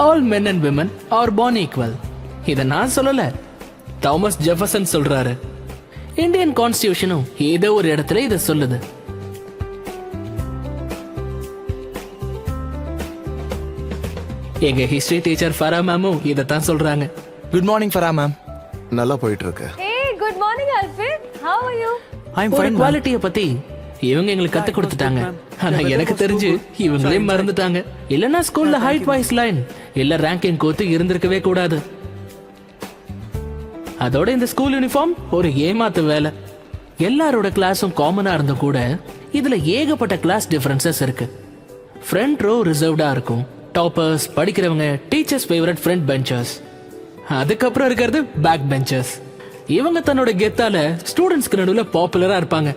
all men and women are born equal. இத நான் சொல்லல, தாமஸ் ஜெஃபர்சன் சொல்றாரு. இந்தியன் கான்ஸ்டிடியூஷனும் ஏதோ ஒரு இடத்துல இத சொல்லுது. எங்க ஹிஸ்டரி டீச்சர் ஃபரா மேமும் இதத்தான் சொல்றாங்க. Good morning Farah ma'am. நல்லா போயிட்டு இருக்கு. Hey, good morning Alfred. How are you? I'm ஒரு fine. குவாலிட்டியை பத்தி இவங்க எங்களுக்கு கத்து கொடுத்துட்டாங்க. ஆனா எனக்கு தெரிஞ்சு இவங்களே மறந்துட்டாங்க. இல்லனா ஸ்கூல்ல ஹைட் வாய்ஸ் லைன் இல்ல ரேங்கிங் கோத்து இருந்திருக்கவே கூடாது. அதோட இந்த ஸ்கூல் யூனிஃபார்ம் ஒரு ஏமாத்து வேலை. எல்லாரோட கிளாஸும் காமனா இருந்தும் கூட இதுல ஏகப்பட்ட கிளாஸ் டிஃபரன்சஸ் இருக்கு. ஃப்ரண்ட் ரோ ரிசர்வ்டா இருக்கும். டாப்பர்ஸ், படிக்கிறவங்க, டீச்சர்ஸ் ஃபேவரட் ஃப்ரண்ட் பெஞ்சர்ஸ். அதுக்கப்புறம் இருக்கிறது பேக் பெஞ்சர்ஸ். இவங்க தன்னோட கெத்தால ஸ்டூடெண்ட்ஸ்க்கு நடுவுல பாப்புலரா இருப்பாங்க.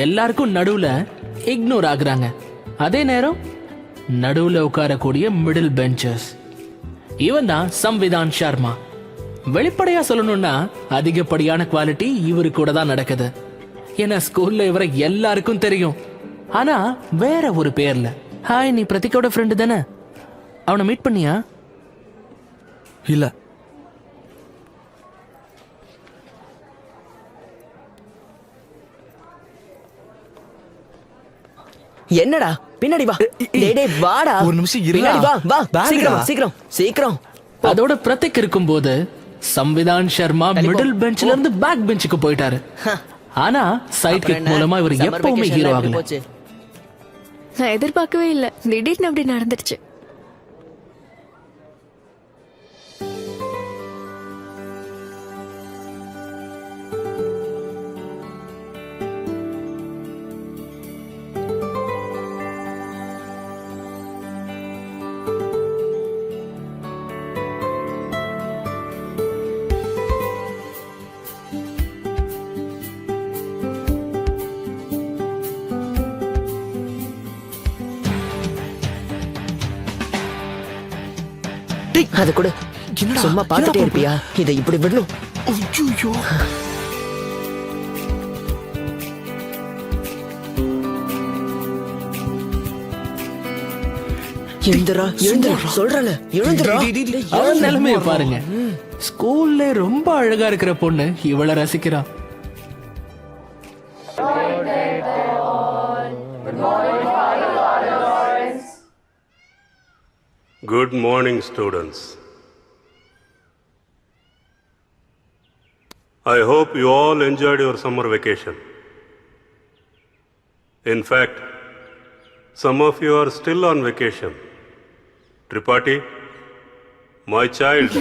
எல்லாருக்கும் நடுவுல இக்னோர் ஆகுறாங்க. அதே நேரம் நடுவுல உட்காரக்கூடிய மிடில் பெஞ்சர்ஸ். இவன் தான் சம்விதான் சர்மா. வெளிப்படையா சொல்லணும்னா அதிகப்படியான குவாலிட்டி இவரு கூட தான் நடக்குது. ஏன்னா ஸ்கூல்ல இவரை எல்லாருக்கும் தெரியும். ஆனா வேற ஒரு பேர்ல. ஹாய், நீ பிரதீக்கோட ஃப்ரெண்டு தானே? அவனை மீட் பண்ணியா? இல்ல. என்னடா பின்னாடி வா. டேய் டேய் வாடா. ஒரு நிமிஷம் இருடா. பின்னாடி வா வா. Bag சீக்கிரம் டா. சீக்கிரம் சீக்கிரம். அதோட பிரதீக் இருக்கும்போது சம்விதான் சர்மா மிடில் பெஞ்ச்ல இருந்து பேக் பெஞ்சுக்கு போயிட்டாரு. ஆனா சைட் கிக் மூலமா இவர் எப்பவுமே ஹீரோ ஆகல. நான் எதிர்பார்க்கவே இல்ல, திடீர்னு அப்படி நடந்துருச்சு. அது கூட சும்மா பார்த்துட்டே இருப்பியா? இதை இப்படி விடணும். ஐயோ. எழுந்துரா எழுந்துரா சொல்றல எழுந்துரா. அவன் நிலைமைய பாருங்க. ஸ்கூல்ல ரொம்ப அழகா இருக்கிற பொண்ணு இவள ரசிக்கிறா. Good morning, students. I hope you all enjoyed your summer vacation. In fact, some of you are still on vacation. Tripathi, my child,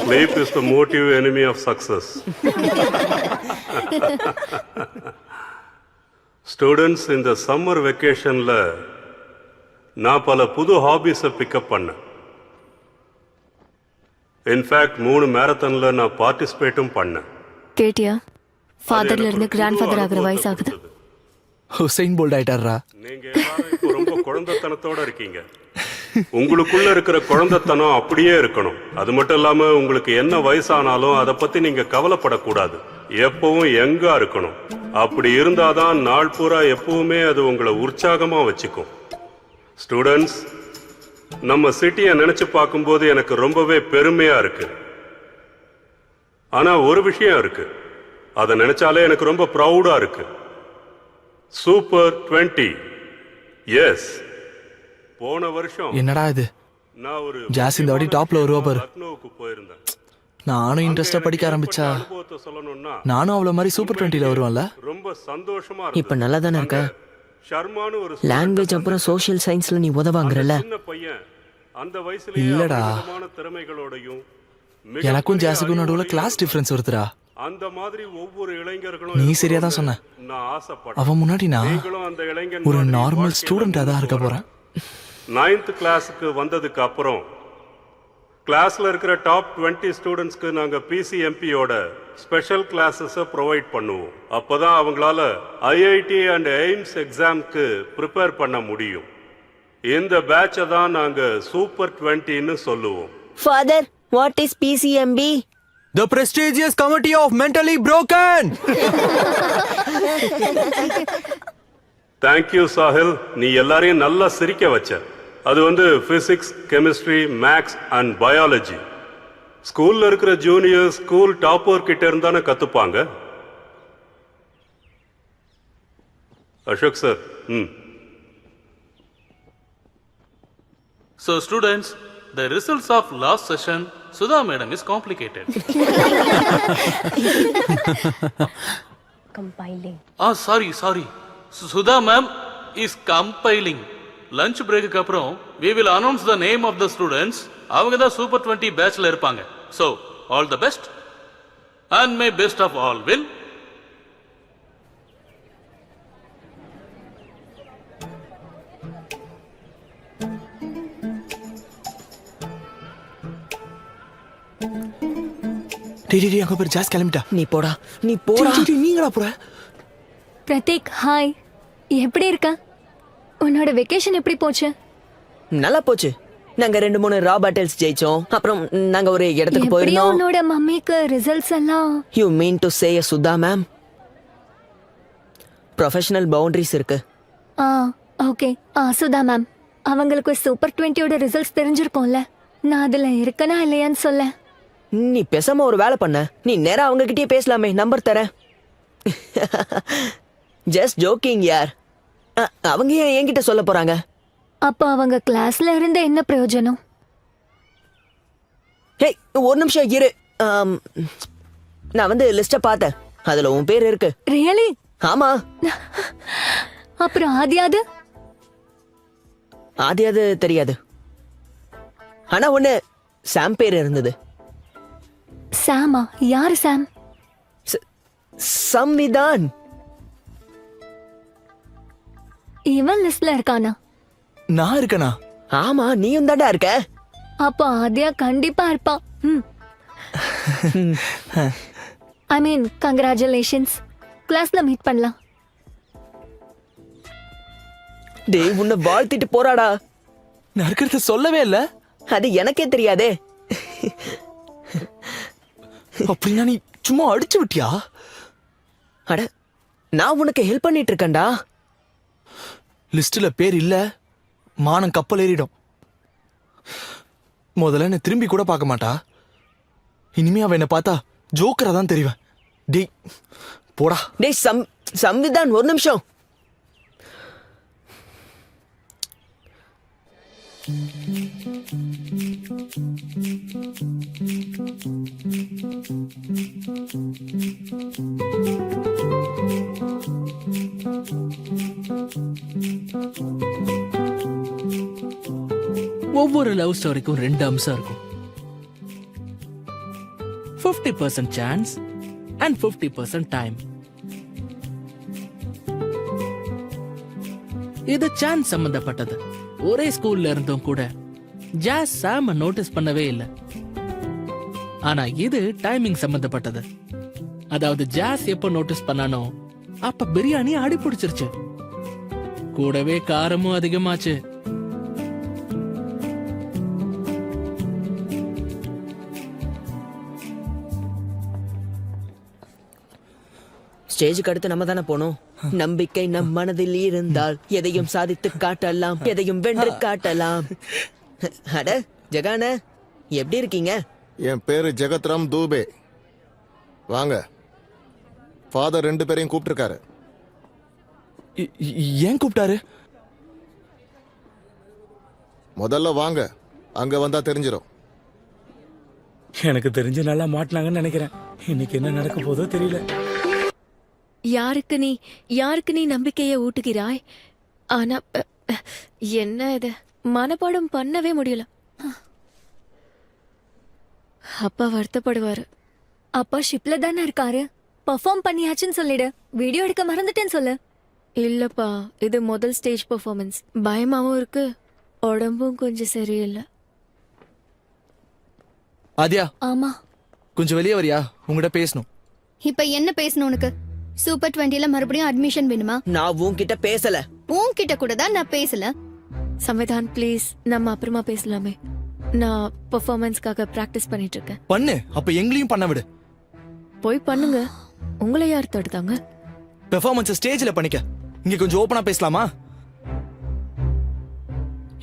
sleep is the motive enemy of success. Students, in the summer vacation, நான் பல புது ஹாபிஸை pickup பண்ணேன். In fact 3 மேரத்தான்ல நான் பார்ட்டிசிபேட்டும் பண்ணேன். கேட்டியா? ஃபாதர்ல இருந்து grand father ஆகுற வயசு ஆகுது. ஹுசைன் போல்ட் ஆயிட்டாரா? நீங்க எல்லாரும் இப்போ ரொம்ப குழந்தைத்தனத்தோட இருக்கீங்க. உங்களுக்குள்ள இருக்கிற குழந்தைத்தனம் அப்படியே இருக்கணும். அது மட்டும் இல்லாம உங்களுக்கு என்ன வயசானாலும் அதை பத்தி நீங்க கவலைப்படக்கூடாது. எப்பவும் யங்கா இருக்கணும். அப்படி இருந்தாதான் நாள் பூரா எப்பவுமே அது உங்களை உற்சாகமா வச்சுக்கும். ஸ்டூடெண்ட்ஸ், நம்ம சிட்டியை நினைச்சு பார்க்கும்போது எனக்கு ரொம்பவே பெருமையா இருக்கு. ஆனா ஒரு விஷயம் இருக்கு, அதை நினைச்சாலே எனக்கு ரொம்ப ப்ரௌடா இருக்கு. சூப்பர் 20. எஸ், போன வருஷம் என்னடா இது? நான் ஒரு ஜாஸ் இந்த வாட்டி டாப்ல வருவா பாரு. லக்னோவுக்கு போயிருந்தேன். நானும் இன்ட்ரெஸ்டா படிக்க ஆரம்பிச்சா அனுபவத்தை சொல்லணும்னா நானும் அவ்வளவு மாதிரி சூப்பர் 20ல வருவான்ல. ரொம்ப சந்தோஷமா இப்ப நல்லா தானே இருக்க? ஷர்மானு ஒரு லாங்குவேஜ் அப்புறம் சோஷியல் சயின்ஸ்ல நீ உதவாங்கறல. சின்ன பையன் அந்த வயசுலயே இல்லடா. அபரிமிதமான திறமைகளோடையும் எனக்கும் ஜாஸுக்கும் நடுவுல கிளாஸ் டிஃபரன்ஸ் வருதுடா. அந்த மாதிரி ஒவ்வொரு இளைஞர்களும் நீ சரியா தான் சொன்ன. நான் ஆசைப்பட்டேன். அவன் முன்னாடி நான் நீங்களும் அந்த இளைஞன் ஒரு மாதிரி நார்மல் வாழ்க்கையில ஸ்டூடெண்டா தான் இருக்க போறேன். 9th கிளாஸுக்கு வந்ததுக்கு அப்புறம் கிளாஸ்ல இருக்கிற டாப் 20 ஸ்டூடெண்ட்ஸ்க்கு நாங்க பிசிஎம்பியோட ஸ்பெஷல் கிளாஸஸை ப்ரொவைட் பண்ணுவோம். அப்பதான் அவங்களால ஐஐடி அண்ட் எய்ம்ஸ் எக்ஸாம்க்கு ப்ரிப்பேர் பண்ண முடியும். இந்த பேட்சை தான் நாங்க சூப்பர் 20ன்னு சொல்லுவோம். Father, what is PCMB? The prestigious committee of mentally broken. Thank you Sahil, நீ எல்லாரையும் நல்லா சிரிக்க வச்ச. அது வந்து physics, chemistry, maths and biology. ஸ்கூல்ல இருக்கிற ஜூனியர் ஸ்கூல் டாப்பர் கிட்ட இருந்தானே கத்துப்பாங்க. Ashok sir. So students, the results of last session, Sudha madam is complicated. Compiling. Sorry. Sudha ma'am is compiling. Lunch break க்கு அப்புறம் we will announce the name of the students. அவங்க தான் Super 20 batchல இருப்பாங்க. So, all the best and may best of all will. டேய் அங்க பேர் ஜாஸ் கிளம்பிட்டா. நீ போடா. நீங்களா போற? பிரதீக் ஹாய், எப்படி இருக்க? உன்னோட வெக்கேஷன் எப்படி போச்சு? நல்லா போச்சு. நாங்க 2-3 ரா பாட்டில்ஸ் ஜெயிச்சோம். அப்புறம் நாங்க ஒரு இடத்துக்கு எப்படியும் போயிருந்தோம். உன்னோட மம்மிக்கு ரிசல்ட்ஸ் எல்லாம் you mean to say Sudha ma'am, professional boundaries இருக்கு. ஓகே. சுதா மேம், அவங்களுக்கு சூப்பர் 20யோட ரிசல்ட்ஸ் தெரிஞ்சிருக்கும்ல. நான் அதுல இருக்கனா இல்லையான்னு சொல்ல. நீ பேசாம ஒரு வேலை பண்ண, நீ நேரா அவங்க கிட்டயே பேசலாமே. நம்பர் தரேன். ஜஸ்ட் ஜோக்கிங் யார். அவங்க ஏன் என்கிட்ட சொல்ல போறாங்க? அப்ப அவங்க கிளாஸ்ல இருந்த என்ன பிரயோஜனம்? ஹேய், ஒரு நிமிஷம் இரு. நான் வந்து லிஸ்ட பார்த்தேன், அதுல உன் பேர் இருக்கு. ரியலி? ஆமா. அப்புறம் ஆதியாது தெரியாது. ஆனா ஒண்ணு, சாம் பேர் இருந்தது. சாமா? யாரு சாம்? சம்விதான். இவன் லிஸ்ட்ல இருக்கானா? நான் இருக்கனா? ஆமா, நீயும் தாண்டா இருக்க. அப்ப ஆதியா கண்டிப்பா இருப்பா. ஐ மீன் கங்க்ராச்சுலேஷன்ஸ். கிளாஸ்ல மீட் பண்ணலாம். டேய், உன்னை வாழ்த்திட்டு போறாடா. நான் இருக்கிறத சொல்லவே இல்ல. அது எனக்கே தெரியாதே. அப்படின்னா நீ சும்மா அடிச்சு விட்டியா? அட, நான் உனக்கு ஹெல்ப் பண்ணிட்டு இருக்கேன்டா. லிஸ்ட்ல பேர் இல்ல, மானம் கப்பல் ஏறிடும். முதல்ல என்ன திரும்பி கூட பார்க்க மாட்டா. இனிமே அவ என்ன பார்த்தா ஜோக்கரா தான் தெரிவேன். டேய் போடா. டேய் சம்விதான், ஒரு நிமிஷம். ஒவ்வொரு லவ் ஸ்டோரிக்கும் 2 அம்சம் இருக்கும். 50% சான்ஸ் அண்ட் 50% டைம். இது சான்ஸ் சம்பந்தப்பட்டது. ஒரே ஸ்கூல்ல இருந்தும் கூட ஜாஸ் சாம நோட்டீஸ் பண்ணவே இல்லை. ஆனா இது டைமிங் சம்பந்தப்பட்டது. அதாவது ஜாஸ் எப்போ நோட்டீஸ் பண்ணானோ அப்ப பிரியாணி அடி பிடிச்சிருச்சு. கூடவே காரமும் அதிகமாச்சு. ஸ்டேஜுக்கு அடுத்து நம்ம தானே போனோம். நம்பிக்கை நம் மனதில் இருந்தால் எதையும் சாதித்து காட்டலாம், எதையும் வென்று காட்டலாம். அட ஜெகான, எப்படி இருக்கீங்க? என் பேரு ஜெகத்ராம் தூபே. வாங்க. ஃபாதர் 2 பேரையும் கூப்பிட்டுருக்காரு. ஏன் கூப்பிட்டாரு? முதல்ல வாங்க, அங்க வந்தா தெரிஞ்சிடும். எனக்கு தெரிஞ்சு நல்லா மாட்டினாங்கன்னு நினைக்கிறேன். இன்னைக்கு என்ன நடக்க போதோ தெரியல. யாருக்கு நீ நம்பிக்கையை ஊட்டுகிறாய்? ஆனா என்ன இது, மனப்பாடம் பண்ணவே முடியல. அப்பா வருத்தப்படுவாரு. அப்பா ஷிப்ல தானே இருக்காரு. பெர்ஃபார்ம் பண்ணியாச்சுன்னு சொல்லிடு. வீடியோ எடுக்க மறந்துட்டேன்னு சொல்லு. இல்லப்பா, இது முதல் ஸ்டேஜ் பெர்ஃபார்மன்ஸ். பயமாவும் இருக்கு, உடம்பும் கொஞ்சம் சரியில்லை. ஆதியா, ஆமா. கொஞ்சம் வெளியே வரியா? உங்ககிட்ட பேசணும். இப்ப என்ன பேசணும் உனக்கு? சூப்பர் 20ல மறுபடியும் அட்மிஷன் வேணுமா? நான் உன்கிட்ட பேசல. உன்கிட்ட கூட தான் நான் பேசல. சம்விதான் ப்ளீஸ், நம்ம அப்புறமா பேசலாமே. நான் பெர்ஃபார்மன்ஸ்க்காக பிராக்டிஸ் பண்ணிட்டு இருக்கேன். பண்ணு, அப்ப எங்களையும் பண்ண விடு. போய் பண்ணுங்க. உங்களை யார் தடுத்தாங்க? பெர்ஃபார்மன்ஸ் ஸ்டேஜ்ல பண்ணிக்க. இங்க கொஞ்சம் ஓபனா பேசலாமா?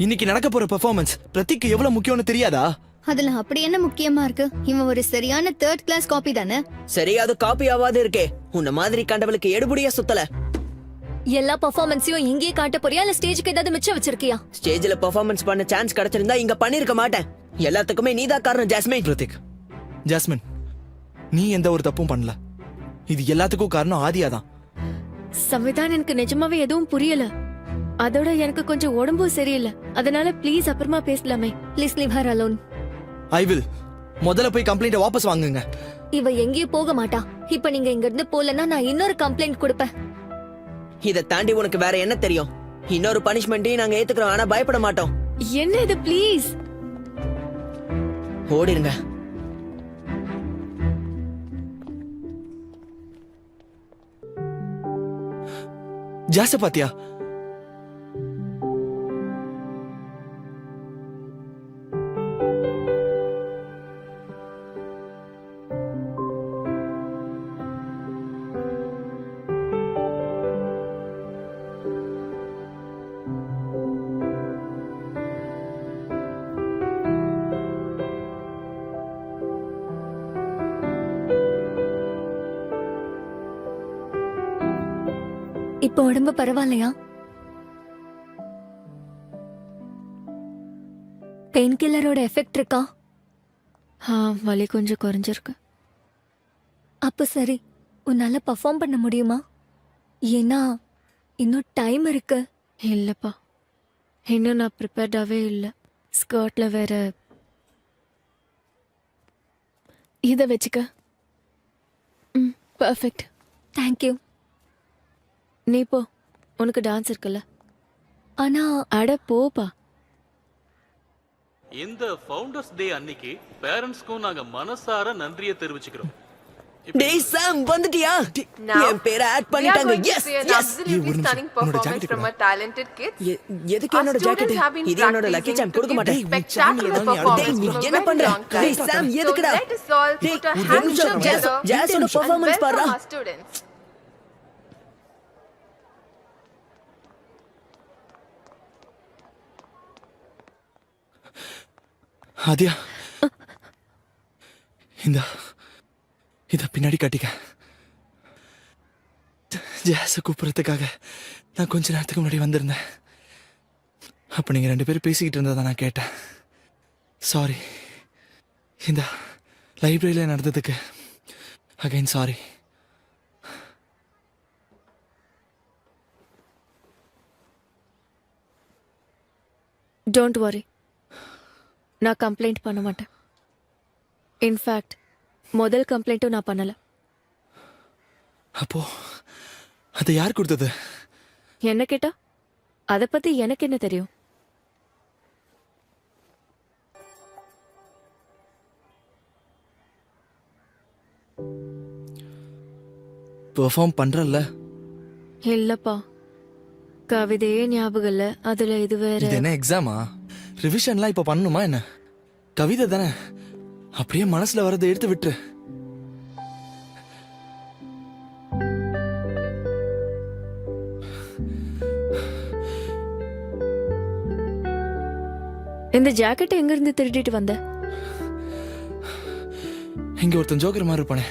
இன்னைக்கு நடக்க போற பெர்ஃபார்மன்ஸ் பிரதீக் எவ்வளவு முக்கியம்னு தெரியாதா? அதுல அப்படி என்ன முக்கியமா இருக்கு? இவன் ஒரு சரியான தேர்ட் கிளாஸ் காப்பி தானே. சரி, அது காப்பி ஆவாது இருக்கே. உன்ன மாதிரி கண்டவளுக்கு எடுபடியா சுத்தல. எல்லா பெர்ஃபார்மன்ஸையும் இங்கேயே காட்ட போறியா இல்ல ஸ்டேஜுக்கு ஏதாவது மிச்சம் வச்சிருக்கியா? ஸ்டேஜ்ல பெர்ஃபார்மன்ஸ் பண்ண சான்ஸ் கிடைச்சிருந்தா இங்க பண்ணிருக்க மாட்டேன். எல்லாத்துக்குமே நீதான் காரணம் ஜாஸ்மின். பிரதீக், ஜாஸ்மின், நீ எந்த ஒரு தப்பும் பண்ணல. இது எல்லாத்துக்கும் காரணம் ஆதியா தான். சம்விதான், எனக்கு நிஜமாவே எதுவும் புரியல. அதோட எனக்கு கொஞ்சம் உடம்பும் சரியில்லை. அதனால ப்ளீஸ் அப்புறமா பேசலாமே. Please leave her alone. I will. முதல்ல போய் கம்ப்ளைண்ட வாபஸ் வாங்குங்க. இவ எங்கேயும் போக மாட்டா. இப்ப நீங்க இங்க இருந்து போலன்னா நான் இன்னொரு கம்ப்ளைண்ட் கொடுப்பேன். இத தாண்டி உனக்கு வேற என்ன தெரியும்? இன்னொரு பனிஷ்மெண்ட்டையும் நாங்க ஏத்துக்கிறோம், ஆனா பயப்பட மாட்டோம். என்ன இது? ப்ளீஸ் ஓடிருங்க. ஜாஸ பாத்தியா? இப்ப உடம்பு பரவாயில்லையா? பெயின் கில்லரோட எஃபெக்ட் இருக்கா? வலி கொஞ்சம் குறைஞ்சிருக்கு. அப்ப சரி, உன்னால பர்ஃபார்ம் பண்ண முடியுமா? ஏன்னா இன்னும் டைம் இருக்கு. இல்லப்பா, இன்னும் நான் ப்ரிப்பேர்டாவே இல்லை. ஸ்கர்ட்ல வேற. இதை வச்சுக்க. Perfect, thank you. நீ போ, உனக்கு டான்ஸ் இருக்குல்ல. ஆனா அட போப்பா. இந்த ஃபவுண்டர்ஸ் டே அன்னைக்கு பேரண்ட்ஸ்க்கும் நாங்க மனசார நன்றியை தெரிவிச்சுக்கிறோம். டேய் சாம், வந்துட்டியா? என் பேரை ஆட் பண்ணிட்டாங்க. Yes yes. எதுக்கு என்னோட ஜாக்கெட்? இது என்னோட லக்கி சாம். கொடுக்க மாட்டேன். டேய், நீ என்ன பண்ற? டேய் சாம், எதுக்குடா? டேய், ஒரு நிமிஷம். ஜாஸோட பெர்ஃபார்மன்ஸ் பாருடா. ஆதியா, இத பின்னாடி கட்டிக்க. ஜாஸ கூப்பிடுறதுக்காக நான் கொஞ்ச நேரத்துக்கு முன்னாடி வந்திருந்தேன். அப்ப நீங்க 2 பேரும் பேசிக்கிட்டு இருந்ததை நான் கேட்டேன். சாரி. இந்த லைப்ரரியில நடந்ததுக்கு அகைன் சாரி. டோன்ட் வரி, நான் கம்ப்ளைண்ட் பண்ண மாட்டேன். இன்ஃபேக்ட் முதல் கம்ப்ளைண்ட்டும் நான் பண்ணல. அப்போ அதை யார் கொடுத்தது? என்ன கேட்டா அதை பத்தி எனக்கு என்ன தெரியும்? பெர்ஃபார்ம் பண்றல்ல? இல்லப்பா, கவிதையே ஞாபகம் இல்ல. அதுல இது வேற. இது என்ன எக்ஸாமா? ரிவிஷன்லாம் இப்ப பண்ணணுமா என்ன? கவிதை தானே, அப்படியே மனசுல வரதை எடுத்து விட்டுரு. இந்த ஜாக்கெட் எங்க இருந்து திருடிட்டு வந்த? இங்க ஒருத்தன் ஜோக்கர் மாதிரி இருப்பானே.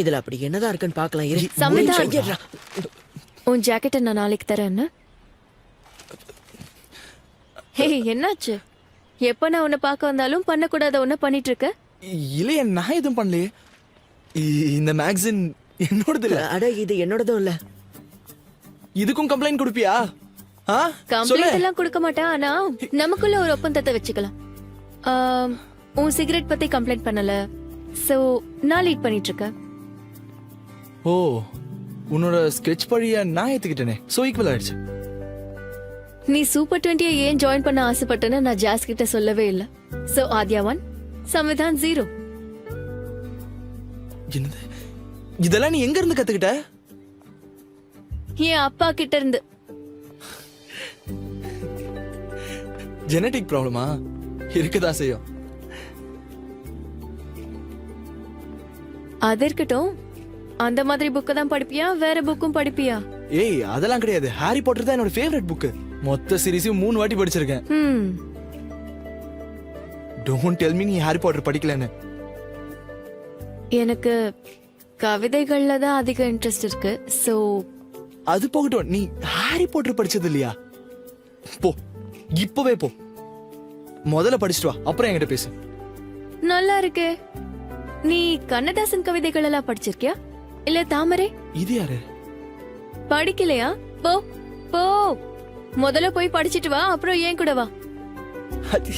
இதுல அப்படி என்னதான் இருக்குன்னு பார்க்கலாம். இரு. சம்விதான், உன் ஜாக்கெட்டை நான் நாளைக்கு தரேன். ஹே, என்னாச்சு? எப்ப நான் உன்னை பார்க்க வந்தாலும் பண்ணக்கூடாத ஒன்ன பண்ணிட்டு இருக்க. இல்லையே, நான் எதுவும் பண்ணலையே. இந்த மேக்சின் என்னோடது இல்ல. அட, இது என்னோடதும் இல்ல. இதுக்கும் கம்ப்ளைண்ட் கொடுப்பியா? கம்ப்ளைண்ட் எல்லாம் கொடுக்க மாட்டேன். ஆனா நமக்குள்ள ஒரு ஒப்பந்தத்தை வச்சுக்கலாம். உன் சிகரெட் பத்தி கம்ப்ளைண்ட் பண்ணல, சோ நான் லீட் பண்ணிட்டு இருக்கேன். ஓ, உன்னோட ஸ்கெட்ச் பழிய நான் ஏத்துக்கிட்டேனே, சோ ஈக்குவல் ஆயிடுச்சு. நீ சூப்பர் 20 ஏன் ஜாயின் பண்ண ஆசைப்பட்டேன்னு நான் ஜாஸ் கிட்ட சொல்லவே இல்ல. சோ ஆத்யா 1, சம்விதான் 0. என்னது இதெல்லாம்? நீ எங்க இருந்து கத்துக்கிட்ட? என் அப்பா கிட்ட இருந்து. ஜெனடிக் ப்ராப்ளமா? இருக்குதா செய்யும். அது இருக்கட்டும், அந்த மாதிரி புக்கு தான் படிப்பியா வேற புக்கும் படிப்பியா? ஏய் அதெல்லாம் கிடையாது, ஹாரி பாட்டர் தான் என்னோட ஃபேவரட் புக்கு. மொத்த சீரிஸையும் 3 வாட்டி படிச்சிருக்கேன். டோன்ட் டெல் மீ நீ ஹாரி பாட்டர் படிக்கலன்னு. எனக்கு கவிதைகள்ல தான் அதிக இன்ட்ரெஸ்ட் இருக்கு. சோ அது போகட்டும், நீ ஹாரி பாட்டர் படிச்சது இல்லையா? போ, இப்பவே போ, முதல்ல படிச்சுட்டு வா, அப்புறம் என்கிட்ட பேசு. நல்லா இருக்கே. நீ கண்ணதாசன் கவிதைகள் எல்லாம் படிச்சிருக்கியா? இல்ல தாமரை? இது யாரு? படிக்கலையா? போ போ, முதல்ல போய் படிச்சிட்டு வா, அப்புறம் ஏன் கூட வா. அது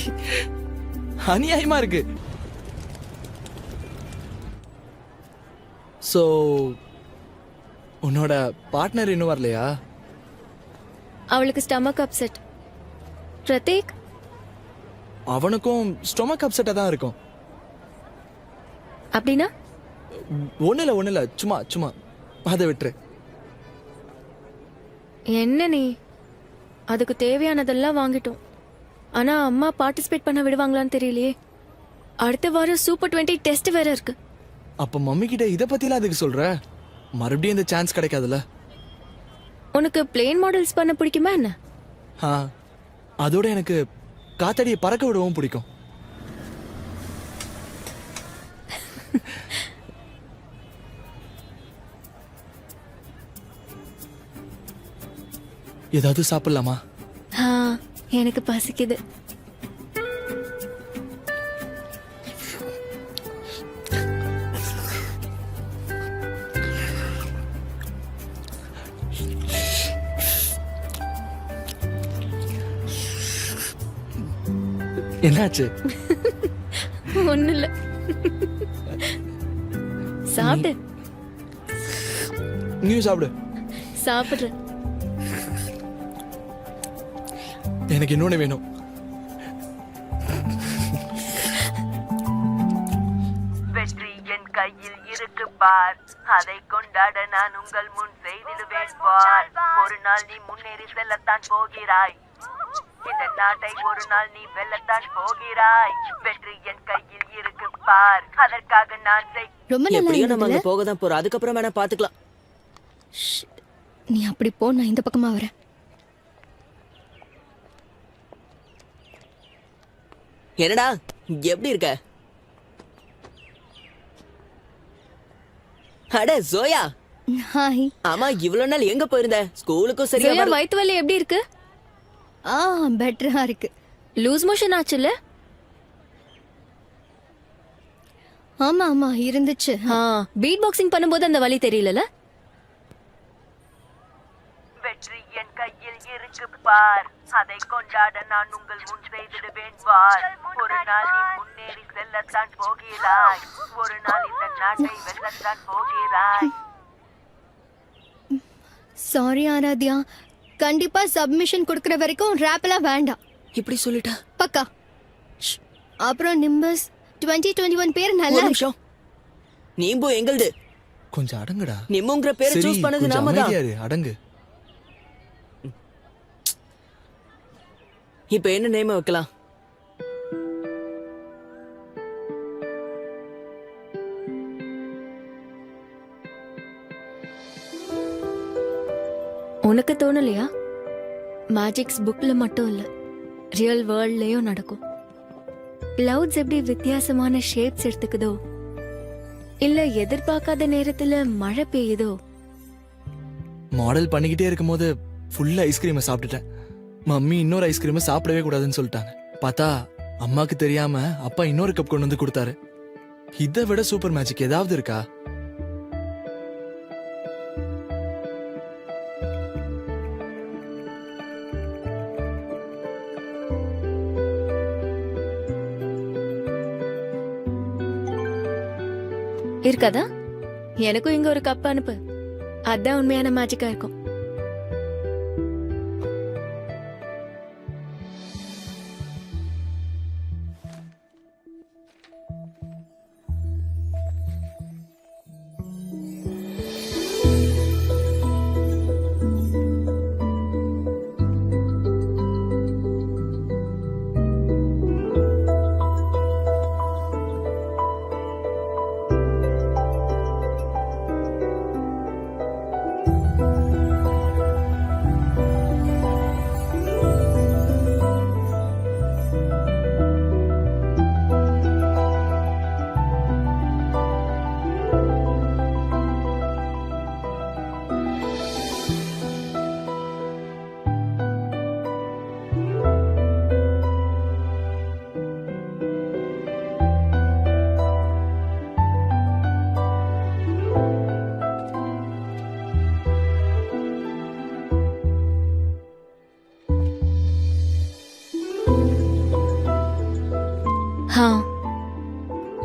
அநியாயமா இருக்கு. சோ உன்னோட பார்ட்னர் இன்னும் வரலையா? அவளுக்கு ஸ்டமக் அப்செட். பிரதீக், அவனுக்கும் ஸ்டொமக் அப்செட்டா தான் இருக்கும். அப்படின்னா? ஒண்ணு இல்ல, சும்மா சும்மா அதை விட்டுரு. என்ன நீ? அதுக்கு தேவையானதெல்லாம் வாங்கிட்டோம். ஆனா அம்மா பார்ட்டிசிபேட் பண்ண விடுவாங்களான்னு தெரியலையே. அடுத்த வாரம் சூப்பர் 20 டெஸ்ட் வேற இருக்கு. அப்ப மம்மி கிட்ட இத பத்திலாம் அதுக்கு சொல்ற? மறுபடியும் இந்த சான்ஸ் கிடைக்காதுல்ல. உனக்கு பிளேன் மாடல்ஸ் பண்ண பிடிக்குமா என்ன? அதோட எனக்கு காத்தடியை பறக்க விடவும் பிடிக்கும். ஏதாவது சாப்பிடலாமா? எனக்கு பசிக்குது. என்னாச்சு? ஒண்ணு இல்ல. சாப்பிடு. நீ சாப்பிடு. சாப்பிடுறேன். எனக்கு இன்னொன்னு வேணும். வெற்றி என் கையில் இருக்கு பார், அதை கொண்டாட நான் உங்கள் முன் செய்திடுவேன் பார். ஒரு நாள் நீ முன்னேறி செல்லத்தான் போகிறாய், இந்த நாட்டை ஒரு நாள் நீ வெல்லத்தான் போகிறாய். வெற்றி என் கையில் இருக்கு பார், அதற்காக நான் ரொம்ப நல்லா எப்படியோ நம்ம இருந்ததுல? அங்க போக தான் போறோம், அதுக்கப்புறம் வேணா பாத்துக்கலாம். நீ அப்படி போ, நான் இந்த பக்கமா வரேன். என்னடா எப்படி இருக்க? அட ஜோயா. ஹாய். ஆமா, இவ்வளவு நாள் எங்க போயிருந்த? ஸ்கூலுக்கும் சரியா ஜெயா, வரல. வயித்து வலி எப்படி இருக்கு? பெட்டரா இருக்கு. லூஸ் மோஷன் ஆச்சுல்ல? ஆமா ஆமா இருந்துச்சு. பீட் பாக்ஸிங் பண்ணும்போது அந்த வலி தெரியலல? வெற்றி என் கையில் இருக்கு பார், அதை கொண்டாட நான் உங்கள் முன் செய்திடுவேன் பார். ஒரு நாள் நீ முன்னேறி செல்லத்தான் போகிறாய், ஒரு நாள் இந்த நாட்டை வெல்லத்தான் போகிறாய். சாரி ஆராத்யா, கண்டிப்பா சப்மிஷன் கொடுக்கற வரைக்கும் ரேப்லாம் வேண்டாம். இப்படி சொல்லிட்டா? பக்கா. அப்புறம் நிம்பஸ் 2021 பேர் ஒரு நல்லா நிமிஷம், நீம்பு எங்கள்து. கொஞ்சம் அடங்குடா. நிம்முங்கிற பேரை சரி, சூஸ் பண்ணது கொஞ்சம் நாம தான். அமைதியா இரு, அடங்கு. இப்ப என்ன நேம வைக்கலாம்? உனக்கு தோணலையா? மேஜிக்ஸ் புக்ல மட்டும் இல்ல, ரியல் வேர்ல்ட்லயும் நடக்கும். கிளவுட்ஸ் எப்படி வித்தியாசமான ஷேப்ஸ் எடுத்துக்குதோ, இல்ல எதிர்பார்க்காத நேரத்துல மழை பெய்யுதோ. மாடல் பண்ணிக்கிட்டே இருக்கும்போது ஃபுல்லா ஐஸ்கிரீமை சாப்பிட்டுட்டேன். மம்மி இன்னொரு ஐஸ்கிரீமை சாப்பிடவே கூடாதுன்னு சொல்லிட்டாங்க. பார்த்தா அம்மாக்கு தெரியாம அப்பா இன்னொரு கப் கொண்டு வந்து கொடுத்தாரு. இதை விட சூப்பர் மேஜிக் ஏதாவது இருக்கா? இருக்காதா? எனக்கும் இங்க ஒரு கப் அனுப்பு. அதான் உண்மையான மேஜிக்கா இருக்கும்.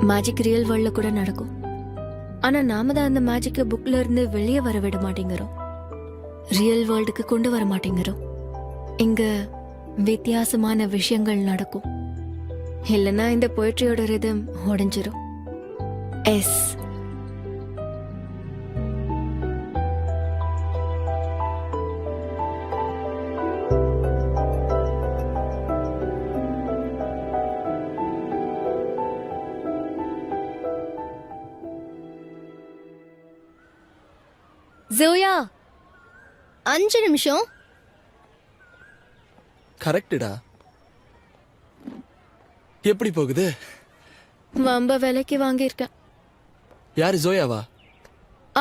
மேஜிக் ரியல் வேர்ல்ட்ல கூட நடக்கும். ஆனா நாம தான் அந்த மேஜிக்க புக்ல இருந்து வெளியே வர விட மாட்டேங்கிறோம். ரியல் வேர்ல்டுக்கு கொண்டு வர மாட்டேங்கிறோம். இங்க வித்தியாசமான விஷயங்கள் நடக்கும். இல்லைன்னா இந்த போய்ட்ரியோட ரிதம் உடைஞ்சிரும். எஸ். ஜோயா 5 நிமிஷம். கரெக்டுடா. எப்படி போகுது? வம்ப விலைக்கு வாங்கியிருக்கேன். யாரு, ஜோயாவா?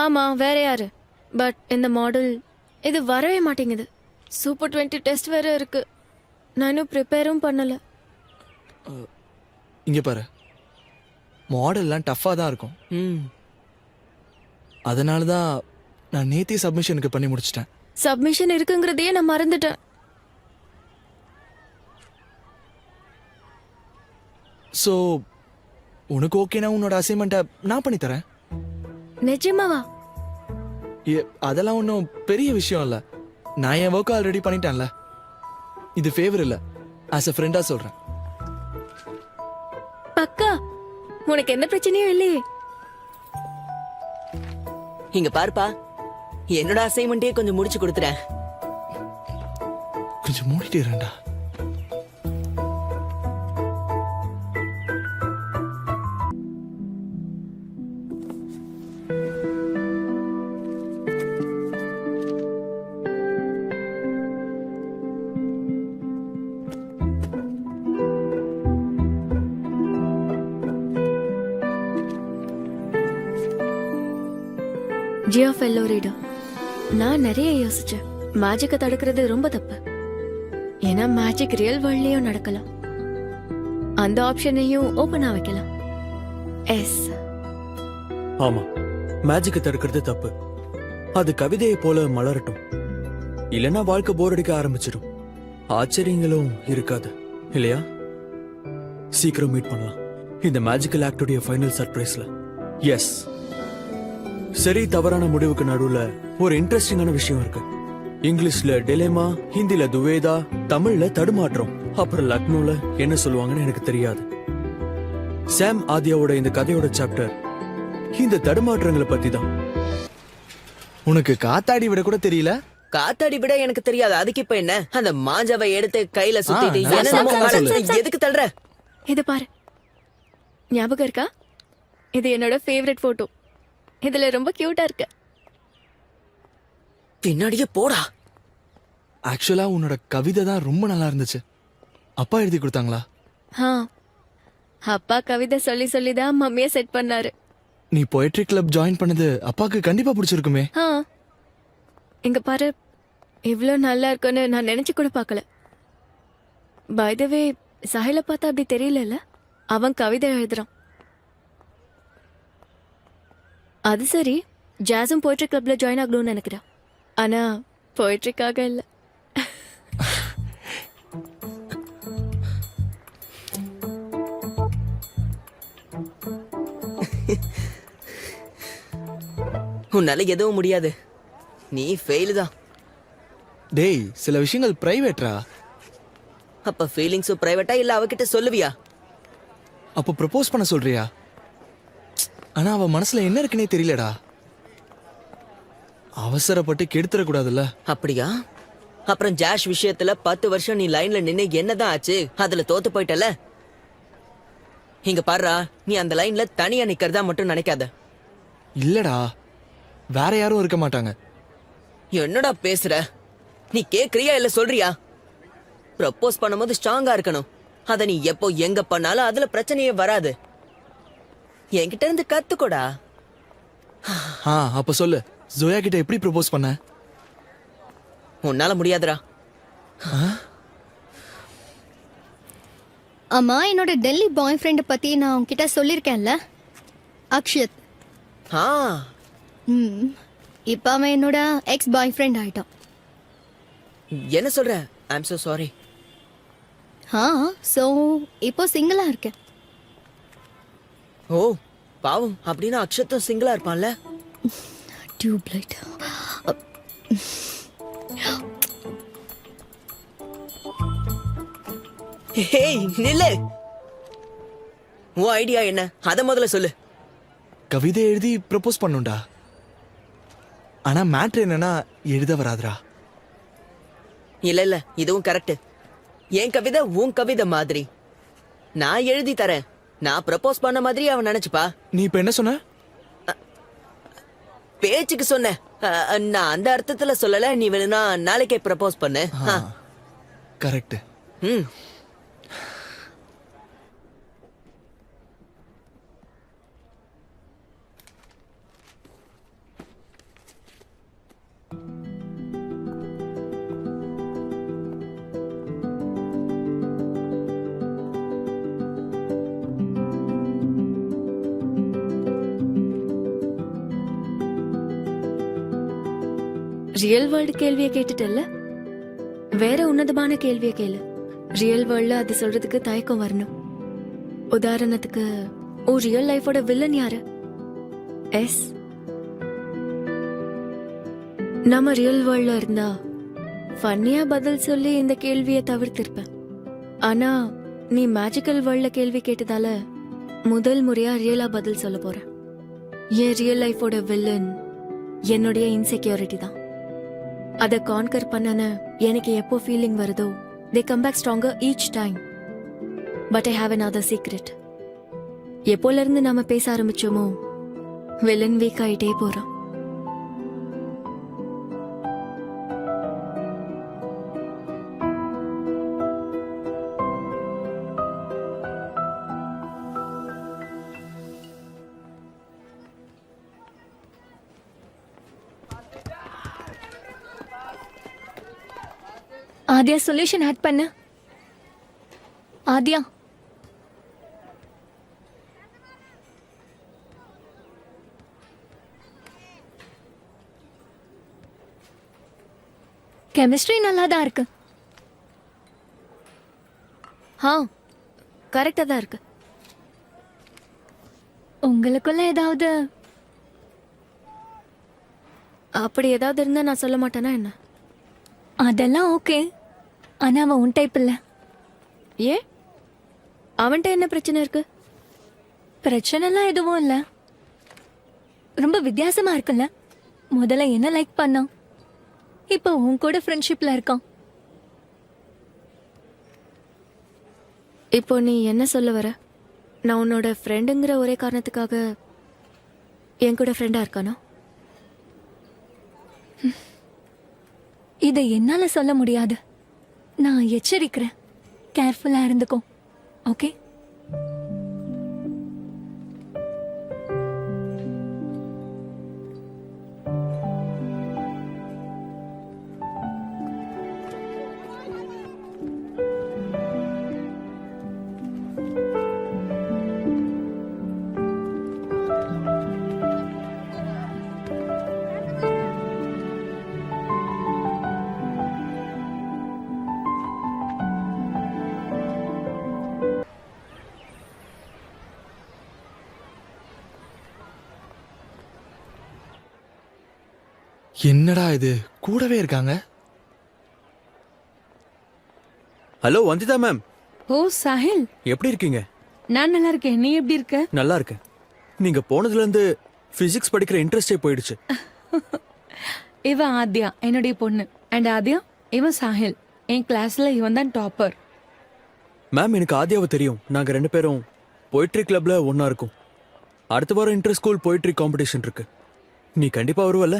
ஆமா, வேற யாரு? பட் இந்த மாடல் இது வரவே மாட்டேங்குது. சூப்பர் 20 டெஸ்ட் வேற இருக்கு. நான் இன்னும் ப்ரிப்பேரும் பண்ணல. இங்க பாரு, மாடல்லாம் டஃப்பாக தான் இருக்கும். அதனால தான் நான் நேத்தி சப்மிஷனுக்கு பண்ணி முடிச்சிட்டேன். சப்மிஷன் இருக்குங்கிறதையே நான் மறந்துட்டேன். ஸோ உனக்கு ஓகேனா உன்னோட அசைன்மெண்ட்டை நான் பண்ணி தரேன். நிஜமாவா? அதெல்லாம் ஒன்றும் பெரிய விஷயம் இல்லை. நான் என் ஒர்க் ஆல்ரெடி பண்ணிட்டேன்ல. இது ஃபேவர் இல்லை, ஆஸ் அ ஃப்ரெண்டாக சொல்கிறேன். பக்கா? உனக்கு எந்த பிரச்சனையும் இல்லையே? இங்க பாருப்பா, என்னோட அசைன்மெண்ட்டே கொஞ்சம் முடிச்சு கொடுத்துறேன். கொஞ்சம் மூடிட்டு இருடா. Jio fellow reader. நான் நிறைய யோசிச்சேன். மேஜிக்கை தடுக்கிறது ரொம்ப தப்பு. ஏன்னா மேஜிக் ரியல் வேர்ல்ட்லயும் நடக்கலாம். அந்த ஆப்ஷனையும் ஓபனா வைக்கலாம். எஸ். ஆமா, மேஜிக்கை தடுக்கிறது தப்பு. அது கவிதையை போல மலரட்டும், இல்லைன்னா வாழ்க்கை போர் அடிக்க ஆரம்பிச்சிடும். ஆச்சரியங்களும் இருக்காது, இல்லையா? சீக்கிரம் மீட் பண்ணலாம் இந்த மேஜிக்கல் ஆக்டோடைய ஃபைனல் சர்ப்ரைஸ்ல. எஸ், சரி தவறான முடிவுக்கு நடுவுல ஒரு இன்ட்ரெஸ்டிங்கான விஷயம் இருக்கு. இங்கிலீஷ்ல டிலேமா, ஹிந்தில துவேதா, தமிழ்ல தடுமாற்றம், அப்புறம் லக்னோல என்ன சொல்லுவாங்கன்னு எனக்கு தெரியாது. சாம் ஆதியாவோட இந்த கதையோட சாப்டர் இந்த தடுமாற்றங்களை பத்தி தான். உனக்கு காத்தாடி விட கூட தெரியல? காத்தாடி விட எனக்கு தெரியாது, அதுக்கு இப்ப என்ன? அந்த மாஞ்சாவை எடுத்து கையில சுத்திட்டு நல்லா என்னென்னமோ சாப்பிட்டா சொல்லு. மனசுல எதுக்கு தள்ளுற? இது பாரு, ஞாபகம் இருக்கா? இது என்னோட ஃபேவரட் போட்டோ. இதுல ரொம்ப கியூட்டா இருக்கு. பின்னாடியே போடா. ஆக்சுவலா உன்னோட கவிதை தான் ரொம்ப நல்லா இருந்துச்சு. அப்பா எழுதி கொடுத்தாங்களா? அப்பா கவிதை சொல்லி சொல்லி தான் மம்மியை செட் பண்ணாரு. நீ போயட்ரி கிளப் ஜாயின் பண்ணது அப்பாக்கு கண்டிப்பா பிடிச்சிருக்குமே. இங்க பாரு, இவ்ளோ நல்லா இருக்குன்னு நான் நினைச்சு கூட பார்க்கல. பை த வே, சாஹில பார்த்தா அப்படி தெரியல. அவன் கவிதை எழுதுறான். அது சரி, ஜாஸும் போய்ட்ரி கிளப்ல ஜாயின் ஆகணும்னு நினைக்கிறேன். ஆனா போய்ட்ரிக்காக இல்ல. உன்னால எதுவும் முடியாது, நீ ஃபெயிலு தான். டேய், சில விஷயங்கள் பிரைவேட்ரா. அப்ப ஃபீலிங்ஸும் பிரைவேட்டா இல்ல அவகிட்ட சொல்லுவியா? அப்போ ப்ரப்போஸ் பண்ண சொல்றியா? ஆனா அவ மனசுல என்ன இருக்குன்னே தெரியலடா. அவசரப்பட்டு கெடுத்துற கூடாதுல்ல. அப்படியா? அப்புறம் ஜாஷ் விஷயத்துல 10 வருஷம் நீ லைன்ல நின்னு என்னதான் ஆச்சு? அதுல தோத்து போயிட்டல. இங்க பாருடா, நீ அந்த லைன்ல தனியா நிக்கிறதா மட்டும் நினைக்காத. இல்லடா, வேற யாரும் இருக்க மாட்டாங்க. என்னடா பேசுற? நீ கேக்குறியா இல்ல சொல்றியா? ப்ரப்போஸ் பண்ணும்போது ஸ்ட்ராங்கா இருக்கணும். அத நீ எப்போ எங்க பண்ணாலும் அதுல பிரச்சனையே வராது. என்கிட்ட இருந்து கத்துக்கோடா. அப்ப சொல்லு, ஜோயா கிட்ட எப்படி ப்ரப்போஸ் பண்ண? உன்னால முடியாதுடா. அம்மா, என்னோட டெல்லி பாய் ஃப்ரெண்டை பத்தி நான் உன்கிட்ட சொல்லியிருக்கேன்ல, அக்ஷத். இப்போ அவன் என்னோட எக்ஸ் பாய் ஃப்ரெண்ட் ஆயிட்டான். என்ன சொல்ற? ஐ அம் சோ சாரி. ஸோ இப்போ சிங்கிளா இருக்கேன். ஓ பாவம், அப்படின்னா அக்ஷத்தும் சிங்கிளா இருப்பான்ல. டியூப்லைட். ஹேய் நில்லு. உன் ஐடியா என்ன, அத முதல்ல சொல்லு. கவிதை எழுதி ப்ரப்போஸ் பண்ணுண்டா. ஆனா மேட்ரு என்னன்னா எழுத வராதுடா. இல்ல இல்ல, இதுவும் கரெக்ட். என் கவிதை உன் கவிதை மாதிரி. நான் எழுதி தரேன், நான் ப்ரப்போஸ் பண்ண மாதிரி அவன் நினைச்சுப்பா. நீ இப்ப என்ன சொன்ன? பேச்சுக்கு சொன்னேன். நான் அந்த அர்த்தத்துல சொல்லல. நீ வேணும்னா நாளைக்கே ப்ரப்போஸ் பண்ணு. கரெக்ட். ம். ரியல் வேர்ல்டு கேள்வியை கேட்டுட்டல்ல, வேற உன்னதமான கேள்வியை கேளு. ரியல் வேர்ல்ட்ல அது சொல்றதுக்கு தயக்கம் வரணும். உதாரணத்துக்கு, உன் ரியல் லைஃபோட வில்லன் யாரு? எஸ். நம்ம ரியல் வேர்ல்ட்ல இருந்தா ஃபன்னியா பதில் சொல்லி இந்த கேள்வியை தவிர்த்திருப்பேன். ஆனா நீ மேஜிக்கல் வேர்ல்ட்ல கேள்வி கேட்டதால முதல் முறையா ரியலா பதில் சொல்ல போறேன். என் ரியல் லைஃபோட வில்லன் என்னுடைய இன்செக்யூரிட்டி தான். அதை கான்கர் பண்ணன எனக்கு எப்போ ஃபீலிங் வருதோ, they come back stronger each time. But I have another secret. எப்போல இருந்து நாம பேச ஆரம்பிச்சோமோ, வில்லன் வீக் ஆயிட்டே போறோம். ஆதியா, சொல்யூஷன் ஆட் பண்ணு. ஆதியா, கெமிஸ்ட்ரி நல்லா தான் இருக்கு. கரெக்டா தான் இருக்கு. உங்களுக்குள்ள ஏதாவது அப்படி ஏதாவது இருந்தா நான் சொல்ல மாட்டேனா என்ன? அதெல்லாம் ஓகே. ஆனா அவன் உன் டைப் இல்ல. ஏன்? அவன்கிட்ட என்ன பிரச்சனை இருக்கு? பிரச்சனைலாம் எதுவும் இல்ல. ரொம்ப வித்தியாசமா இருக்குல்ல. முதல்ல என்ன லைக் பண்ணான், இப்போ உன் கூட ஃப்ரெண்ட்ஷிப்ல இருக்கான். இப்போ நீ என்ன சொல்ல வர? நான் உன்னோட ஃப்ரெண்டுங்கிற ஒரே காரணத்துக்காக என் கூட ஃப்ரெண்டா இருக்கானோ? இதை என்னால சொல்ல முடியாது. நான் எச்சரிக்கிறேன், கேர்ஃபுல்லா இருந்துக்கோ. ஓகே? என்னடா இது, கூடவே இருக்காங்க. ஹலோ வந்திதா மேம், ஓ சாஹில், எப்படி இருக்கீங்க? நான் நல்லா இருக்கேன். நீ எப்படி இருக்க? நல்லா இருக்கேன். நீங்க போனதுல இருந்து பிசிக்ஸ் படிக்கிற இன்ட்ரெஸ்டே போயிடுச்சு. இவன் ஆத்யா, என்னுடைய பொண்ணு. அண்ட் ஆத்யா, இவன் சாஹில். என் கிளாஸ்ல இவன் தான் டாப்பர். மேம், எனக்கு ஆத்யாவை தெரியும். நாங்க 2 பேரும் போயிட்ரி கிளப்ல ஒன்னா இருக்கோம். அடுத்த வாரம் இன்டர் ஸ்கூல் போயிட்ரி காம்படிஷன் இருக்கு. நீ கண்டிப்பா வருவல்ல?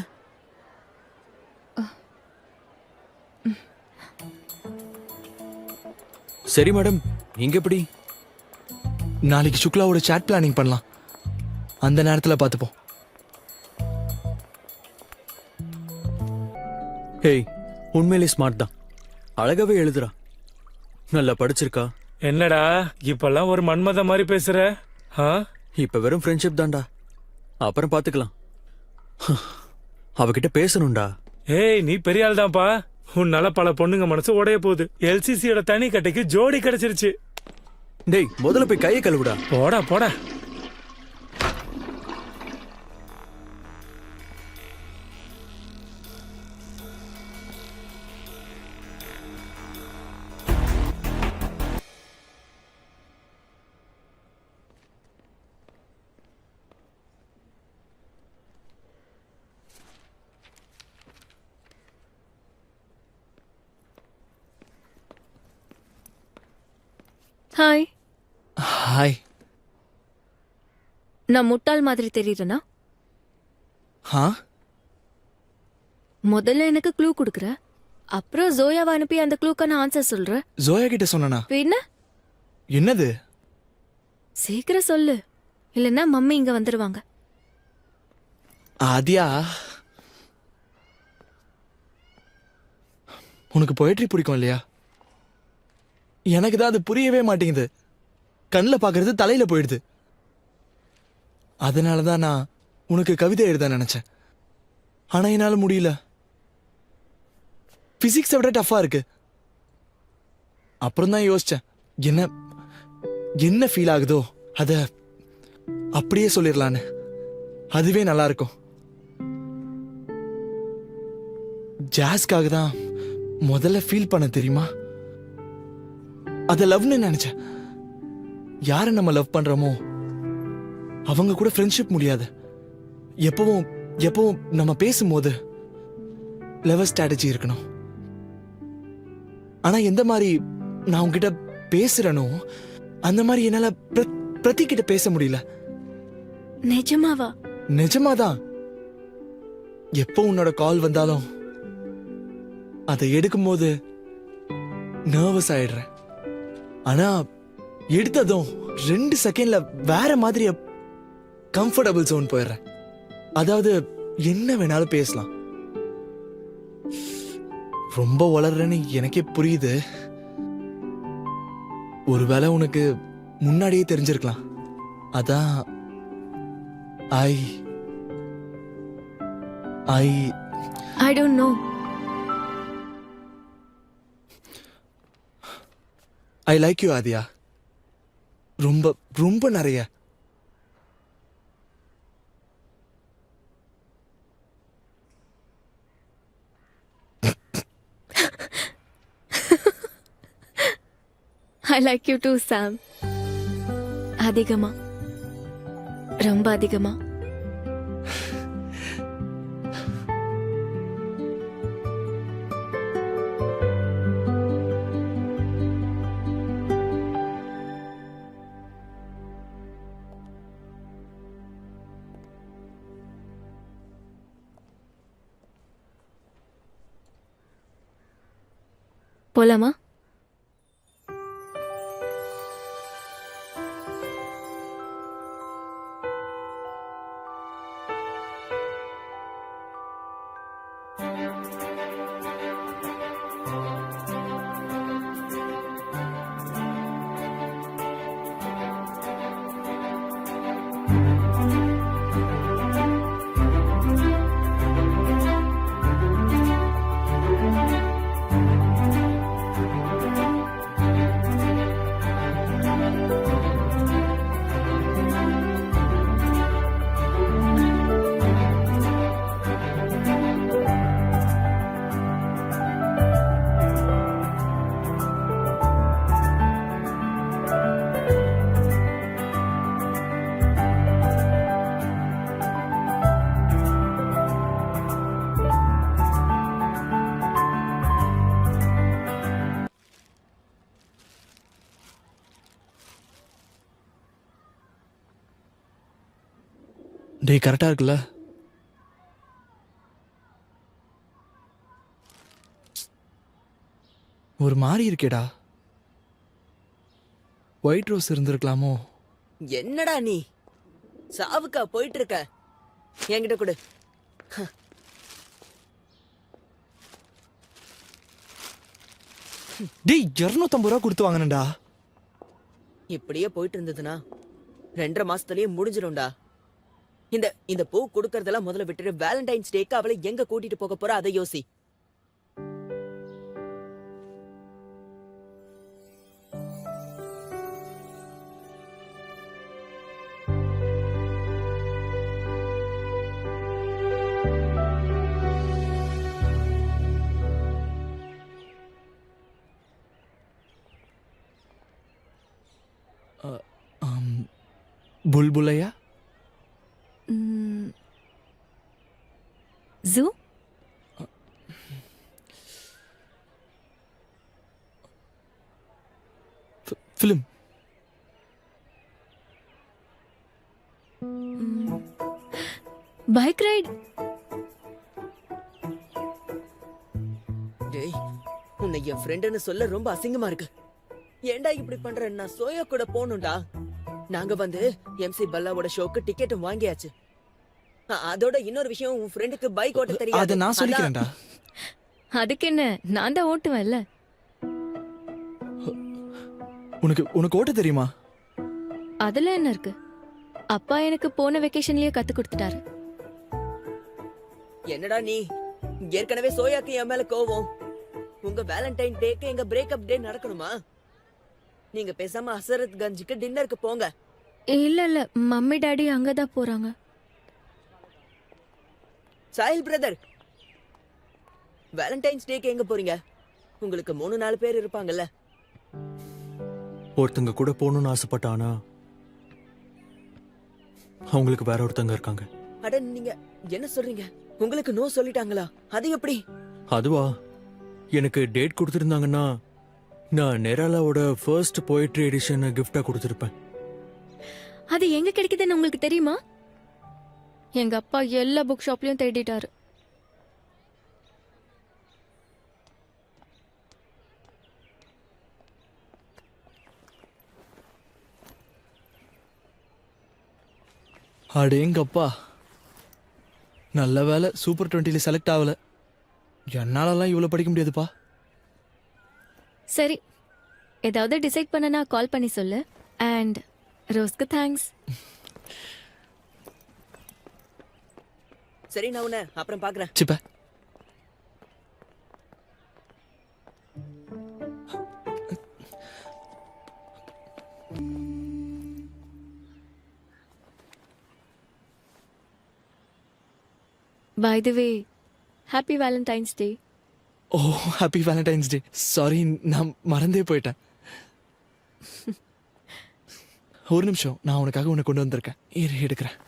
சரி மேடம், நீங்க எப்படி? நாளைக்கு சுக்லாவோட சாட் பிளானிங் பண்ணலாம். அந்த நேரத்துல பார்த்துப்போம். ஹேய், உண்மையிலே ஸ்மார்ட் தான். அழகாவே எழுதுறா. நல்லா படிச்சிருக்கா. என்னடா இப்பெல்லாம் ஒரு மன்மத மாதிரி பேசுற? இப்ப வெறும் ஃப்ரெண்ட்ஷிப் தான்டா, அப்புறம் பாத்துக்கலாம். அவகிட்ட பேசணும்டா. ஏய், நீ பெரிய ஆள் தான்ப்பா. உன்னால பல பொண்ணுங்க மனசு உடைய போகுது. எல்சிசியோட தனி கட்டைக்கு ஜோடி கிடைச்சிருச்சு. டேய், முதல்ல போய் கையை கழுவுடா. போடா போடா. ஹாய். ஹாய். நான் முட்டாள் மாதிரி தெரியுறேனா? ஹா? முதல்ல எனக்கு க்ளூ கொடுக்குற, அப்புறம் ஜோயாவை அனுப்பி அந்த க்ளூக்கான ஆன்சர் சொல்ற. ஜோயா கிட்ட சொன்னனா? பின்ன என்னது? சீக்கிரம் சொல்லு, இல்லைன்னா மம்மி இங்க வந்துருவாங்க. ஆதியா, உனக்கு பொயட்ரி பிடிக்கும் இல்லையா? எனக்கு தான் அது புரியவே மாட்டேங்குது. கண்ணில் பார்க்கறது தலையில போயிடுது. அதனால தான் நான் உனக்கு கவிதை எழுத நினைச்சேன். ஆனா என்னால முடியல. பிசிக்ஸை விட டஃபா இருக்கு. அப்புறம் தான் யோசிச்சேன், என்ன ஃபீல் ஆகுதோ அத அப்படியே சொல்லிடலான்னு. அதுவே நல்லா இருக்கும். ஜாஸ்க்காக தான் முதல்ல ஃபீல் பண்ண தெரியுமா? அத லவ்னு நினைச்சேன். யாரை நம்ம லவ் பண்றோமோ அவங்க கூட ஃப்ரெண்ட்ஷிப் முடியாது. எப்பவும் நம்ம பேசும்போது லெவல் ஸ்ட்ராட்டஜி இருக்கணும். ஆனா எந்த மாதிரி நான் உங்ககிட்ட பேசுறேனோ அந்த மாதிரி என்னால பிரதி கிட்ட பேச முடியல. நிஜமாவா? நிஜமாதான். எப்போ உன்னோட கால் வந்தாலும் அதை எடுக்கும்போது நர்வஸ் ஆயிடுறேன். ஆனா எடுத்ததும் 2 செகண்ட்ல வேற மாதிரி கம்ஃபர்டபுள் ஜோன் போயிடுறேன். அதாவது என்ன வேணாலும் பேசலாம். ரொம்ப வளர்றேன்னு எனக்கே புரியுது. ஒருவேளை உனக்கு முன்னாடியே தெரிஞ்சிருக்கலாம். அதான் I don't know. I like you Aadhya. ரொம்ப ரொம்ப நிறைய. I like you too Sam. அதிகமா, ரொம்ப அதிகமா. போலாமா? டேய், கரெக்டா இருக்குல்ல? ஒரு மாதிரி இருக்கேடா. ஒயிட் ரோஸ் இருந்திருக்கலாமோ? என்னடா நீ சாவுக்கா போயிட்டு இருக்க? என்கிட்ட கொடு. டேய், 250 ரூபா கொடுத்து வாங்கினேன்டா. இப்படியே போயிட்டு இருந்ததுன்னா 2.5 மாசத்துலயே முடிஞ்சிடும்டா. இந்த பூ கொடுக்கறதெல்லாம் முதல்ல விட்டுட்டு வேலண்டைன்ஸ் டேக்கு அவளை எங்க கூட்டிட்டு போக போற அதை யோசி. புல்புலையா? ஜூ? ஃபிலிம். Bike ride. டேய், உன்னை என் ஃப்ரெண்டுன்னு சொல்ல ரொம்ப அசிங்கமா இருக்கு. ஏன்டா இப்படி பண்ற? நான் சோயா கூட போகணும்டா. நாங்க வந்து MC பல்லாவோட ஷோக்கு டிக்கெட்டும் வாங்கியாச்சு. அதோட இன்னொரு விஷயம், உன் ஃப்ரெண்டுக்கு பைக் ஓட்ட தெரியாது. அதை நான் சொல்லிக்கிறேன்டா. அதுக்கு என்ன, நான் தான் ஓட்டுவேன்ல. உனக்கு ஓட்ட தெரியுமா? அதுல என்ன இருக்கு? அப்பா எனக்கு போன வெக்கேஷன்லயே கத்து கொடுத்துட்டாரு. என்னடா நீ, ஏற்கனவே சோயாக்கு என் மேல கோவம். உங்க வேலண்டைன் டேக்கு எங்க பிரேக்கப் டே நடக்கணுமா? நீங்க பேசாம ஹசரத் கஞ்சுக்கு டின்னருக்கு போங்க. இல்ல இல்ல, மம்மி டாடி அங்கதான் போறாங்க. சாஹில் பிரதர், வேலண்டைன்ஸ் டேக்கு எங்க போறீங்க? உங்களுக்கு 3-4 பேர் இருப்பாங்கல்ல. ஒருத்தங்க கூட போகணும்னு ஆசைப்பட்டானா அவங்களுக்கு வேற ஒருத்தங்க இருக்காங்க. அட நீங்க என்ன சொல்றீங்க? உங்களுக்கு நோ சொல்லிட்டாங்களா? அது எப்படி? அதுவா, எனக்கு டேட் கொடுத்துருந்தாங்கன்னா நான் நெராலாவோட ஃபர்ஸ்ட் போயட்ரி எடிஷன் கிஃப்டா கொடுத்துருப்பேன். அது எங்க கிடைக்குதுன்னு உங்களுக்கு தெரியுமா? எங்க அப்பா எல்லா புக் ஷாப்லயும் தேடிட்டாரு. அடேங்கப்பா, நல்ல வேலை சூப்பர் 20ல செலக்ட் ஆகல. என்னாலலாம் இவ்வளவு படிக்க முடியாதுப்பா. சரி, ஏதாவது டிசைட் பண்ணனா கால் பண்ணி சொல்லு. அண்ட் ரோஸ்க்கு தேங்க்ஸ். சரி, நான் உன்னை அப்புறம் பாக்குறேன். சிப்ப by the way, happy Valentine's day. Oh, happy Valentine's day. Sorry, நான் மறந்தே போயிட்டேன். ஒரு நிமிஷம், நான் உனக்காக உன்னை கொண்டு வந்திருக்கேன். இரு, எடுக்கிறேன்.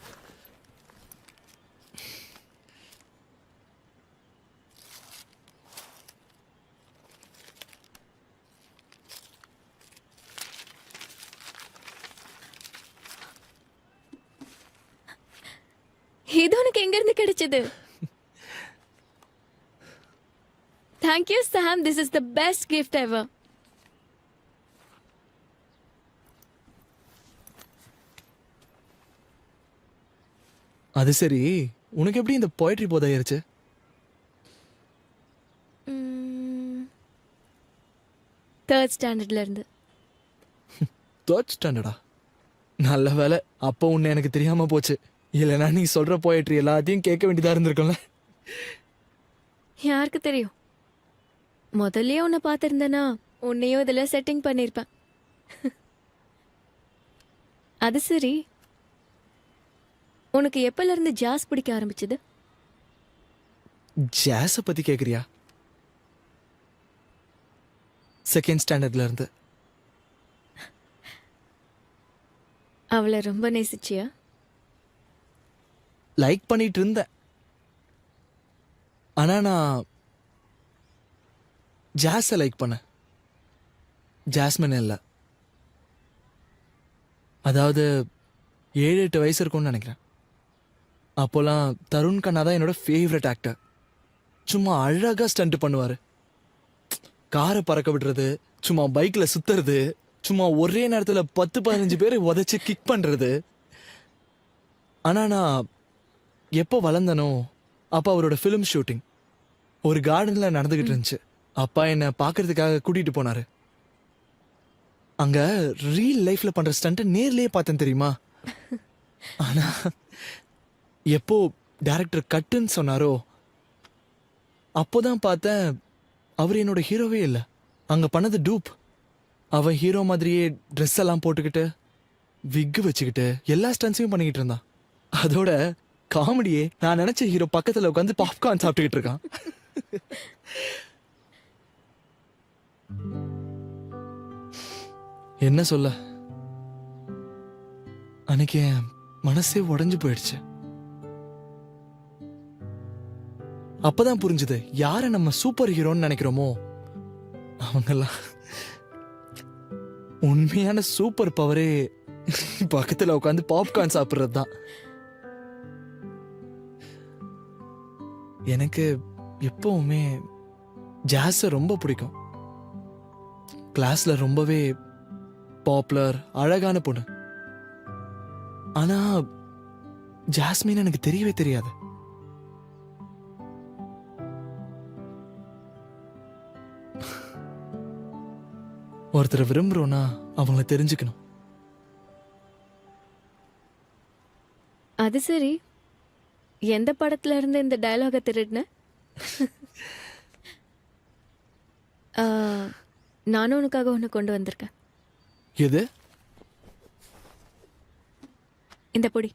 இது உனக்கு எங்க இருந்து கிடைச்சது? Thank you Sam, this is the best gift ever. அது சரி, உனக்கு எப்படி இந்த போயட்ரி போதாயிருச்சு? தேர்ட் ஸ்டாண்டர்ட்ல இருந்து. தேர்ட் ஸ்டாண்டர்டா? நல்ல வேலை, அப்போ உன்னை எனக்கு தெரியாம போச்சு. இல்லைன்னா நீ சொல்ற போயட்ரி எல்லாத்தையும் கேட்க வேண்டியதா இருந்திருக்கும்ல. யாருக்கு தெரியும், முதல்லயே உன்னை பார்த்திருந்தேனா உன்னையும் இதுல செட்டிங் பண்ணிருப்பேன். அது சரி, உனக்கு எப்பல இருந்து ஜாஸ் பிடிக்க ஆரம்பிச்சது? ஜாஸ பத்தி கேக்குறியா? செகண்ட் ஸ்டாண்டர்ட்ல இருந்து. அவளை ரொம்ப நேசிச்சியா? லைக் பண்ணிட்டு இருந்தேன். ஆனா நான் ஜாஸ லைக் பண்ணேன், ஜாஸ்மின் இல்ல. அதாவது 7-8 வயசு இருக்கும்னு நினைக்கிறேன். அப்போலாம் தருண் கண்ணா தான் என்னோட ஃபேவரட் ஆக்டர். சும்மா அழகா ஸ்டண்ட் பண்ணுவாரு. காரை பறக்க விடுறது, சும்மா பைக்ல சுத்துறது, சும்மா ஒரே நேரத்துல 10-15 பேரை உதைச்சு கிக் பண்றது. ஆனா நான் எப்போ வளர்ந்தனோ அப்போ அவரோட ஃபிலிம் ஷூட்டிங் ஒரு கார்டன்ல நடந்துகிட்டு இருந்துச்சு. அப்பா என்னை பார்க்கறதுக்காக கூட்டிட்டு போனாரு. அங்க ரியல் லைஃப்ல பண்ற ஸ்டண்ட் நேர்லயே பார்த்தேன் தெரியுமா. ஆனா எப்போ டைரக்டர் கட்டுன்னு சொன்னாரோ அப்போதான் பார்த்தேன் அவர் என்னோட ஹீரோவே இல்லை. அங்க பண்ணது டூப். அவன் ஹீரோ மாதிரியே ட்ரெஸ் எல்லாம் போட்டுக்கிட்டு விக்கு வச்சுக்கிட்டு எல்லா ஸ்டன்ஸையும் பண்ணிக்கிட்டு இருந்தான். அதோட காமெடியே, நான் நினைச்ச ஹீரோ பக்கத்துல உட்காந்து பாப்கார்ன் சாப்பிட்டுக்கிட்டு இருக்கான். என்ன சொல்ல, அன்னைக்கு என் மனசே உடைஞ்சு போயிடுச்சு. அப்பதான் புரிஞ்சுது, யார நம்ம சூப்பர் ஹீரோன்னு நினைக்கிறோமோ அவங்கெல்லாம் உண்மையான சூப்பர் பவரே பக்கத்துல உட்காந்து பாப்கார்ன் சாப்பிடுறது தான். எனக்கு எப்பவுமே ஜாஸை ரொம்ப பிடிக்கும். கிளாஸ்ல ரொம்பவே பாப்புலர், அழகான பொண்ணு. ஆனா ஜாஸ்மின் எனக்கு தெரியவே தெரியாது. ஒருத்தரை விரும்புறோம்னா அவங்கள தெரிஞ்சுக்கணும். அது சரி, எந்த படத்துல இருந்து இந்த டயலாக திருடின? ஆ, நானும் உனக்காக ஒன்று கொண்டு வந்திருக்கேன். எது? இந்த பொடி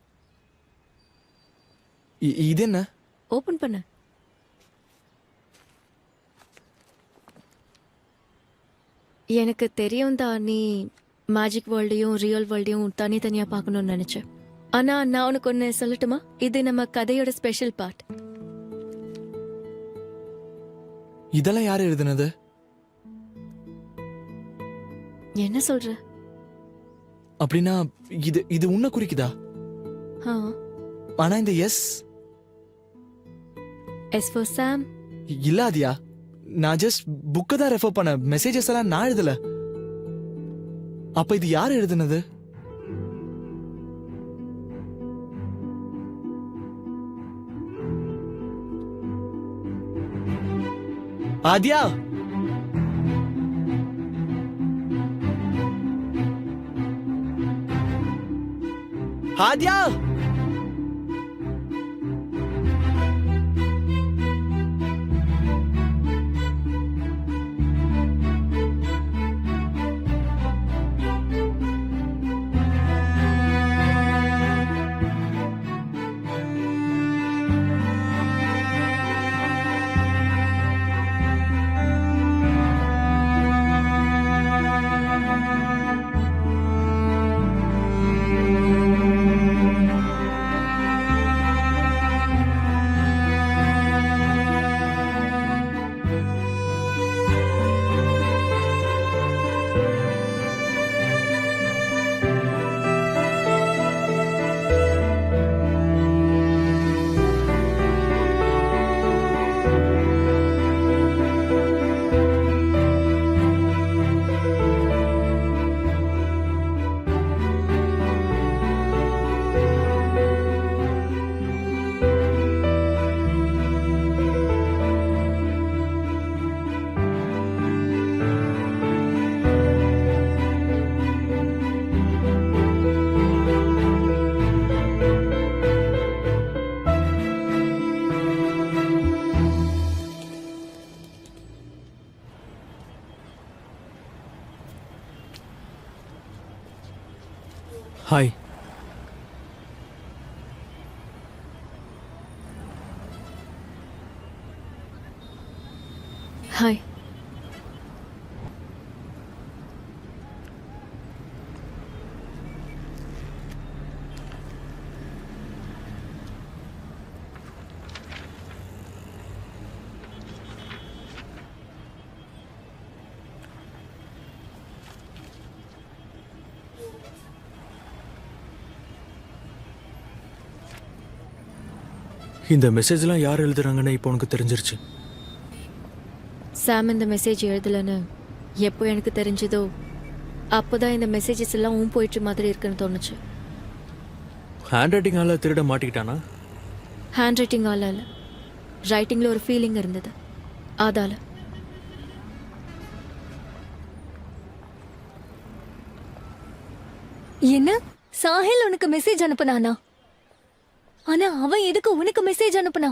இது என்ன? ஓபன் பண்ண. எனக்கு தெரியும் தான் நீ மேஜிக் வேர்ல்டையும் ரியல் வேர்ல்டையும் தனித்தனியா பார்க்கணும்னு நினைச்சேன். ஆனா நான் உனக்கு ஒன்று சொல்லட்டுமா? இது நம்ம கதையோட ஸ்பெஷல் பார்ட். இதெல்லாம் யார் எழுதுனது? என்ன சொல்ற? அப்படின்னா இது இது உன்னை குறிக்குதா? ஆ, ஆனா இந்த எஸ் எஸ் ஃபார் சாம். இல்லாதியா? நான் ஜஸ்ட் புக்கை தான் ரெஃபர் பண்ண, மெசேஜஸ் எல்லாம் நான் எழுதல. அப்ப இது யார் எழுதுனது? ஆதியா, ஆதியா, ஹாய். ஹாய். இந்த மெசேஜ்லாம் யார் எழுதுறாங்கன்னு இப்போ உனக்கு தெரிஞ்சிருச்சு. சாம் இந்த மெசேஜ் எழுதலன்னு எப்போ எனக்கு தெரிஞ்சதோ அப்போதான் இந்த மெசேஜஸ் எல்லாம் போயிட்டு மாதிரி இருக்குன்னு தோணுச்சு. ஹேண்ட் ரைட்டிங்கால திருட மாட்டிக்கிட்டானா? ஹேண்ட் ரைட்டிங்கால இல்லை, ரைட்டிங்கில் ஒரு ஃபீலிங் இருந்தது, அதால. என்ன? சாஹில் உனக்கு மெசேஜ் அனுப்புனானா? ஆனா அவன் எதுக்கு உனக்கு மெசேஜ் அனுப்புனா?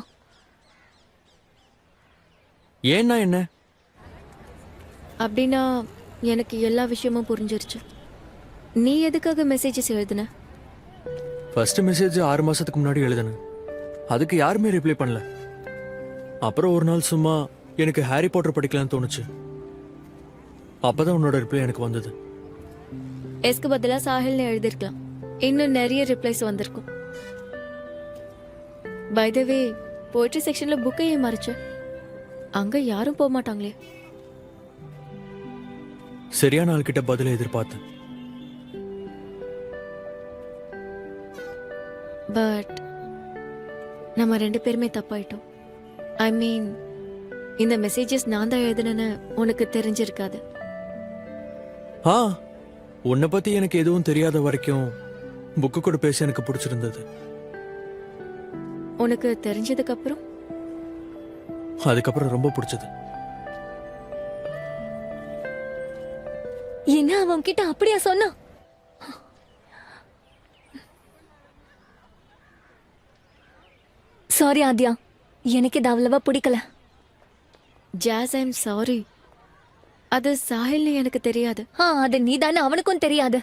ஏன்னா என்ன? அப்படின்னா எனக்கு எல்லா விஷயமும் புரிஞ்சிருச்சு. நீ எதுக்காக மெசேஜஸ் எழுதுன? ஃபர்ஸ்ட் மெசேஜ் 6 மாசத்துக்கு முன்னாடி எழுதுனேன். அதுக்கு யாருமே ரிப்ளை பண்ணல. அப்புறம் ஒரு நாள் சும்மா எனக்கு ஹாரி பாட்டர் படிக்கலாம்னு தோணுச்சு. அப்பதான் உன்னோட ரிப்ளை எனக்கு வந்தது. எஸ்க்கு பதிலா சாஹில்னு எழுதிருக்கலாம், இன்னும் நிறைய ரிப்ளைஸ் வந்திருக்கும். பை த வே, போய்ட்ரி செக்ஷன்ல புக்கை ஏன் மறைச்ச? அங்க யாரும் போக மாட்டாங்களே. சரியான ஆள்கிட்ட பதில எதிர்பார்த்தேன். பட் நம்ம 2 பேருமே தப்பாயிட்டோம். ஐ மீன் இந்த மெசேஜஸ் நான் தான் எழுதுனேன்னு உனக்கு தெரிஞ்சிருக்காது. ஆ உன்னை பத்தி எனக்கு எதுவும் தெரியாத வரைக்கும் புக்கு கூட பேச எனக்கு பிடிச்சிருந்தது. உனக்கு தெரிஞ்சதுக்கு அப்புறம் அதுக்கப்புறம் ரொம்ப பிடிச்சது. என்ன அவன் கிட்ட அப்படியா சொன்னா? சாரி ஆத்யா, எனக்கு இது அவ்வளவா பிடிக்கல. ஜாஸ், ஐம் சாரி. அது சாஹில்னு எனக்கு தெரியாது. அது நீதானே அவனுக்கும் தெரியாது.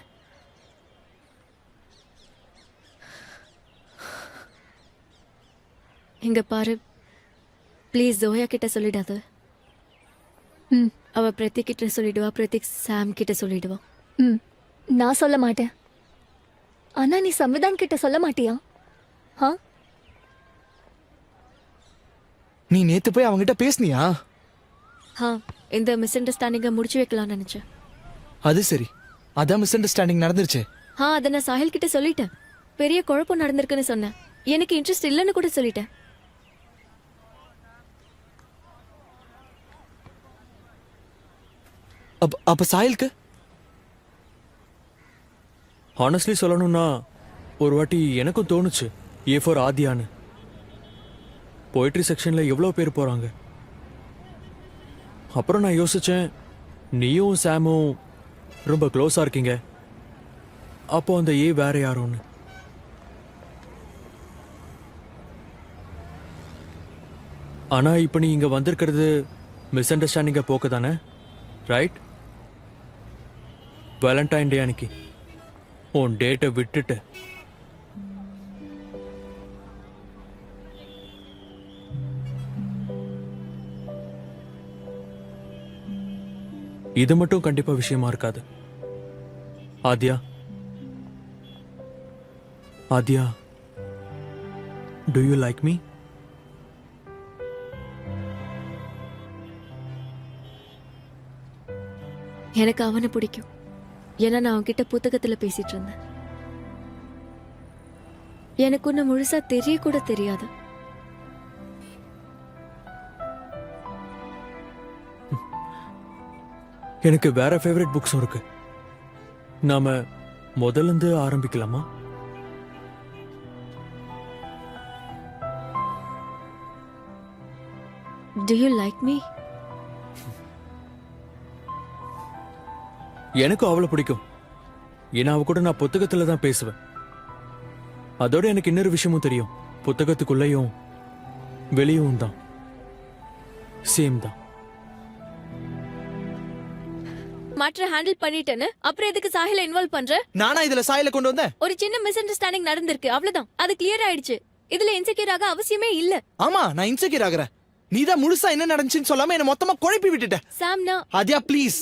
இங்க பாரு, ப்ளீஸ் ஜோயா கிட்ட சொல்லிடாது. அவ பிரதீக் கிட்ட சொல்லிடுவா, பிரதீக் சாம் கிட்ட சொல்லிடுவா. நான் சொல்ல மாட்டேன். ஆனா நீ சம்விதான் கிட்ட சொல்ல மாட்டியா? நீ நேத்து போய் அவங்ககிட்ட பேசுனியா? இந்த மிஸ் அண்டர்ஸ்டாண்டிங்கை முடிச்சு வைக்கலாம்னு நினைச்சேன். அது சரி, அதான் மிஸ் அண்டர்ஸ்டாண்டிங் நடந்துருச்சு. அதை நான் சாஹில் கிட்ட சொல்லிட்டேன். பெரிய குழப்பம் நடந்திருக்குன்னு சொன்னேன். எனக்கு இன்ட்ரெஸ்ட் இல்லைன்னு கூட சொல்லிட்டேன். அப்ப சாஹிலுக்கு ஹானஸ்ட்லி சொல்லணும்னா ஒரு வாட்டி எனக்கும் தோணுச்சு ஏ ஃபார் ஆதியான்னு. போய்ட்ரி செக்ஷன்ல எவ்வளோ பேர் போறாங்க. அப்புறம் நான் யோசிச்சேன், நீயும் சாமும் ரொம்ப க்ளோஸா இருக்கீங்க, அப்போ அந்த ஏ வேற யாரோன்னு. ஆனா இப்ப நீ இங்க வந்திருக்கிறது மிஸ் அண்டர்ஸ்டாண்டிங்க போக்க தானே, ரைட்? வேலண்டைன் டே அன்னைக்கு உன் டேட்டை விட்டுட்டு இது மட்டும் கண்டிப்பா விஷயமா இருக்காது. Adhya, Adhya, to you like me? எனக்கு அவனை பிடிக்கும். ஏன்னா நான் அவன்கிட்ட புத்தகத்துல பேசிட்டு இருந்தேன். எனக்கு ஒன்னு முழுசா தெரிய கூட தெரியாது. எனக்கு வேற ஃபேவரட் புக்ஸும் இருக்கு. நாம முதல்ல இருந்து ஆரம்பிக்கலாமா? Do you like me? எனக்கும் அவளை பிடிக்கும். ஏன்னா அவ கூட நான் புத்தகத்துல தான் பேசுவேன். அதோட எனக்கு இன்னொரு விஷயமும் தெரியும், புத்தகத்துக்குள்ளேயும் வெளியும் தான் சேம் தான். மாற்ற ஹேண்டில் பண்ணிட்டேன்னு அப்புறம் எதுக்கு சாஹில இன்வால்வ் பண்ற? நானா இதுல சாஹில கொண்டு வந்தேன்? ஒரு சின்ன மிஸ் அண்டர்ஸ்டாண்டிங் நடந்திருக்கு, அவ்வளவுதான். அது கிளியர் ஆயிடுச்சு. இதுல இன்செக்யூர் ஆக அவசியமே இல்ல. ஆமா, நான் இன்செக்யூர் ஆகுறேன். நீதான் முழுசா என்ன நடந்துச்சுன்னு சொல்லாம என்ன மொத்தமா குழப்பி விட்டுட்ட. சாம்னா, ஆத்யா ப்ளீஸ்,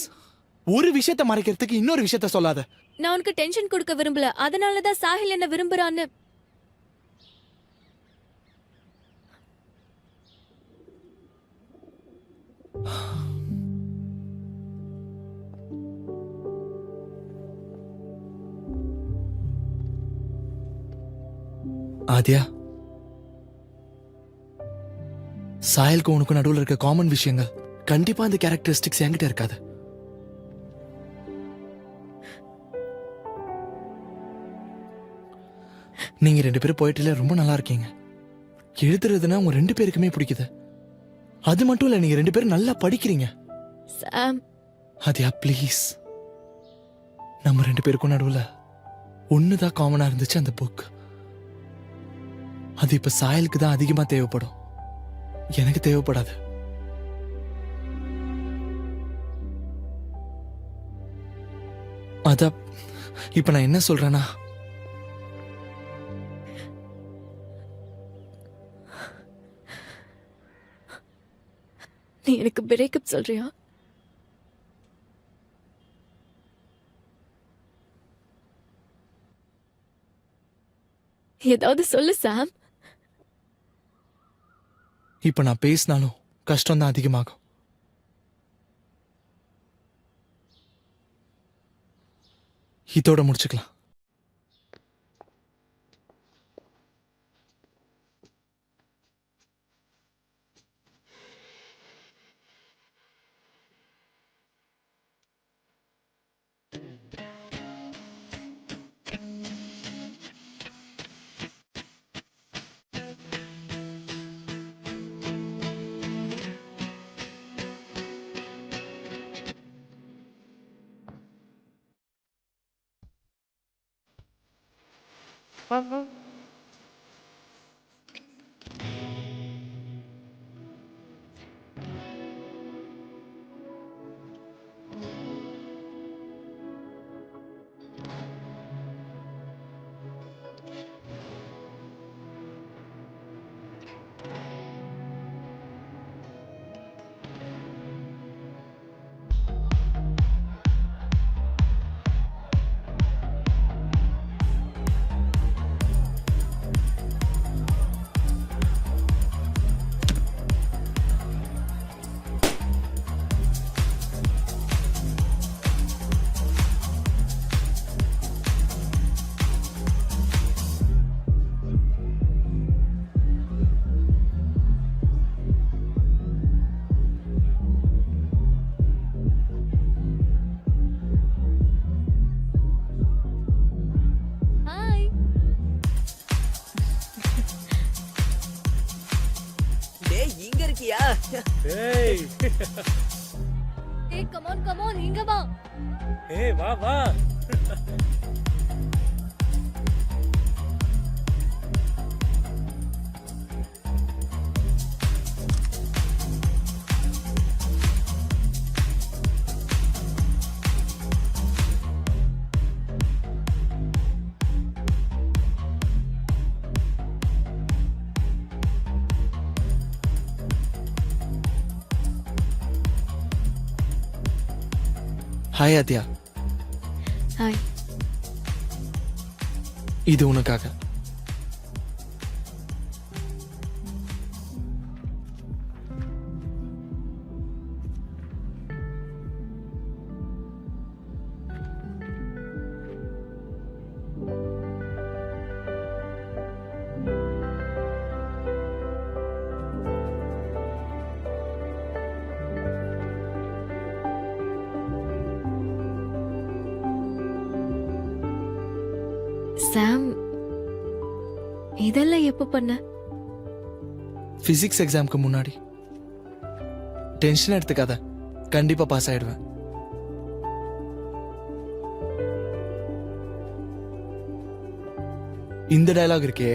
ஒரு விஷயத்தை மறைக்கிறதுக்கு இன்னொரு விஷயத்த சொல்லாத. நான் உனக்கு டென்ஷன் கொடுக்க விரும்பல. அதனாலதான் சாஹில் என்ன விரும்புறான்னு. ஆத்யா, சாயலுக்கு உனக்கு நடுவில் இருக்க காமன் விஷயங்கள் கண்டிப்பா அந்த கேரக்டரிஸ்டிக்ஸ் என்கிட்ட இருக்காது. நீங்க ரெண்டு பேரும் போயிட்டுல ரொம்ப நல்லா இருக்கீங்க. எழுதுறதுன்னா உங்க ரெண்டு பேருக்குமே பிடிக்குது. அது மட்டும் இல்ல, நீங்க ரெண்டு பேரும் நல்லா படிக்கிறீங்க. சாம், ஆத்யா ப்ளீஸ், நம்ம ரெண்டு பேருக்கும் நடுவில் ஒண்ணுதான் காமனா இருந்துச்சு, அந்த புக். அது இப்ப சாயலுக்கு தான் அதிகமா தேவைப்படும், எனக்கு தேவைப்படாது. அத இப்ப நான் என்ன சொல்றேன்னா, நீ எனக்கு பிரேக்கப் சொல்றியா? ஏதாவது சொல்லு சாம். இப்ப நான் பேசினாலும் கஷ்டம் தான் அதிகமாகும். இதோட முடிச்சுக்கலாம். ஹாய். டேய் இங்க இருக்கியா? ஏய் ஏய் கம் ஆன் இங்க வா. ஏய் வா வா. Hi Adhya, hi. இது உனக்காக. சாம், இதெல்லாம் எப்போ பண்ண? பிசிக்ஸ் எக்ஸாம்க்கு முன்னாடி. டென்ஷன் எடுத்துக்காத, கண்டிப்பா பாஸ் ஆயிடுவேன். இந்த டயலாக் இருக்கே,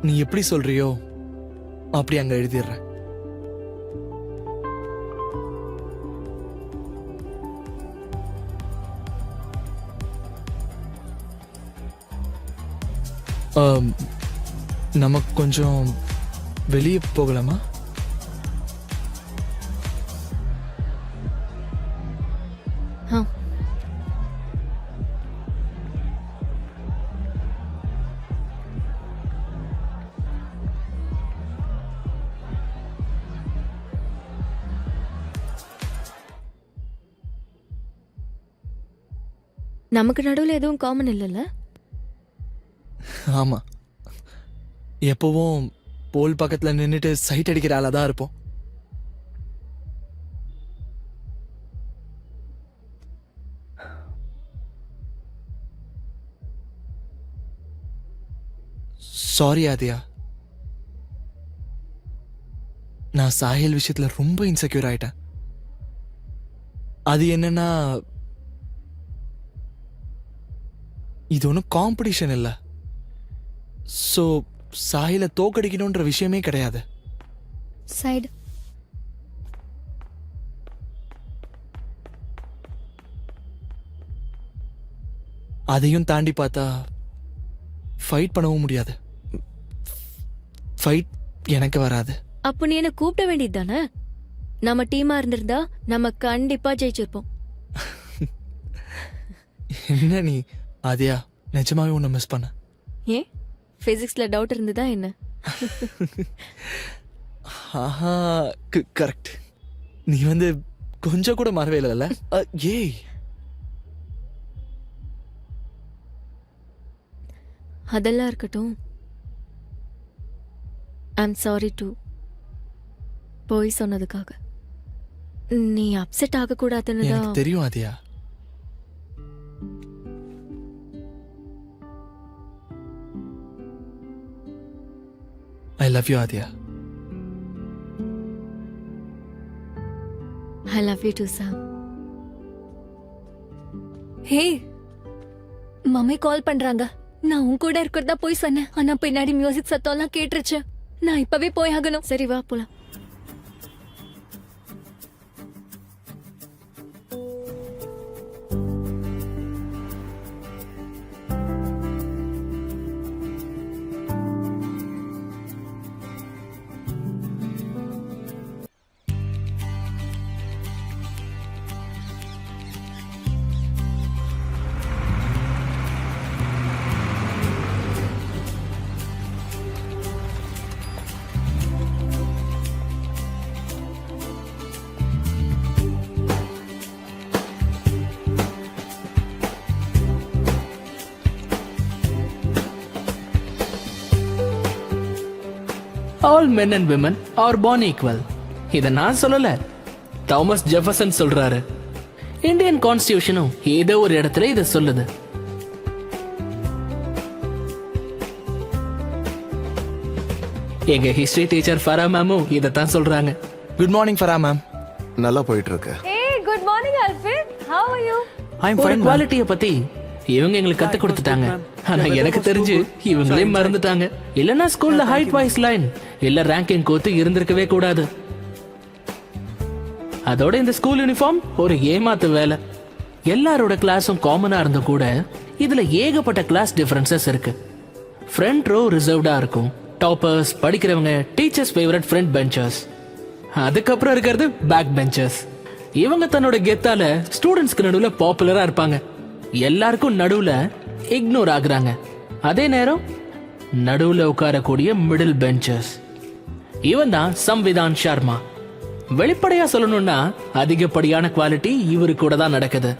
நீ எப்படி சொல்றியோ அப்படி அங்க எழுதிடுறேன். நமக்கு கொஞ்சம் வெளியே போகலாமா? ஆ. நமக்கு நடுவில் எதுவும் காமன் இல்லைல்ல? ஆமா, எப்பவும் போல் பக்கத்துல நின்னுட்டு சைட் அடிக்கிற ஆளா தான் இருப்போம். சாரி ஆதியா, நான் சாஹில் விஷயத்துல ரொம்ப இன்செக்யூர் ஆயிட்டேன். அது என்னன்னா, இது ஒன்றும் காம்படிஷன் இல்லை. ஸோ சாஹில தோக்கடிக்கணுன்ற விஷயமே கிடையாது. சைடு. அதையும் தாண்டி பார்த்தா ஃபைட் பண்ணவும் முடியாது. ஃபைட் எனக்கு வராது. அப்போ நீ என்ன கூப்பிட வேண்டியது தானே? நம்ம டீமா இருந்திருந்தா நம்ம கண்டிப்பா ஜெயிச்சிருப்போம். என்ன நீ ஆதியா, நிஜமாவே உன்னை மிஸ் பண்ண. ஏன், பிசிக்ஸ்ல டவுட் இருந்ததா என்ன? ஆஹா, கரெக்ட். நீ வந்து கொஞ்சம் கூட மறவே இல்லைல்ல? ஏய், அதெல்லாம் இருக்கட்டும். ஐம் சாரி டு போய் சொன்னதுக்காக. நீ அப்செட் ஆகக்கூடாதுன்னு தான். எனக்கு தெரியும் ஆதியா. I love you, Adya. I love you too, Sam. Hey, mummy call பண்றாங்க. நான் உன் கூட இருக்கிறதா போய் சொன்னேன். ஆனா பின்னாடி மியூசிக் சத்தம் எல்லாம் கேட்டுருச்சு. நான் இப்பவே போய் ஆகணும். சரி வா போலாம். All men and women are born equal. இத நான் சொல்லல, தாமஸ் ஜெஃபர்சன் சொல்றாரு. இந்தியன் கான்ஸ்டிடியூஷனும் ஏதோ ஒரு இடத்துல இத சொல்லுது. எங்க ஹிஸ்டரி டீச்சர் ஃபரா மேமும் இதத்தான் சொல்றாங்க. Good morning Farah ma'am. நல்லா போயிட்டு இருக்கு. Good morning Alfith. How are you? I'm ஒரு ஃபைன் குவாலிட்டிய பத்தி இவங்க எங்களுக்கு கத்து கொடுத்துட்டாங்க. ஆனா எனக்கு தெரிஞ்சு இவங்களே மறந்துட்டாங்க. இல்லனா ஸ்கூல்ல ஹைட் வைஸ் லைன் இல்ல ரேங்கிங் கோத்து இருந்திருக்கவே கூடாது. அதோட இந்த ஸ்கூல் யூனிஃபார்ம் ஒரு ஏமாத்து வேலை. எல்லாரோட கிளாஸும் காமனா இருந்த கூட இதுல ஏகப்பட்ட கிளாஸ் டிஃபரன்சஸ் இருக்கு. ஃப்ரண்ட் ரோ ரிசர்வ்டா இருக்கும். டாப்பர்ஸ், படிக்கிறவங்க, டீச்சர்ஸ் ஃபேவரட் ஃப்ரண்ட் பெஞ்சர்ஸ். அதுக்கப்புறம் இருக்கிறது பேக் பெஞ்சர்ஸ். இவங்க தன்னோட கெத்தால ஸ்டூடெண்ட்ஸ்க்கு நடுவுல பாப்புலரா இருப்பாங்க. எல்லாருக்கும் நடுவுல இக்னோர் ஆகுறாங்க. அதே நேரம் நடுவுல உட்காரக்கூடிய மிடில் பெஞ்சர்ஸ். இவன் தான் சம்விதான் சர்மா. வெளிப்படையா சொல்லணும்னா அதிகப்படியான குவாலிட்டி இவரு கூட தான் நடக்குது.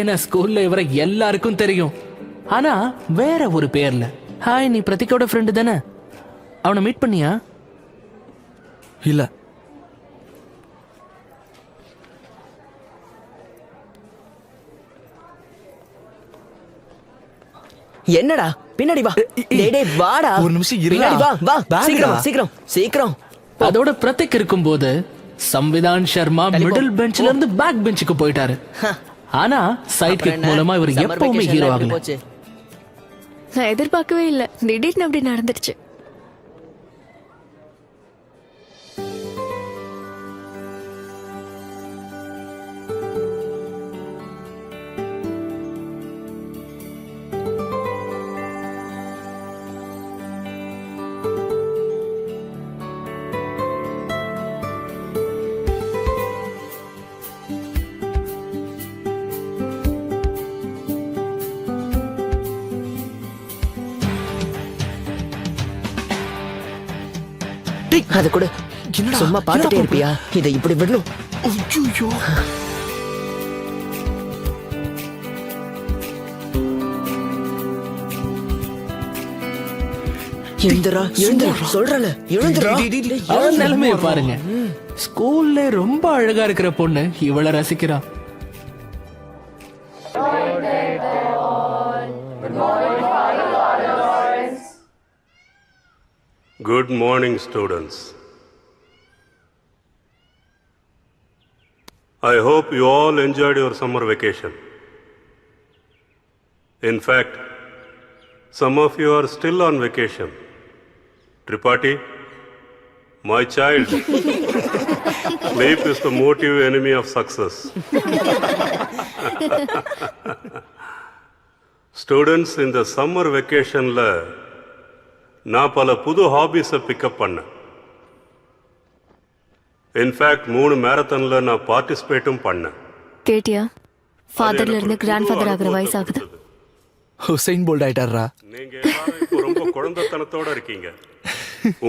ஏன்னா ஸ்கூல்ல இவரை எல்லாருக்கும் தெரியும். ஆனா வேற ஒரு பேர்ல. ஹாய், நீ பிரதீக்கோட ஃப்ரெண்டு தானே? அவனை மீட் பண்ணியா? இல்ல. என்னடா பின்னாடி வா. டேய் டேய் வாடா. ஒரு நிமிஷம் இருடா. பின்னாடி வா வா. Bag சீக்கிரம் டா. சீக்கிரம் சீக்கிரம். அதோட பிரதீக் இருக்கும்போது சம்விதான் சர்மா மிடில் பெஞ்ச்ல இருந்து பேக் பெஞ்சுக்கு போயிட்டாரு. ஆனா சைட் கிக் மூலமா இவர் எப்பவுமே ஹீரோ ஆகல. போச்சு. நான் எதிர்பார்க்கவே இல்ல. திடீர்னு அப்படி நடந்துருச்சு. அது கூட என்னடா? சும்மா பார்த்துட்டே என்னடா இருப்பியா? இதை இப்படி விடணும். ஐயோ. எழுந்துரா எழுந்துரா சொல்றல எழுந்துரா. அவன் நிலைமைய பாருங்க. ஸ்கூல்ல ரொம்ப அழகா இருக்கிற பொண்ணு இவளை ரசிக்கிறா. Good morning, students. I hope you all enjoyed your summer vacation. In fact, some of you are still on vacation. Tripathi, my child, sleep is the motive enemy of success. Students, in the summer vacation, நான் பல புது ஹாபிஸை pickup பண்ணேன். In fact 3 மேரத்தான்ல நான் பார்ட்டிசிபேட்டும் பண்ணேன். கேட்டியா? ஃபாதர்ல இருந்து grand father ஆகுற வயசு ஆகுது. ஹுசைன் போல்ட் ஆயிட்டாரா? நீங்க எல்லாரும் இப்போ ரொம்ப குழந்தைத்தனத்தோட இருக்கீங்க.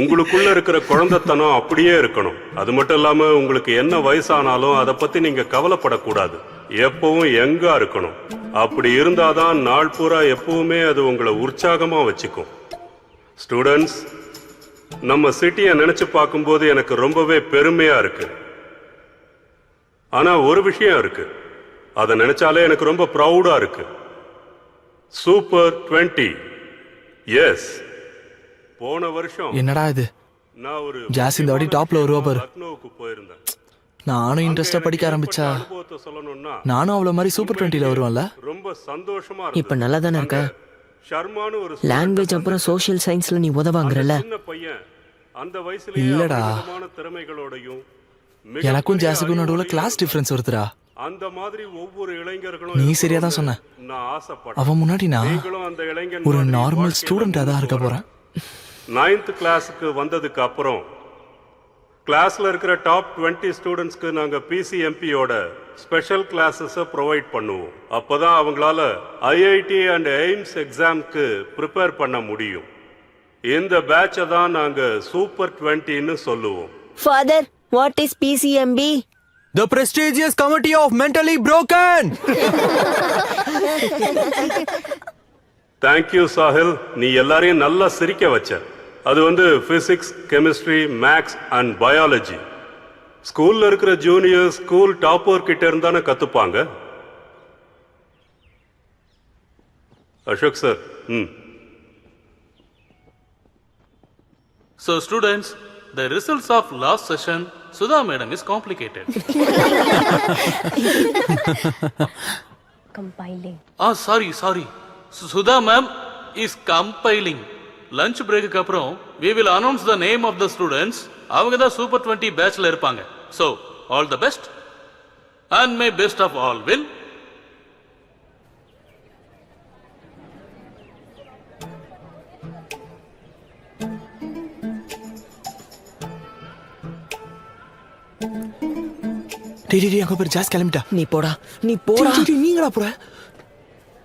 உங்களுக்குள்ள இருக்கிற குழந்தைத்தனம் அப்படியே இருக்கணும். அது மட்டும் இல்லாம உங்களுக்கு என்ன வயசானாலும் அதை பத்தி நீங்க கவலைப்படக்கூடாது. எப்பவும் யங்கா இருக்கணும். அப்படி இருந்தாதான் நாள் பூரா எப்பவுமே அது உங்களை உற்சாகமா வச்சுக்கும். ஸ்டூடெண்ட்ஸ், நம்ம சிட்டியை நினைச்சு பார்க்கும்போது எனக்கு ரொம்பவே பெருமையா இருக்கு. ஆனா ஒரு விஷயம் இருக்கு, அதை நினைச்சாலே எனக்கு ரொம்ப ப்ரௌடா இருக்கு. சூப்பர் 20. எஸ், போன வருஷம் என்னடா இது? நான் ஒரு ஜாஸ் இந்த வாட்டி டாப்ல வருவா பாரு. லக்னோவுக்கு போயிருந்தேன். நானும் இன்ட்ரெஸ்டா படிக்க ஆரம்பிச்சா அனுபவத்தை சொல்லணும்னா நானும் அவ்வளவு மாதிரி சூப்பர் 20ல வருவேன்ல. ரொம்ப சந்தோஷமா இப்ப நல்லா தானே இருக்க? ஷர்மான்னு ஒரு லாங்குவேஜ் அப்புறம் சோஷியல் சயின்ஸ்ல நீ உதவாங்கறல. சின்ன பையன் அந்த வயசுலயே இல்லடா. அபரிமிதமான திறமைகளோடையும் எனக்கும் ஜாஸுக்கும் நடுவுல கிளாஸ் டிஃபரன்ஸ் வருதுடா. அந்த மாதிரி ஒவ்வொரு இளைஞர்களும் நீ சரியா தான் சொன்ன. நான் ஆசைப்பட்டேன். அவன் முன்னாடி நான் நீங்களும் அந்த இளைஞன் ஒரு மாதிரி நார்மல் வாழ்க்கையில ஸ்டூடெண்டா தான் இருக்க போறேன். 9th கிளாஸுக்கு வந்ததுக்கு அப்புறம் கிளாஸ்ல இருக்கிற டாப் 20 ஸ்டூடெண்ட்ஸ்க்கு நாங்க பிசிஎம்பியோட ஸ்பெஷல் கிளாஸஸை ப்ரொவைட் பண்ணுவோம். அப்பதான் அவங்களால ஐஐடி அண்ட் எய்ம்ஸ் எக்ஸாம்க்கு ப்ரிப்பேர் பண்ண முடியும். இந்த பேட்சை தான் நாங்க சூப்பர் 20ன்னு சொல்லுவோம். Father, what is PCMB? The prestigious committee of mentally broken. Thank you Sahil, நீ எல்லாரையும் நல்லா சிரிக்க வச்ச. அது வந்து physics, chemistry, maths and biology. ஸ்கூல்ல இருக்கிற ஜூனியர் ஸ்கூல் டாப்பர் கிட்ட இருந்தானே கத்துப்பாங்க. Ashok sir. So students, the results of last session, Sudha madam is complicated. Compiling. Sorry. Sudha ma'am is compiling. Lunch break க்கு அப்புறம் we will announce the name of the students. அவங்க தான் Super 20 batchல இருப்பாங்க. So, all the best and may best of all will. டேய் அங்க பேர் ஜாஸ் கிளம்பிட்டா. நீ போடா, நீ போடா. நீங்களா போற?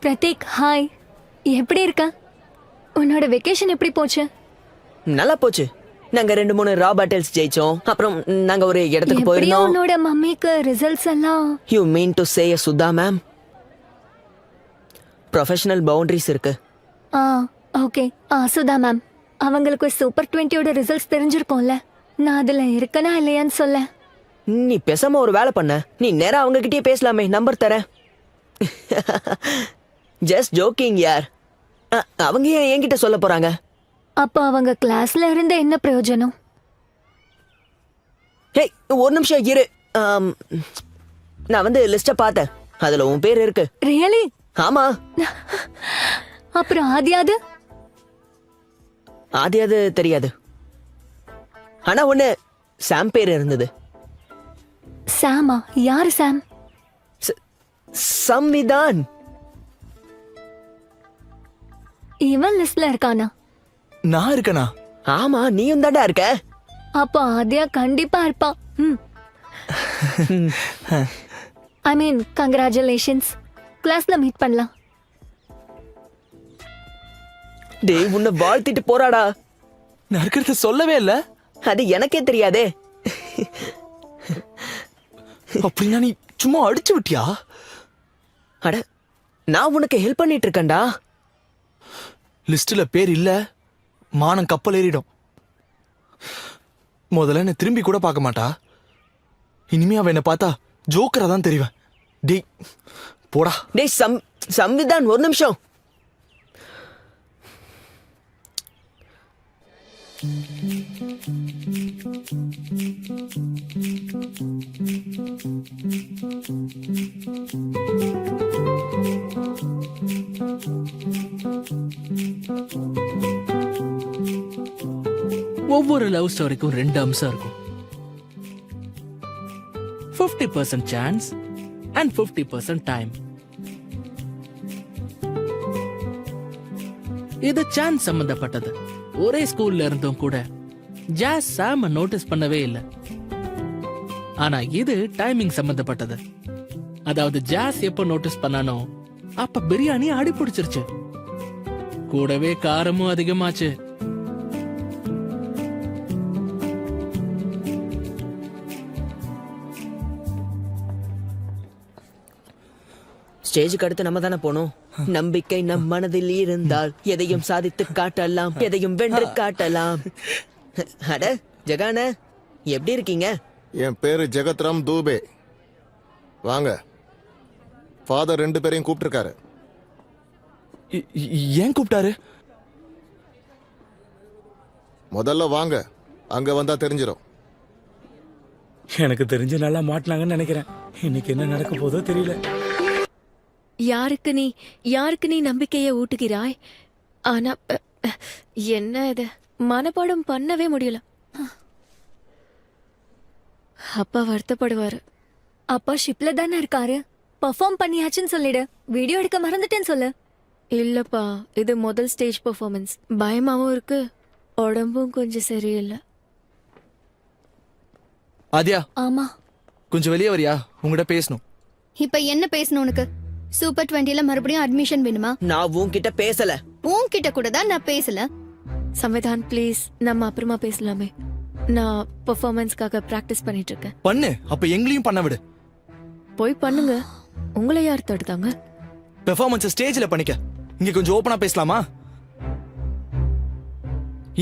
பிரதீக், ஹாய். எப்படி இருக்க? உன்னோட வெக்கேஷன் எப்படி போச்சு? நல்லா போச்சு. நாங்க 2-3 ரா பாட்டில்ஸ் ஜெயிச்சோம். அப்புறம் நாங்க ஒரு இடத்துக்கு எப்படியும் போயிருந்தோம். உன்னோட மம்மிக்கு ரிசல்ட்ஸ் எல்லாம் you mean to say Sudha ma'am, professional boundaries இருக்கு. ஓகே. சுதா மேம், அவங்களுக்கு சூப்பர் 20யோட ரிசல்ட்ஸ் தெரிஞ்சிருக்கும்ல. நான் அதுல இருக்கனா இல்லையான்னு சொல்ல. நீ பேசாம ஒரு வேலை பண்ண, நீ நேரா அவங்க கிட்டயே பேசலாமே. நம்பர் தரேன். ஜஸ்ட் ஜோக்கிங் யார். அவங்க ஏன் என்கிட்ட சொல்ல போறாங்க? அப்ப அவங்க கிளாஸ்ல இருந்த என்ன பிரயோஜனம்? ஹேய், ஒரு நிமிஷம் இரு. நான் வந்து லிஸ்ட பார்த்தேன். அதுல உன் பேர் இருக்கு. ரியலி? ஆமா. அப்புறம் ஆதியாது? ஆதியாது தெரியாது. ஆனா ஒண்ணு, சாம் பேர் இருந்தது. சாமா? யாரு சாம்? சம்விதான். இவன் லிஸ்ட்ல இருக்கானா? நான் இருக்கனா? ஆமா, நீயும் தாண்டா இருக்க. அப்போ ஆதியா கண்டிப்பா இருப்பான். ஐ மீன் கங்க்ராச்சுலேஷன்ஸ். கிளாஸ்ல மீட் பண்ணலாம். டேய், உன்னை வாழ்த்திட்டு போறாடா. நான் இருக்கிறத சொல்லவே இல்ல. அது எனக்கே தெரியாதே. அப்படின்னா நீ சும்மா அடிச்சு விட்டியா? அட, நான் உனக்கு ஹெல்ப் பண்ணிட்டு இருக்கேன்டா. லிஸ்ட்ல பேர் இல்ல, மானம் கப்பல் ஏறிடும். முதல்ல என்ன திரும்பி கூட பார்க்க மாட்டா. இனிமே அவ என்ன பார்த்தா ஜோக்கரா தான் தெரிவேன். டேய் போடா. டேய் சம்விதான், ஒரு நிமிஷம். ஒவ்வொரு லவ் ஸ்டோரிக்கும் 2 அம்சம் இருக்கும். 50% சான்ஸ் அண்ட் 50% டைம். இது சான்ஸ் சம்பந்தப்பட்டது. ஒரே ஸ்கூல்ல இருந்தும் கூட ஜாஸ் சாம நோட்டீஸ் பண்ணவே இல்லை. ஆனா இது டைமிங் சம்பந்தப்பட்டது. அதாவது ஜாஸ் எப்ப நோட்டீஸ் பண்ணானோ அப்ப பிரியாணி அடி பிடிச்சிருச்சு. கூடவே காரமும் அதிகமாச்சு. ஸ்டேஜுக்கு அடுத்து நம்ம தானே போனோம். நம்பிக்கை நம் மனதில் இருந்தால் எதையும் சாதித்து காட்டலாம், எதையும் வென்று காட்டலாம். அட ஜெகான, எப்படி இருக்கீங்க? என் பேரு ஜெகத்ராம் தூபே. வாங்க. ஃபாதர் 2 பேரையும் கூப்பிட்டுருக்காரு. ஏன் கூப்பிட்டாரு? முதல்ல வாங்க, அங்க வந்தா தெரிஞ்சிடும். எனக்கு தெரிஞ்சு நல்லா மாட்டினாங்கன்னு நினைக்கிறேன். இன்னைக்கு என்ன நடக்க போதோ தெரியல. யாருக்கு நீ நம்பிக்கையை ஊட்டுகிறாய்? ஆனா என்ன இது மனப்பாடம் பண்ணவே முடியல. அப்பா வருத்தப்படுவாரு. அப்பா ஷிப்ல தானே இருக்காரு, பெர்ஃபார்ம் பண்ணியாச்சுன்னு சொல்லிடு. வீடியோ எடுக்க மறந்துட்டேன்னு சொல்லு. இல்லப்பா, இது முதல் ஸ்டேஜ் பெர்ஃபார்மன்ஸ். பயமாவும் இருக்கு, உடம்பும் கொஞ்சம் சரியில்லை. ஆதியா, ஆமா. கொஞ்சம் வெளியே வரியா? உங்ககிட்ட பேசணும். இப்ப என்ன பேசணும் உனக்கு? சூப்பர் 20ல மறுபடியும் அட்மிஷன் வேணுமா? நான் உன்கிட்ட பேசல. உன்கிட்ட கூட தான் நான் பேசல. சமைதான் ப்ளீஸ், நம்ம அப்புறமா பேசலாமே. நான் பெர்ஃபார்மன்ஸ்க்காக பிராக்டிஸ் பண்ணிட்டு இருக்கேன். பண்ணு, அப்ப எங்களையும் பண்ண விடு. போய் பண்ணுங்க. உங்களை யார் தடுத்தாங்க? பெர்ஃபார்மன்ஸ் ஸ்டேஜ்ல பண்ணிக்க. இங்க கொஞ்சம் ஓபனா பேசலாமா?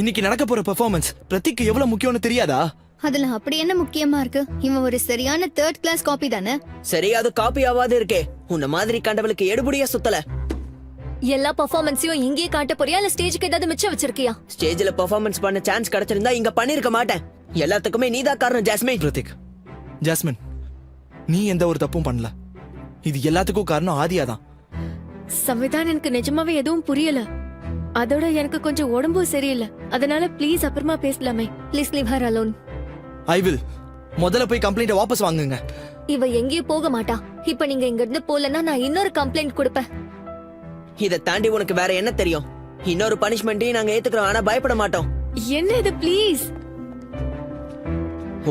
இன்னைக்கு நடக்க போற பெர்ஃபார்மன்ஸ் பிரதீக்கு எவ்வளவு முக்கியம்னு தெரியாதா? அதுல அப்படி என்ன முக்கியமா இருக்கு? இவன் ஒரு சரியான 3rd கிளாஸ் காப்பி தானே. சரி, அது காப்பி ஆவாது இருக்கே. உன்ன மாதிரி கண்டவளுக்கு எடுபடியா சுத்தல. எல்லா பெர்ஃபார்மன்ஸையும் இங்கேயே காட்ட போறியா இல்ல ஸ்டேஜ்க்கு ஏதாவது மிச்சம் வச்சிருக்கியா? ஸ்டேஜ்ல பெர்ஃபார்மன்ஸ் பண்ண சான்ஸ் கிடைச்சிருந்தா இங்க பண்ணிருக்க மாட்டேன். எல்லாத்துக்குமே நீதான் காரணம் ஜாஸ்மின். பிரதீக், ஜாஸ்மின், நீ எந்த ஒரு தப்பும் பண்ணல. இது எல்லாத்துக்கும் காரணம் ஆதியா தான். சமைதான், எனக்கு நிஜமாவே எதுவும் புரியல. அதோட எனக்கு கொஞ்சம் உடம்பும் சரியில்லை. அதனால ப்ளீஸ் அப்புறமா பேசலாமே. Please leave her alone. I will. முதல்ல போய் கம்ப்ளைண்ட வாபஸ் வாங்குங்க. இவ எங்கேயும் போக மாட்டா. இப்ப நீங்க இங்க இருந்து போலன்னா நான் இன்னொரு கம்ப்ளைண்ட் கொடுப்பேன். இத தாண்டி உனக்கு வேற என்ன தெரியும்? இன்னொரு பனிஷ்மெண்ட்டையும் நாங்க ஏத்துக்கிறோம், ஆனா பயப்பட மாட்டோம். என்ன இது? ப்ளீஸ்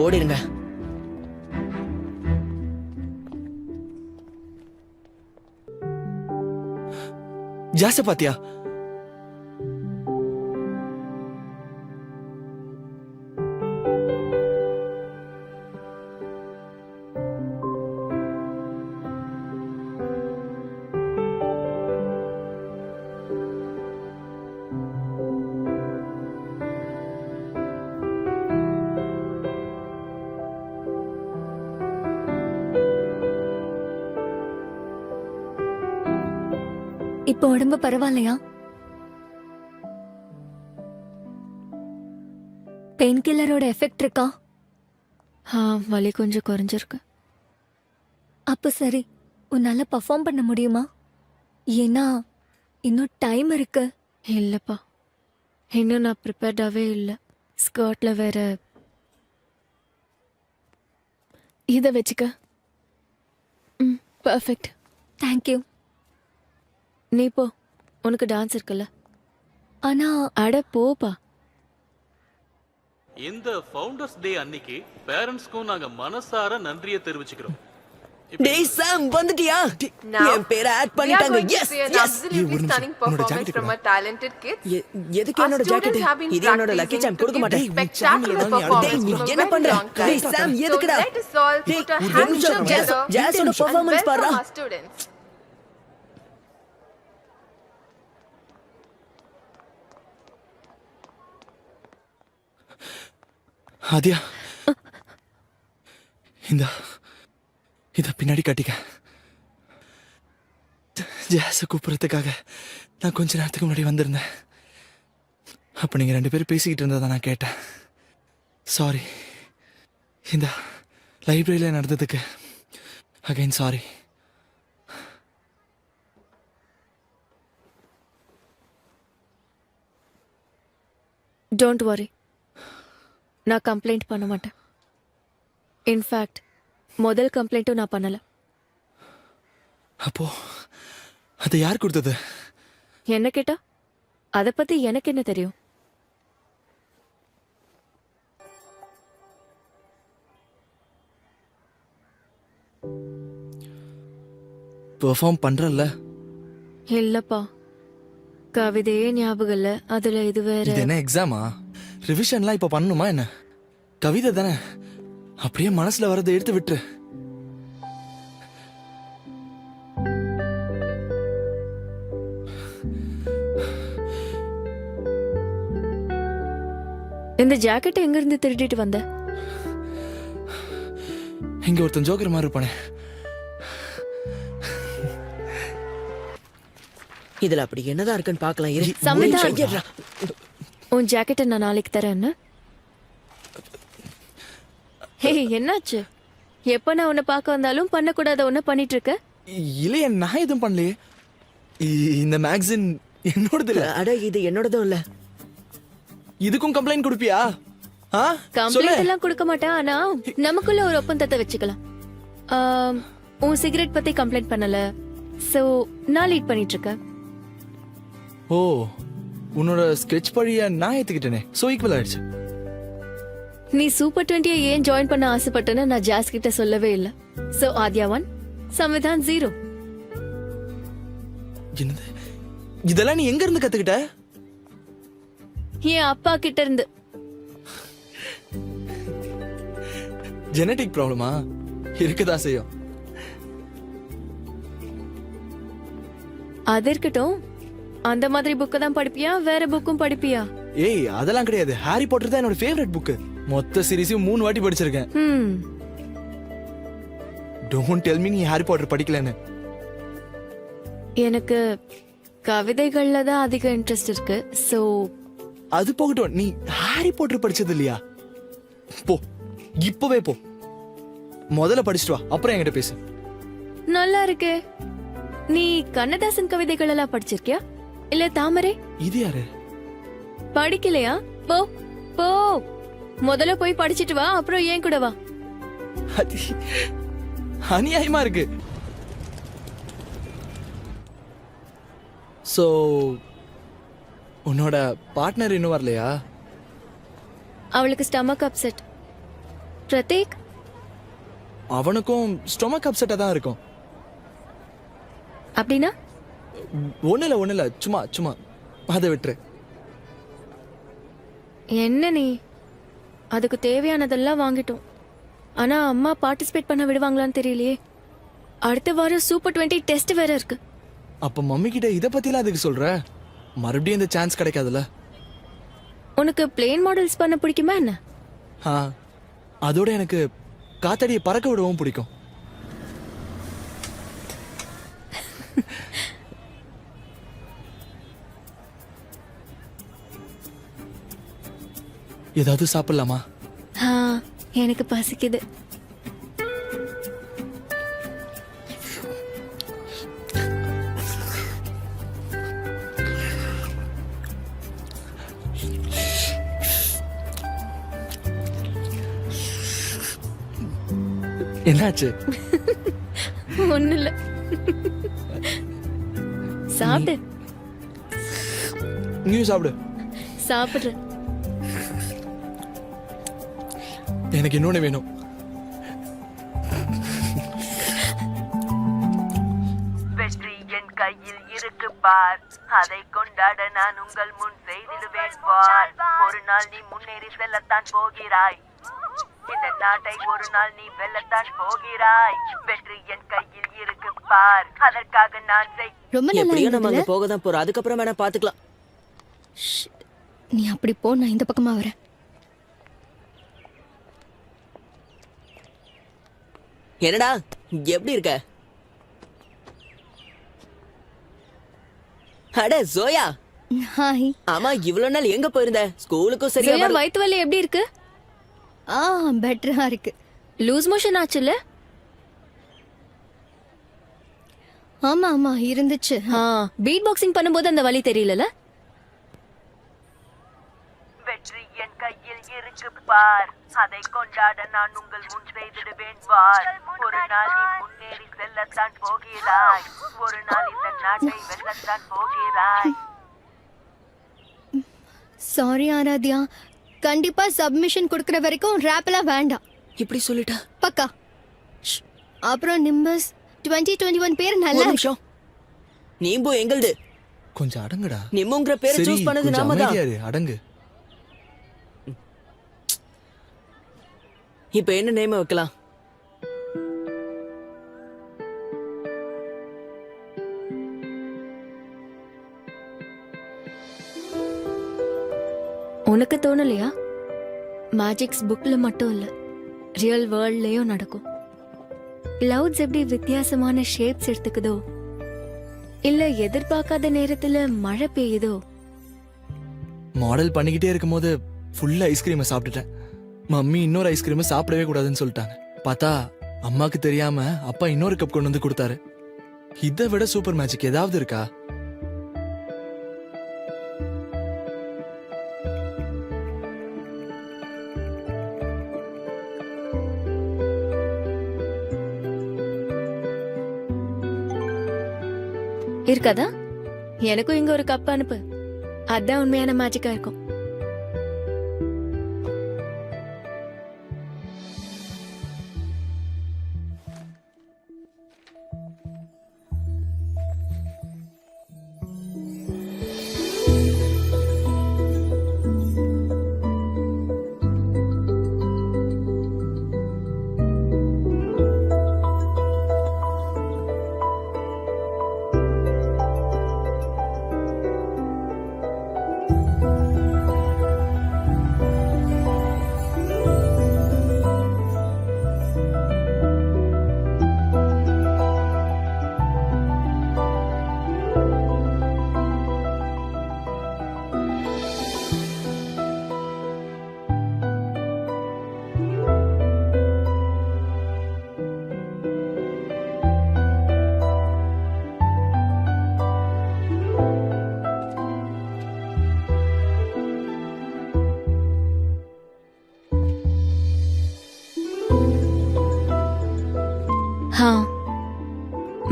ஓடிருங்க. ஜாஸ பாத்தியா? இப்போ உடம்பு பரவாயில்லையா? பெயின் கில்லரோட எஃபெக்ட் இருக்கா? வலி கொஞ்சம் குறைஞ்சிருக்கு. அப்ப சரி, உன்னால பர்ஃபார்ம் பண்ண முடியுமா? ஏன்னா இன்னும் டைம் இருக்கு. இல்லப்பா, இன்னும் நான் ப்ரிப்பேர்டாவே இல்லை. ஸ்கர்ட்ல வேற. இதை வச்சுக்க. Perfect, thank you. நீ போ, உனக்கு டான்ஸ் இருக்குல்ல. ஆனா அட போப்பா. இந்த ஃபவுண்டர்ஸ் டே அன்னைக்கு பேரண்ட்ஸ்க்கும் நாங்க மனசார நன்றியை தெரிவிச்சுக்கிறோம். டேய் சாம், வந்துட்டியா? என் பேரை ஆட் பண்ணிட்டாங்க. Yes yes. எதுக்கு என்னோட ஜாக்கெட்? இது என்னோட லக்கி சாம், கொடுக்க மாட்டேன். டேய் நீ என்ன பண்ற? டேய் சாம், எதுக்குடா? டேய் ஒரு நிமிஷம், ஜாஸோட பெர்ஃபார்மன்ஸ் பாருடா. ஆதியா, இந்த இத பின்னாடி கட்டிக்க. ஜாஸ கூப்பிடுறதுக்காக நான் கொஞ்ச நேரத்துக்கு முன்னாடி வந்திருந்தேன். அப்ப நீங்க 2 பேரும் பேசிக்கிட்டு இருந்ததை நான் கேட்டேன். சாரி. இந்த லைப்ரரியில நடந்ததுக்கு அகைன் சாரி. டோன்ட் வரி, நான் கம்ப்ளைண்ட் பண்ண மாட்டேன். இன்ஃபேக்ட் முதல் கம்ப்ளைண்ட்டும் நான் பண்ணல. அப்போ அதை யார் கொடுத்தது? என்ன கேட்டா அதை பத்தி எனக்கு என்ன தெரியும்? பெர்ஃபார்ம் பண்றல்ல? இல்லப்பா, கவிதையே ஞாபகம் இல்ல. அதுல இது வேற. இது என்ன எக்ஸாமா? ரிவிஷன்லாம் இப்ப பண்ணணுமா என்ன? கவிதை தானே, அப்படியே மனசுல வரதை எடுத்து விட்டு. இந்த ஜாக்கெட் எங்க இருந்து திருடிட்டு வந்த? இங்க ஒருத்தன் ஜோக்கர் மாதிரி இருப்பானே. இதுல அப்படி என்னதான் இருக்குன்னு பாக்கலாம். இரு. சமைதா, உன் ஜாக்கெட்டை நான் நாளைக்கு தரேன். ஹே, என்னாச்சு? எப்ப நான் உன்னை பார்க்க வந்தாலும் பண்ணக்கூடாத ஒண்ணு பண்ணிட்டு இருக்க. இல்லையே, நான் எதுவும் பண்ணலையே. இந்த மேக்சின் என்னோடது இல்ல. அட இது என்னோடதும் இல்ல. இதுக்கும் கம்ப்ளைண்ட் கொடுப்பியா? ஆ சொல்லு. கம்ப்ளைண்ட் எல்லாம் கொடுக்க மாட்டேன், ஆனா நமக்குள்ள ஒரு ஒப்பந்தத்தை வச்சுக்கலாம். உன் சிகரெட் பத்தி கம்ப்ளைண்ட் பண்ணல, சோ நான் லீட் பண்ணிட்டு இருக்கேன். ஓ, உன்னோட ஸ்கெட்ச் பழிய நான் ஏத்துக்கிட்டேனே, சோ ஈக்குவல் ஆயிடுச்சு. நீ சூப்பர் 20 ஏன் ஜாயின் பண்ண ஆசைப்பட்டேன்னு நான் ஜாஸ் கிட்ட சொல்லவே இல்ல. சோ ஆத்யா 1, சம்விதான் 0. என்னது? இதெல்லாம் நீ எங்க இருந்து கத்துக்கிட்ட? என் அப்பா கிட்ட இருந்து. ஜெனடிக் ப்ராப்ளமா? இருக்குதா செய்யும். அது இருக்கட்டும், அந்த மாதிரி புக்க தான் படிப்பியா, வேற புக்கும் படிப்பியா? ஏய், அதெல்லாம் கிடையாது. ஹாரி பாட்டர் தான் என்னோட ஃபேவரட் புக். மொத்த சீரிஸையும் 3 வாட்டி படிச்சிருக்கேன். டோன்ட் டெல் மீ நீ ஹாரி பாட்டர் படிக்கலன்னு. எனக்கு கவிதைகள்ல தான் அதிக இன்ட்ரெஸ்ட் இருக்கு. சோ அது போகட்டும், நீ ஹாரி பாட்டர் படிச்சது இல்லையா? போ, இப்பவே போ. முதல்ல படிச்சுட்டு வா, அப்புறம் என்கிட்ட பேசு. நல்லா இருக்கே. நீ கண்ணதாசன் கவிதைகள் எல்லாம் படிச்சிருக்கியா, இல்ல தாமரை? இது யாரு? படிக்கலையா? போ போ, முதல்ல போய் படிச்சிட்டு வா, அப்புறம் ஏன் கூட வா. அது அநியாயமா இருக்கு. சோ உன்னோட பார்ட்னர் இன்னும் வரலையா? அவளுக்கு ஸ்டமக் அப்செட். பிரதீக், அவனுக்கும் ஸ்டொமக் அப்செட்டா தான் இருக்கும். அப்படின்னா ஒண்ணு இல்ல, சும்மா சும்மா அதை விட்டுரு. என்ன நீ? அதுக்கு தேவையானதெல்லாம் வாங்கிட்டோம், ஆனா அம்மா பார்ட்டிசிபேட் பண்ண விடுவாங்களான்னு தெரியலையே. அடுத்த வாரம் சூப்பர் 20 டெஸ்ட் வேற இருக்கு. அப்ப மம்மி கிட்ட இத பத்திலாம் அதுக்கு சொல்ற? மறுபடியும் இந்த சான்ஸ் கிடைக்காதுல்ல. உனக்கு பிளேன் மாடல்ஸ் பண்ண பிடிக்குமா என்ன? அதோட எனக்கு காத்தடியை பறக்க விடவும் பிடிக்கும். ஏதாவது சாப்பிடலாமா? எனக்கு பசிக்குது. என்னாச்சு? ஒண்ணு இல்ல, சாப்பிடு. நீ சாப்பிடு. சாப்பிடுற. எனக்கு இன்னொன்னு வேணும். வெற்றி என் கையில் இருக்கு பார், அதை கொண்டாட நான் உங்கள் முன் செய்திடுவேன் பார். ஒரு நாள் நீ முன்னேறி செல்லத்தான் போகிறாய், இந்த நாட்டை ஒரு நாள் நீ வெல்லத்தான் போகிறாய். வெற்றி என் கையில் இருக்கு பார், அதற்காக நான் ரொம்ப நல்லா எப்படியும் நம்ம அங்க இருந்ததுல? போக தான் போறோம். அதுக்கப்புறம் வேணா பாத்துக்கலாம். நீ அப்படி போ, நான் இந்த பக்கமா வரேன். என்னடா எப்படி இருக்க? அட ஜோயா. ஹாய். ஆமா, இவ்வளவு நாள் எங்க போயிருந்த? ஸ்கூலுக்கும் சரியா ஜெயா, வரல. வயித்து வலி எப்படி இருக்கு? பெட்டரா இருக்கு. லூஸ் மோஷன் ஆச்சுல்ல? ஆமா ஆமா இருந்துச்சு. பீட் பாக்ஸிங் பண்ணும்போது அந்த வலி தெரியலல? வெற்றி என் கையில் இருக்கு பார், அதை கொண்டாட நான் உங்கள் முன் செய்திடுவேன் பார். ஒரு நாள் நீ முன்னேறி செல்லத்தான் போகிறாய், ஒரு நாள் இந்த நாட்டை வெல்லத்தான் போகிறாய். சாரி ஆராத்யா, கண்டிப்பா சப்மிஷன் கொடுக்கற வரைக்கும் ரேப் எல்லாம் வேண்டாம். இப்படி சொல்லிட்டா பக்கா. அப்புறம் நிம்பஸ் 2021 பேர் ஒரு நல்லா நிமிஷம். நீம்பு எங்கள்து. கொஞ்சம் அடங்குடா. நிம்முங்கிற பேரை சரி, சூஸ் பண்ணது கொஞ்சம் நாம தான். அமைதியா இரு, அடங்கு. இப்ப என்ன நேம் வைக்கலாம்? உனக்கு தோணலையா? மேஜிக்ஸ் புக்ல மட்டும் இல்ல, ரியல் வேர்ல்ட்லயும் நடக்கும். கிளவுட்ஸ் எப்படி வித்தியாசமான ஷேப்ஸ் எடுத்துக்குதோ, இல்ல எதிர்பார்க்காத நேரத்துல மழை பெய்யுதோ. மாடல் பண்ணிக்கிட்டே இருக்கும்போது ஃபுல்லா ஐஸ்கிரீமை சாப்பிட்டுட்டேன். மம்மி இன்னொரு ஐஸ்கிரீமை சாப்பிடவே கூடாதுன்னு சொல்லிட்டாங்க. பார்த்தா அம்மாக்கு தெரியாம அப்பா இன்னொரு கப் கொண்டு வந்து கொடுத்தாரு. இதை விட சூப்பர் மேஜிக் ஏதாவது இருக்கா? இருக்காதா? எனக்கும் இங்க ஒரு கப் அனுப்பு. அதான் உண்மையான மேஜிக்கா இருக்கும்.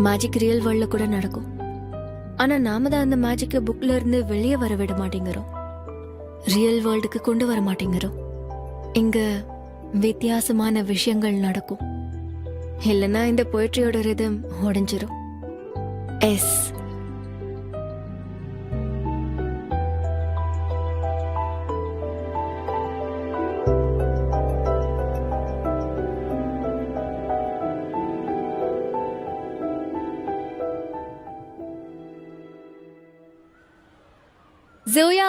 மேஜிக் ரியல் வேர்ல்ட்ல கூட நடக்கும். ஆனா நாம தான் அந்த மேஜிக்க புக்ல இருந்து வெளியே வர விட மாட்டேங்கிறோம். ரியல் வேர்ல்டுக்கு கொண்டு வர மாட்டேங்கிறோம். இங்க வித்தியாசமான விஷயங்கள் நடக்கும். இல்லைன்னா இந்த போய்ட்ரியோட ரிதம் உடைஞ்சிரும். எஸ், ஜோயா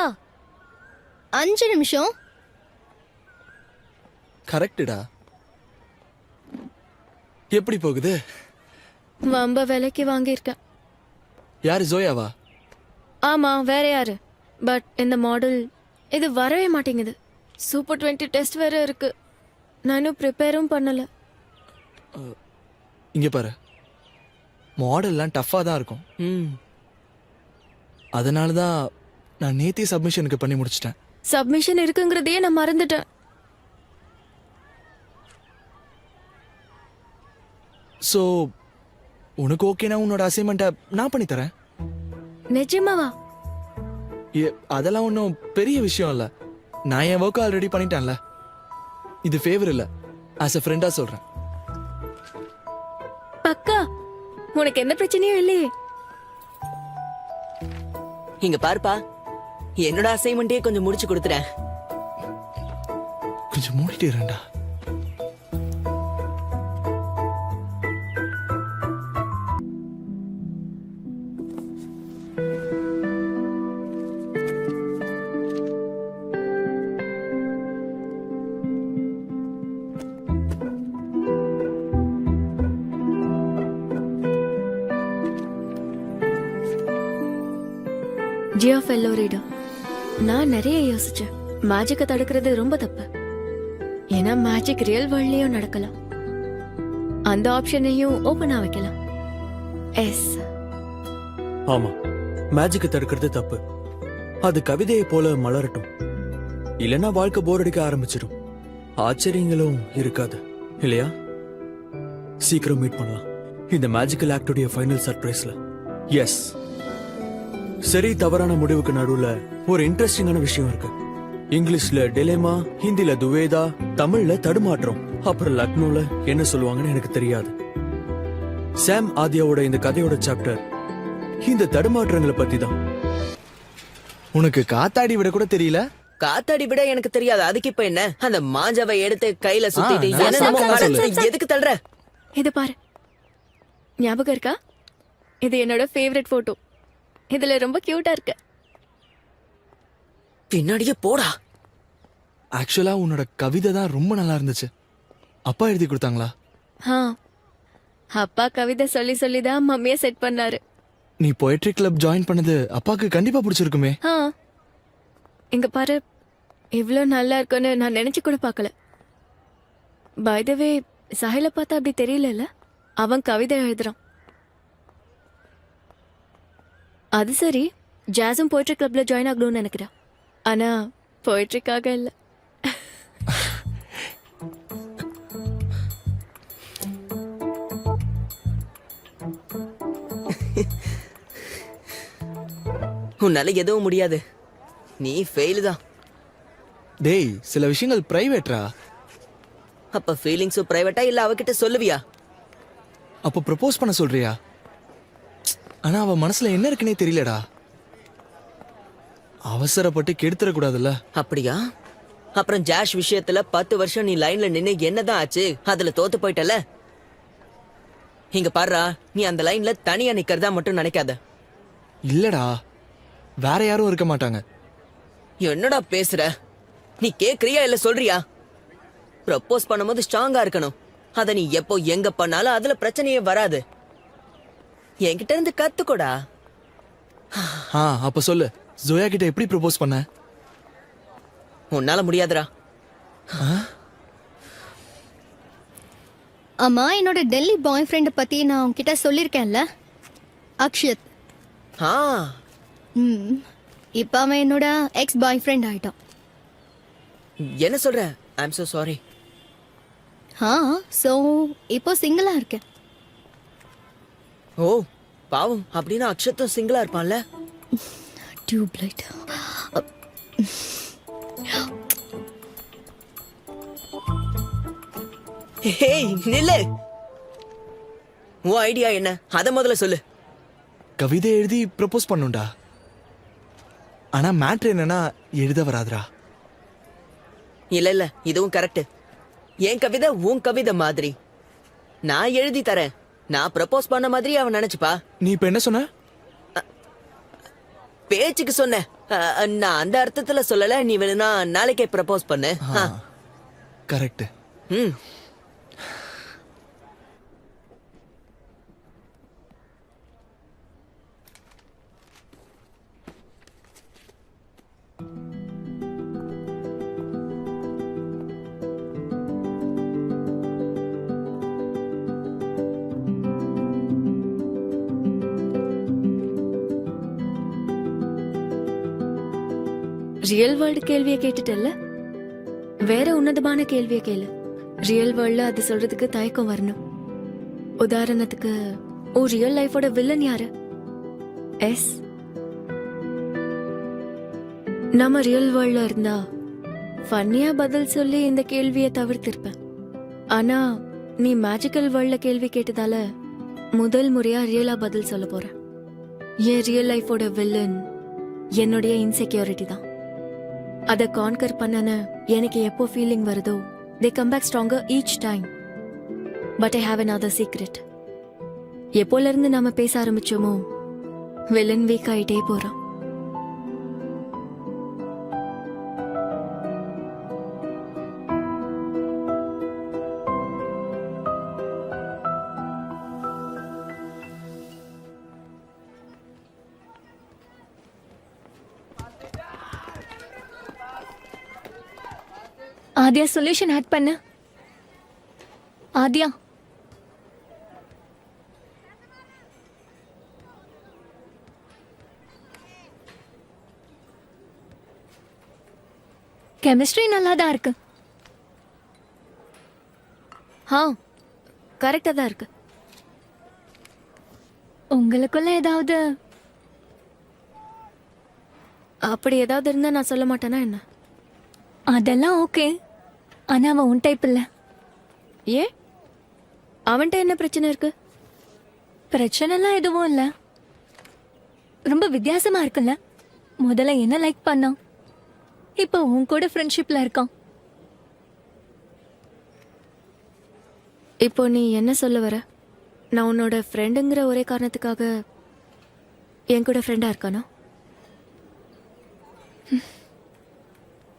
5 நிமிஷம். கரெக்டுடா. எப்படி போகுது? வம்ப விலைக்கு வாங்கியிருக்கேன். யாரு, ஜோயாவா? ஆமா, வேற யாரு? பட் இந்த மாடல் இது வரவே மாட்டேங்குது. சூப்பர் 20 டெஸ்ட் வேற இருக்கு. நானும் ப்ரிப்பேரும் பண்ணல. இங்க பாரு, மாடல்லாம் டஃப்பா தான் இருக்கும். அதனால தான் நான் நேத்தி சப்மிஷனுக்கு பண்ணி முடிச்சிட்டேன். சப்மிஷன் இருக்குங்கிறதையே நான் மறந்துட்டேன். ஸோ உனக்கு ஓகேனா உன்னோட அசைன்மெண்ட்டை நான் பண்ணி தரேன். நிஜமாவா? அதெல்லாம் ஒன்றும் பெரிய விஷயம் இல்லை. நான் என் ஒர்க் ஆல்ரெடி பண்ணிட்டேன்ல. இது ஃபேவர் இல்லை, ஆஸ் அ ஃப்ரெண்டா சொல்றேன். பக்கா? உனக்கு என்ன பிரச்சனையும் இல்லையே? இங்க பாருப்பா, என்னோட அசைன்மெண்ட்டே கொஞ்சம் முடிச்சு கொடுத்துறேன். கொஞ்சம் மூடிட்டு இருண்டா. ஜியோ ஃபெல்லோ ரீடர், நான் நிறைய யோசிச்சேன். மேஜிக்கை தடுக்கிறது ரொம்ப தப்பு. ஏன்னா மேஜிக் ரியல் வேர்ல்ட்லயும் நடக்கலாம். அந்த ஆப்ஷனையும் ஓபனா வைக்கலாம். எஸ், ஆமா, மேஜிக்கை தடுக்கிறது தப்பு. அது கவிதையை போல மலரட்டும். இல்லைன்னா வாழ்க்கை போர் அடிக்க ஆரம்பிச்சிடும். ஆச்சரியங்களும் இருக்காது, இல்லையா? சீக்கிரம் மீட் பண்ணலாம் இந்த மேஜிக்கல் ஆக்டுடைய ஃபைனல் சர்ப்ரைஸ்ல. எஸ், சரி தவறான முடிவுக்கு நடுவுல ஒரு இன்ட்ரெஸ்டிங்கான விஷயம் இருக்கு. இங்கிலீஷ்ல டிலேமா, ஹிந்தில துவேதா, தமிழ்ல தடுமாற்றம், அப்புறம் லக்னோல என்ன சொல்லுவாங்கன்னு எனக்கு தெரியாது. சாம் ஆதியாவோட இந்த கதையோட சாப்டர் இந்த தடுமாற்றங்களை பத்தி தான். உனக்கு காத்தாடி விட கூட தெரியல? காத்தாடி விட எனக்கு தெரியாது, அதுக்கு இப்ப என்ன? அந்த மாஞ்சாவை எடுத்து கையில சுத்திட்டு நான் என்னென்னமோ சொல்லு. காட்டுற. எதுக்கு தள்ளுற? இது பாரு, ஞாபகம் இருக்கா? இது என்னோட ஃபேவரட் போட்டோ. இதுல ரொம்ப கியூட்டா இருக்கு. பின்னாடியே போடா. ஆக்சுவலா உன்னோட கவிதை தான் ரொம்ப நல்லா இருந்துச்சு. அப்பா எழுதி கொடுத்தாங்களா? அப்பா கவிதை சொல்லி சொல்லிதான் மம்மியை செட் பண்ணாரு. நீ போயட்ரி கிளப் ஜாயின் பண்ணது அப்பாக்கு கண்டிப்பா பிடிச்சிருக்குமே. இங்க பாரு, இவ்ளோ நல்லா இருக்குன்னு நான் நினைச்சு கூட பார்க்கல. பை த வே, சாஹில பார்த்தா அப்படி தெரியல. அவன் கவிதை எழுதுறான். அது சரி, ஜாஸும் போய்ட்ரி கிளப்ல ஜாயின் ஆகணும்னு நினைக்கிறான். ஆனா போய்ட்ரிக்காக இல்ல. உன்னால எதுவும் முடியாது. நீ ஃபெயில் தான். டேய் சில விஷயங்கள் பிரைவேட்ரா. அப்ப ஃபீலிங்ஸும் பிரைவேட்டா இல்ல அவகிட்ட சொல்லுவியா? அப்போ ப்ரப்போஸ் பண்ண சொல்றியா? ஆனா அவ மனசுல என்ன இருக்குன்னே தெரியலடா. அவசரப்பட்டு கெடுத்துடக்கூடாதுல்ல. அப்படியா? அப்புறம் ஜாஷ் விஷயத்துல 10 வருஷம் நீ லைன்ல நின்னு என்னதான் ஆச்சு? அதுல தோத்து போயிட்டல. இங்க பாருடா, நீ அந்த லைன்ல தனியா நிக்கிறதா மட்டும் நினைக்காத. இல்லடா, வேற யாரும் இருக்க மாட்டாங்க. என்னடா பேசுற? நீ கேக்குறியா இல்ல சொல்றியா? ப்ரப்போஸ் பண்ணும்போது ஸ்ட்ராங்கா இருக்கணும். அத நீ எப்போ எங்க பண்ணாலும் அதுல பிரச்சனையே வராது. என்கிட்ட இருந்து கத்துக்கோடா. அப்ப சொல்லு, ஜோயா கிட்ட எப்படி ப்ரப்போஸ் பண்ண? உன்னால முடியாதுடா. அம்மா, என்னோட டெல்லி பாய் ஃப்ரெண்டை பத்தி நான் உன்கிட்ட சொல்லியிருக்கேன்ல, அக்ஷத். ஆ, இப்போ அவன் என்னோட எக்ஸ் பாய் ஃப்ரெண்ட் ஆயிட்டான். என்ன சொல்ற? I'm so sorry. ஸோ இப்போ சிங்கிளா இருக்கேன். ஓ பாவம், அப்படின்னா அக்ஷத்தும் சிங்கிளா இருப்பான்ல? டியூப்லைட். ஹேய் நில்லு. உன் ஐடியா என்ன? அத முதல்ல சொல்லு. கவிதை எழுதி ப்ரப்போஸ் பண்ணுண்டா. ஆனா மேட்ரு என்னன்னா எழுத வராதுடா. இல்ல இதுவும் கரெக்ட். என் கவிதை உன் கவிதை மாதிரி. நான் எழுதி தரேன். நான் ப்ரப்போஸ் பண்ண மாதிரி அவன் நினைச்சுப்பா. நீ இப்ப என்ன சொன்ன? பேச்சுக்கு சொன்னேன். நான் அந்த அர்த்தத்துல சொல்லல. நீ வேணும்னா நாளைக்கே ப்ரப்போஸ் பண்ணு. கரெக்ட். ம். ரியல் வேர்ல்டு கேள்வியை கேட்டுட்டல்ல, வேற உன்னதமான கேள்வியை கேளு. ரியல் வேர்ல்ட்ல அது சொல்றதுக்கு தயக்கம் வரணும். உதாரணத்துக்கு, ஓ ரியல் லைஃபோட வில்லன் யாரு? எஸ். நம்ம ரியல் வேர்ல்ட்ல இருந்தா ஃபன்னியா பதில் சொல்லி இந்த கேள்வியை தவிர்த்திருப்பேன். ஆனா நீ மேஜிக்கல் வேர்ல்ட்ல கேள்வி கேட்டதால முதல் முறையா ரியலா பதில் சொல்ல போறேன். என் ரியல் லைஃபோட வில்லன் என்னுடைய இன்செக்யூரிட்டி தான். அதை கான்கர் பண்ணன எனக்கு எப்போ ஃபீலிங் வருதோ, they come back stronger each time. But I have another secret. எப்போல இருந்து நாம பேச ஆரம்பிச்சோமோ, வில்லன் வீக் ஆயிட்டே போறான். ஆதியா, சொல்யூஷன் ஆட் பண்ண. ஆதியா, கெமிஸ்ட்ரி நல்லா தான் இருக்கு. கரெக்டா தான் இருக்கு. உங்களுக்குள்ள ஏதாவது அப்படி ஏதாவது இருந்தா நான் சொல்ல மாட்டேனா என்ன? அதெல்லாம் ஓகே. ஆனா அவன் உன் டைப் இல்ல. ஏ, அவன்கிட்ட என்ன பிரச்சனை இருக்கு? பிரச்சனைலாம் எதுவும் இல்ல. ரொம்ப வித்தியாசமா இருக்குல்ல. முதல்ல என்ன லைக் பண்ணான், இப்போ உன் கூட ஃப்ரெண்ட்ஷிப்ல இருக்கான். இப்போ நீ என்ன சொல்ல வர? நான் உன்னோட ஃப்ரெண்டுங்கிற ஒரே காரணத்துக்காக என் கூட ஃப்ரெண்டா இருக்கானா?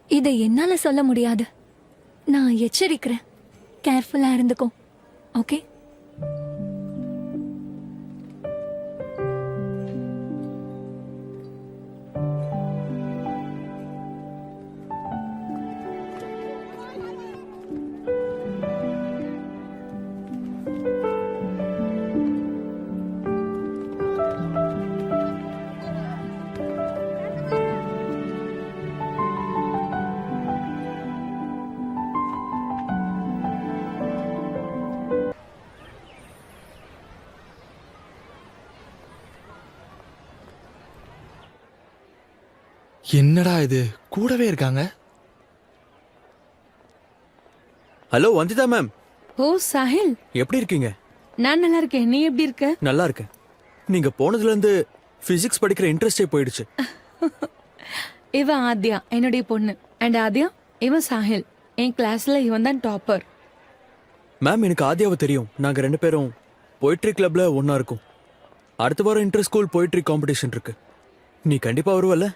இதை என்னால சொல்ல முடியாது. நான் எச்சரிக்கிறேன். கேர்ஃபுல்லா இருந்துக்கோ. ஓகே? என்னடா இது கூடவே இருக்காங்க. ஹலோ வந்திதா மேம், ஓ சாஹில், எப்படி இருக்கீங்க? நான் நல்லா இருக்கேன். நீ எப்படி இருக்க? நல்லா இருக்கேன். நீங்க போனதுல இருந்து பிசிக்ஸ் படிக்கிற இன்ட்ரெஸ்டே போயிடுச்சு. இவ ஆத்யா, என்னுடைய பொண்ணு. அண்ட் ஆத்யா, இவன் சாஹில். என் கிளாஸ்ல இவன் தான் டாப்பர். மேம் எனக்கு ஆத்யாவை தெரியும். நாங்க 2 பேரும் போயிட்ரி கிளப்ல ஒண்ணா இருக்கோம். அடுத்த வாரம் இன்டர் ஸ்கூல் போயிட்ரி காம்படிஷன் இருக்கு. நீ கண்டிப்பா வருவல்ல?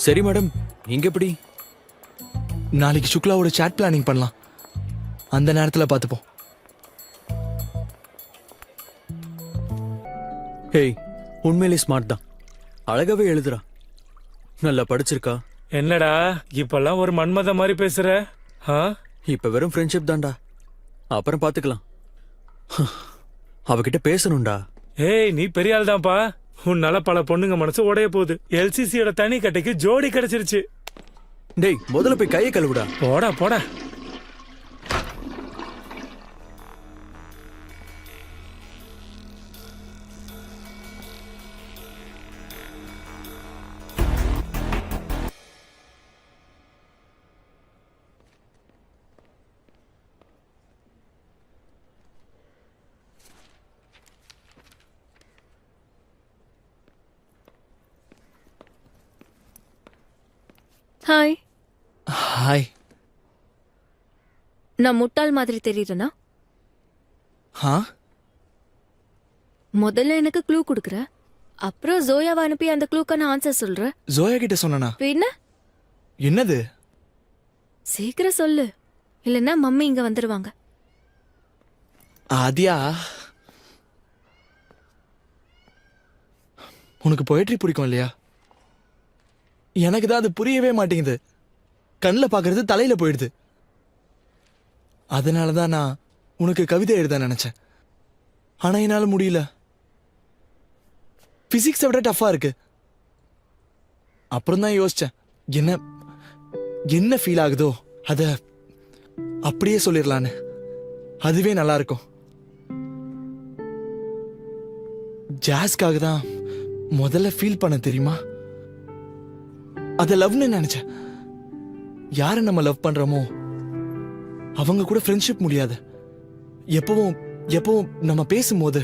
சரி மேடம், நீங்க எப்படி? நாளைக்கு சுக்லாவோட சாட் பிளானிங் பண்ணலாம். அந்த நேரத்துல பார்த்துப்போம். ஹேய், உண்மையிலே ஸ்மார்ட் தான். அழகாவே எழுதுறா. நல்லா படிச்சிருக்கா. என்னடா இப்பெல்லாம் ஒரு மன்மத மாதிரி பேசுற? ஆ? இப்ப வெறும் ஃப்ரெண்ட்ஷிப் தான்டா. அப்புறம் பாத்துக்கலாம். அவகிட்ட பேசணும்டா. ஏய், நீ பெரிய ஆள் தான்ப்பா. உன்னால பல பொண்ணுங்க மனசு உடைய போகுது. எல்சிசியோட தனி கட்டைக்கு ஜோடி கிடைச்சிருச்சு. டேய், முதல்ல போய் கையை கழுவுடா. போடா போடா. ஹாய். ஹாய். நான் முட்டாள் மாதிரி தெரியுறேனா? ஹா? முதல்ல எனக்கு க்ளூ கொடுக்குற, அப்புறம் ஜோயாவை அனுப்பி அந்த க்ளூக்கான ஆன்சர் சொல்ற. ஜோயா கிட்ட சொன்னா? பின்ன என்னது? சீக்கிரம் சொல்லு, இல்லைன்னா மம்மி இங்க வந்துருவாங்க. ஆதியா, உனக்கு போயிட்ரி பிடிக்கும் இல்லையா? எனக்கு தான் அது புரியவே மாட்டேங்குது. கண்ணில் பார்க்கறது தலையில போயிடுது. அதனால தான் நான் உனக்கு கவிதை எழுத நினைச்சேன். ஆனா என்னால முடியல. பிசிக்ஸை விட டஃபா இருக்கு. அப்புறம் தான் யோசிச்சேன், என்ன ஃபீல் ஆகுதோ அத அப்படியே சொல்லிடலான்னு. அதுவே நல்லா இருக்கும். ஜாஸ்க்காக தான் முதல்ல ஃபீல் பண்ண தெரியுமா? அத லவ்னு நினைச்சேன். யாரை நம்ம லவ் பண்றோமோ அவங்க கூட ஃப்ரெண்ட்ஷிப் முடியாது. எப்பவும் நம்ம பேசும்போது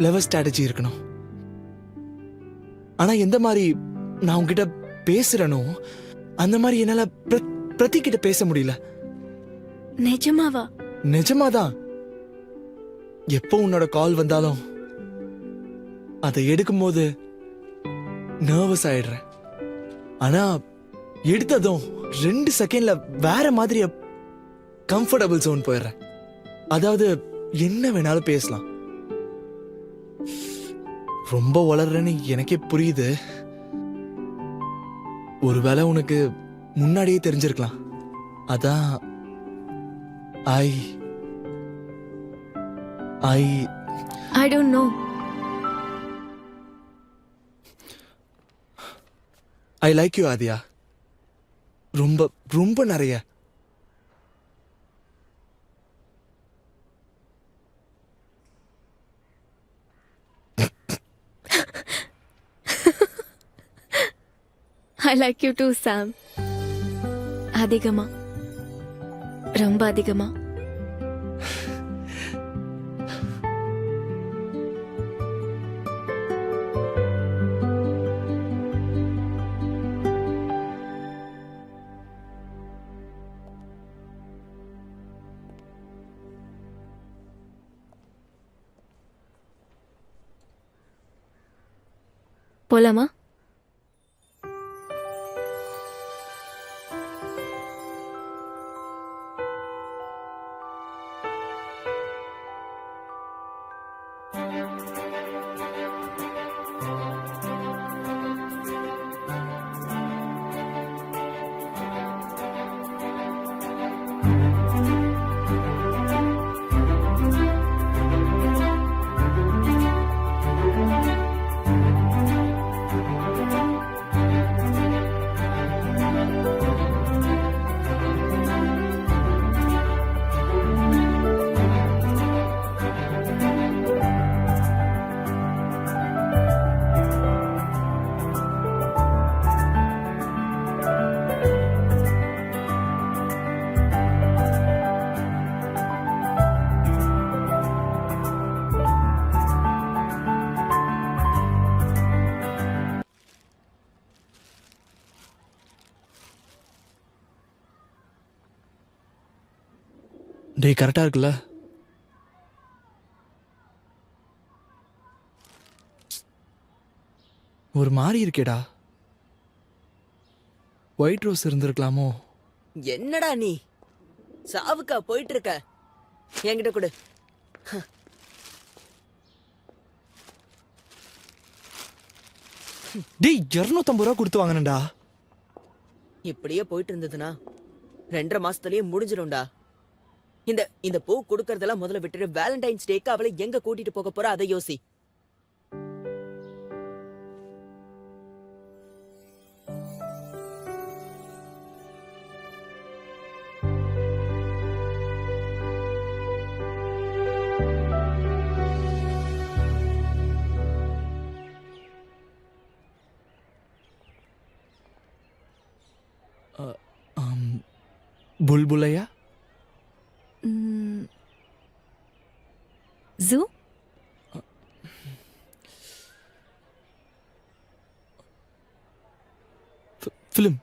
லெவல் ஸ்ட்ராட்டஜி இருக்கணும். ஆனா எந்த மாதிரி நான் உங்ககிட்ட பேசுறேனோ அந்த மாதிரி என்னால பிரதி கிட்ட பேச முடியல. நிஜமாவா? நிஜமாதான். எப்போ உன்னோட கால் வந்தாலும் அதை எடுக்கும்போது நர்வஸ் ஆயிடுறேன். ஆனா எடுத்ததும் 2 செகண்ட்ல வேற மாதிரி கம்ஃபர்டபுள் ஜோன் போயிடுறேன். அதாவது என்ன வேணாலும் பேசலாம். ரொம்ப வளர்றேன்னு எனக்கே புரியுது. ஒருவேளை உனக்கு முன்னாடியே தெரிஞ்சிருக்கலாம். அதான் I don't know. I like you Aadhya. ரொம்ப ரொம்ப நிறைய. I like you too Sam. அதிகமா, ரொம்ப அதிகமா. போலாமா? டேய் கரெக்டா இருக்குல்ல? ஒரு மாதிரி இருக்கேடா. ஒயிட் ரோஸ் இருந்திருக்கலாமோ? என்னடா நீ சாவுக்கா போயிட்டு இருக்க? என்கிட்ட கொடு. டேய் 250 ரூபா கொடுத்து வாங்கினேன்டா. இப்படியே போயிட்டு இருந்ததுன்னா 2.5 மாசத்துலயே முடிஞ்சிடும்டா. இந்த இந்த பூ கொடுக்கறதெல்லாம் முதல்ல விட்டுட்டு வேலண்டைன்ஸ் டேக்கு அவளை எங்க கூட்டிட்டு போக போற அதை யோசி. புல்புலையா? Zoo film.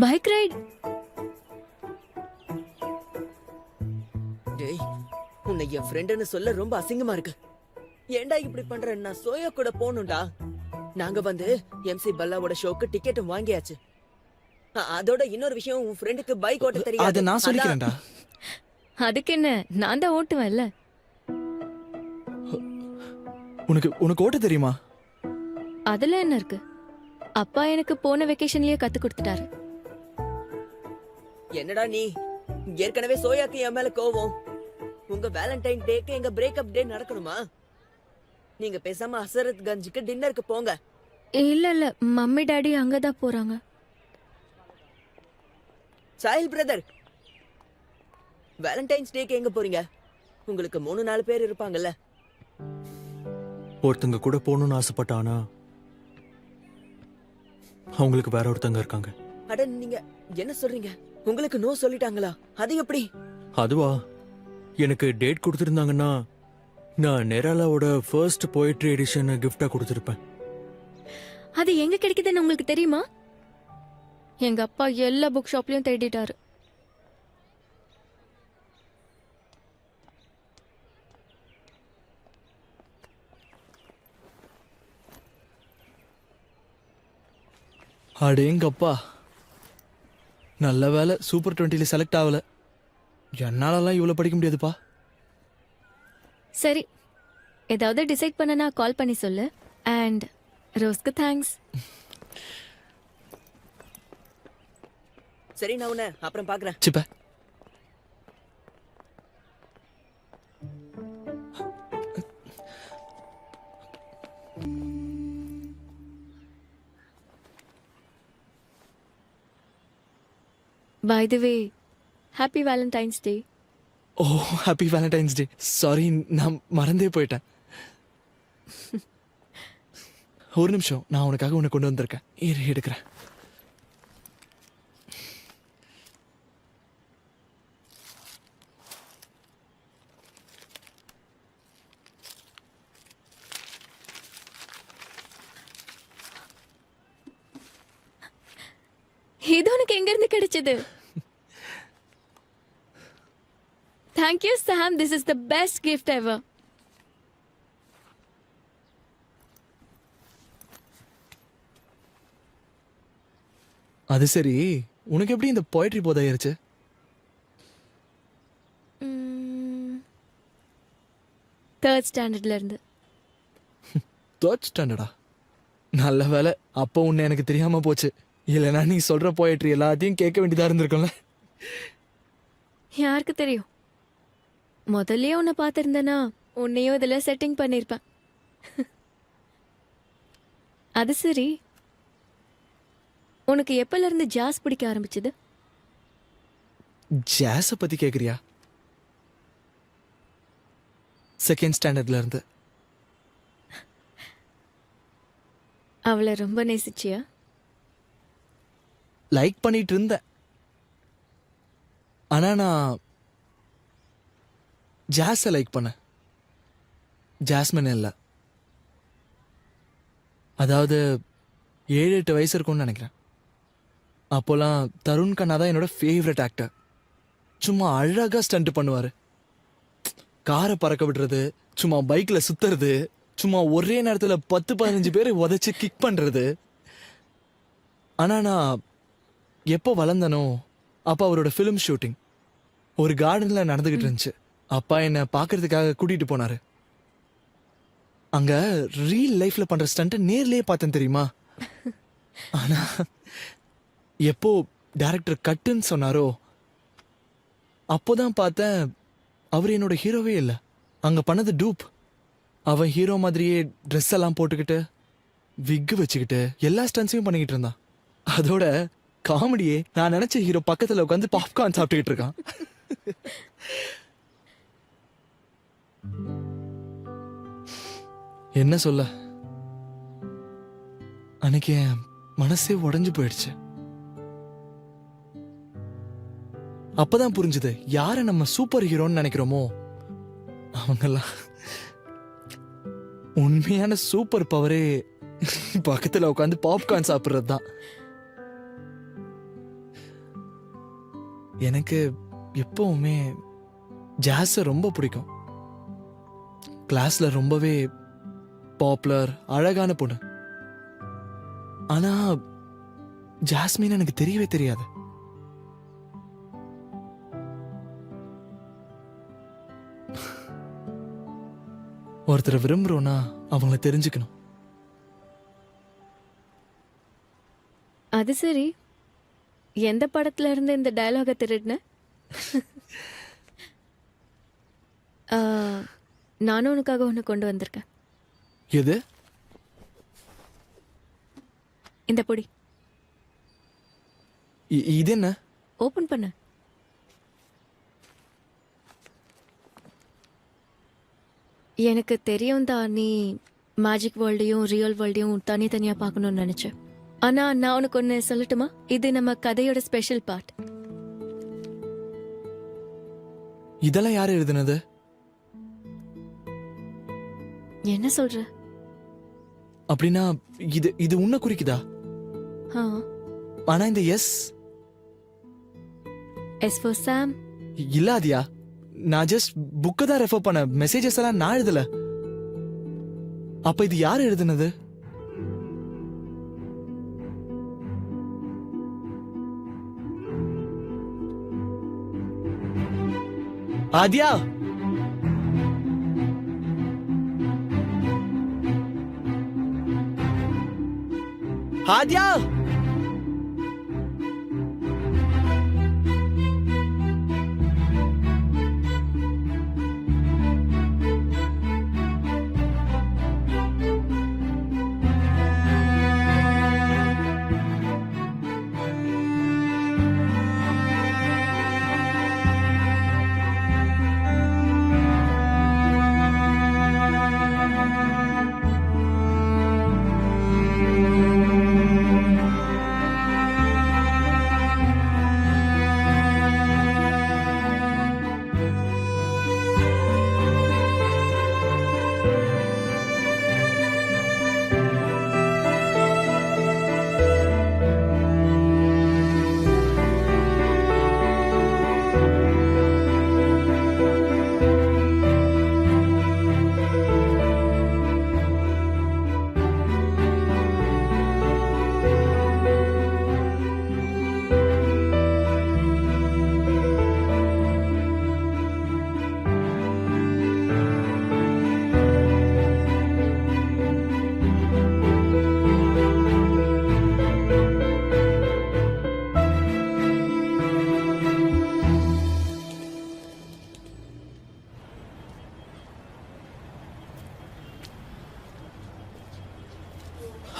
Bike ride. டேய், உன்னை என் ஃப்ரெண்டுன்னு சொல்ல ரொம்ப அசிங்கமா இருக்கு. ஏன்டா இப்படி பண்ற? நான் சோயா கூட போகணும்டா. நாங்க வந்து எம்சி பல்லாவோட ஷோக்கு டிக்கெட்டும் வாங்கியாச்சு. அதோட இன்னொரு விஷயம், உன் ஃப்ரெண்டுக்கு பைக் ஓட்ட தெரியாது. அதை நான் சொல்லிக்கிறேன்டா. அதுக்கு என்ன, நான் தான் ஓட்டுவேன்ல. உனக்கு ஓட்ட தெரியுமா? அதுல என்ன இருக்கு? அப்பா எனக்கு போன வெக்கேஷன்லயே கத்து கொடுத்துட்டாரு. என்னடா நீ, ஏற்கனவே சோயாக்கு என் மேல கோவம். உங்க வேலண்டைன் டேக்கு எங்க பிரேக்கப் டே நடக்கணுமா? நீங்க பேசாம ஹசரத் கஞ்சுக்கு டின்னருக்கு போங்க. இல்ல மம்மி டாடி அங்கதான் போறாங்க. சாஹில் பிரதர், வேலண்டைன்ஸ் டேக்கு எங்க போறீங்க? உங்களுக்கு 3-4 பேர் இருப்பாங்கல்ல. ஒருத்தங்க கூட போகணும்னு ஆசைப்பட்டானா அவங்களுக்கு வேற ஒருத்தங்க இருக்காங்க. அட நீங்க என்ன சொல்றீங்க? உங்களுக்கு நோ சொல்லிட்டாங்களா? அது எப்படி? அதுவா, எனக்கு டேட் கொடுத்துருந்தாங்கன்னா நான் நெராலாவோட ஃபர்ஸ்ட் போயட்ரி எடிஷன் கிஃப்டா கொடுத்துருப்பேன். அது எங்க கிடைக்குதுன்னு உங்களுக்கு தெரியுமா? எங்க அப்பா எல்லா புக் ஷாப்லயும் தேடிட்டாரு. அடேங்கப்பா, நல்ல வேலை சூப்பர் 20ல செலக்ட் ஆகல. என்னாலலாம் இவ்வளோ படிக்க முடியாதுப்பா. சரி, ஏதாவது டிசைட் பண்ணனா கால் பண்ணி சொல்லு. அண்ட் ரோஸ்க்கு தேங்க்ஸ். சரி, நான் உன்னை அப்புறம் பாக்குறேன். சிப்ப by the way, happy Valentine's day. Oh, happy Valentine's day. Sorry, நான் மறந்தே போயிட்டேன். ஒரு நிமிஷம், நான் உனக்காக உன்னை கொண்டு வந்திருக்கேன். இரு, எடுக்கிறேன். இது உனக்கு எங்க இருந்து கிடைச்சது? Thank you, Sam. This is the best gift ever. அது சரி, உனக்கு எப்படி இந்த போயட்ரி போதாயிருச்சு? தேர்ட் ஸ்டாண்டர்ட்ல இருந்து. தேர்ட் ஸ்டாண்டர்டா? நல்ல வேலை, அப்போ உன்னை எனக்கு தெரியாம போச்சு. இல்லைன்னா நீ சொல்ற போயட்ரி எல்லாத்தையும் கேட்க வேண்டியதா இருந்திருக்கும்ல. யாருக்கு தெரியும்? முதல்லயே உன்னை பார்த்திருந்தேனா உன்னையும் இதுல செட்டிங் பண்ணிருப்பேன். அது சரி, உனக்கு எப்பல இருந்து ஜாஸ் பிடிக்க ஆரம்பிச்சது? ஜாஸ பத்தி கேக்குறியா? செகண்ட் ஸ்டாண்டர்ட்ல இருந்து. அவளை ரொம்ப நேசிச்சியா? லைக் பண்ணிட்டு இருந்தேன். ஆனா நான் ஜாஸை லைக் பண்ணேன், ஜாஸ்மின் இல்லை. அதாவது 7-8 வயசு இருக்கும்னு நினைக்கிறேன். அப்போலாம் தருண் கண்ணா தான் என்னோட ஃபேவரட் ஆக்டர். சும்மா அழகா ஸ்டண்ட் பண்ணுவாரு. காரை பறக்க விடுறது, சும்மா பைக்ல சுத்துறது, சும்மா ஒரே நேரத்துல 10-15 பேரை உதைச்சு கிக் பண்றது. ஆனா நான் எப்போ வளர்ந்தனோ அப்போ அவரோட ஃபிலிம் ஷூட்டிங் ஒரு கார்டன்ல நடந்துகிட்டு இருந்துச்சு. அப்பா என்னை பார்க்கறதுக்காக கூட்டிட்டு போனாரு. அங்க ரியல் லைஃப்ல பண்ற ஸ்டண்ட்டை நேர்லயே பார்த்தேன் தெரியுமா. ஆனா எப்போ டைரக்டர் கட்டுன்னு சொன்னாரோ அப்போதான் பார்த்தேன் அவர் என்னோட ஹீரோவே இல்லை. அங்க பண்ணது டூப். அவன் ஹீரோ மாதிரியே ட்ரெஸ் எல்லாம் போட்டுக்கிட்டு விக்கு வச்சுக்கிட்டு எல்லா ஸ்டன்ஸையும் பண்ணிக்கிட்டு இருந்தான். அதோட காமெடியே நான் நினைச்ச ஹீரோ பக்கத்துல உட்காந்து பாப்கார்ன் சாப்பிட்டுக்கிட்டு இருக்கான். என்ன சொல்ல, அன்னைக்கு என் மனசே உடைஞ்சு போயிடுச்சு. அப்பதான் புரிஞ்சுது யார நம்ம சூப்பர் ஹீரோன்னு நினைக்கிறோமோ அவங்கெல்லாம் உண்மையான சூப்பர் பவரே பக்கத்துல உட்காந்து பாப்கார்ன் சாப்பிடுறது தான். எனக்கு எப்பவுமே ஜாஸ் ரொம்ப பிடிக்கும். கிளாஸ்ல ரொம்பவே பாப்புலர் அழகான பொண்ணு. ஆனா ஜாஸ்மின் எனக்கு தெரியவே தெரியாது. ஒருத்தரை விரும்புறோம்னா அவங்கள தெரிஞ்சுக்கணும். அது சரி, எந்த படத்துல இருந்து இந்த டயலாக திருடின? நானும் உனக்காக ஒன்று கொண்டு வந்திருக்கேன். எது? இந்த பொடி. இது என்ன? ஓபன் பண்ண. எனக்கு தெரியும் தான் நீ மேஜிக் வேர்ல்டையும் ரியல் வேர்ல்டையும் தனித்தனியா பார்க்கணும்னு நினைச்சேன். ஆனா நான் உனக்கு ஒன்று சொல்லட்டுமா? இது நம்ம கதையோட ஸ்பெஷல் பார்ட். இதெல்லாம் யார் எழுதுனது? என்ன சொல்ற? அப்படின்னா இது இது உன்னை குறிக்குதா? ஆ, ஆனா இந்த எஸ் எஸ் ஃபார் சாம். இல்லாதியா? நான் ஜஸ்ட் புக்கை தான் ரெஃபர் பண்ண, மெசேஜஸ் எல்லாம் நான் எழுதல. அப்ப இது யார் எழுதுனது? ஆதியா, ஆதியா,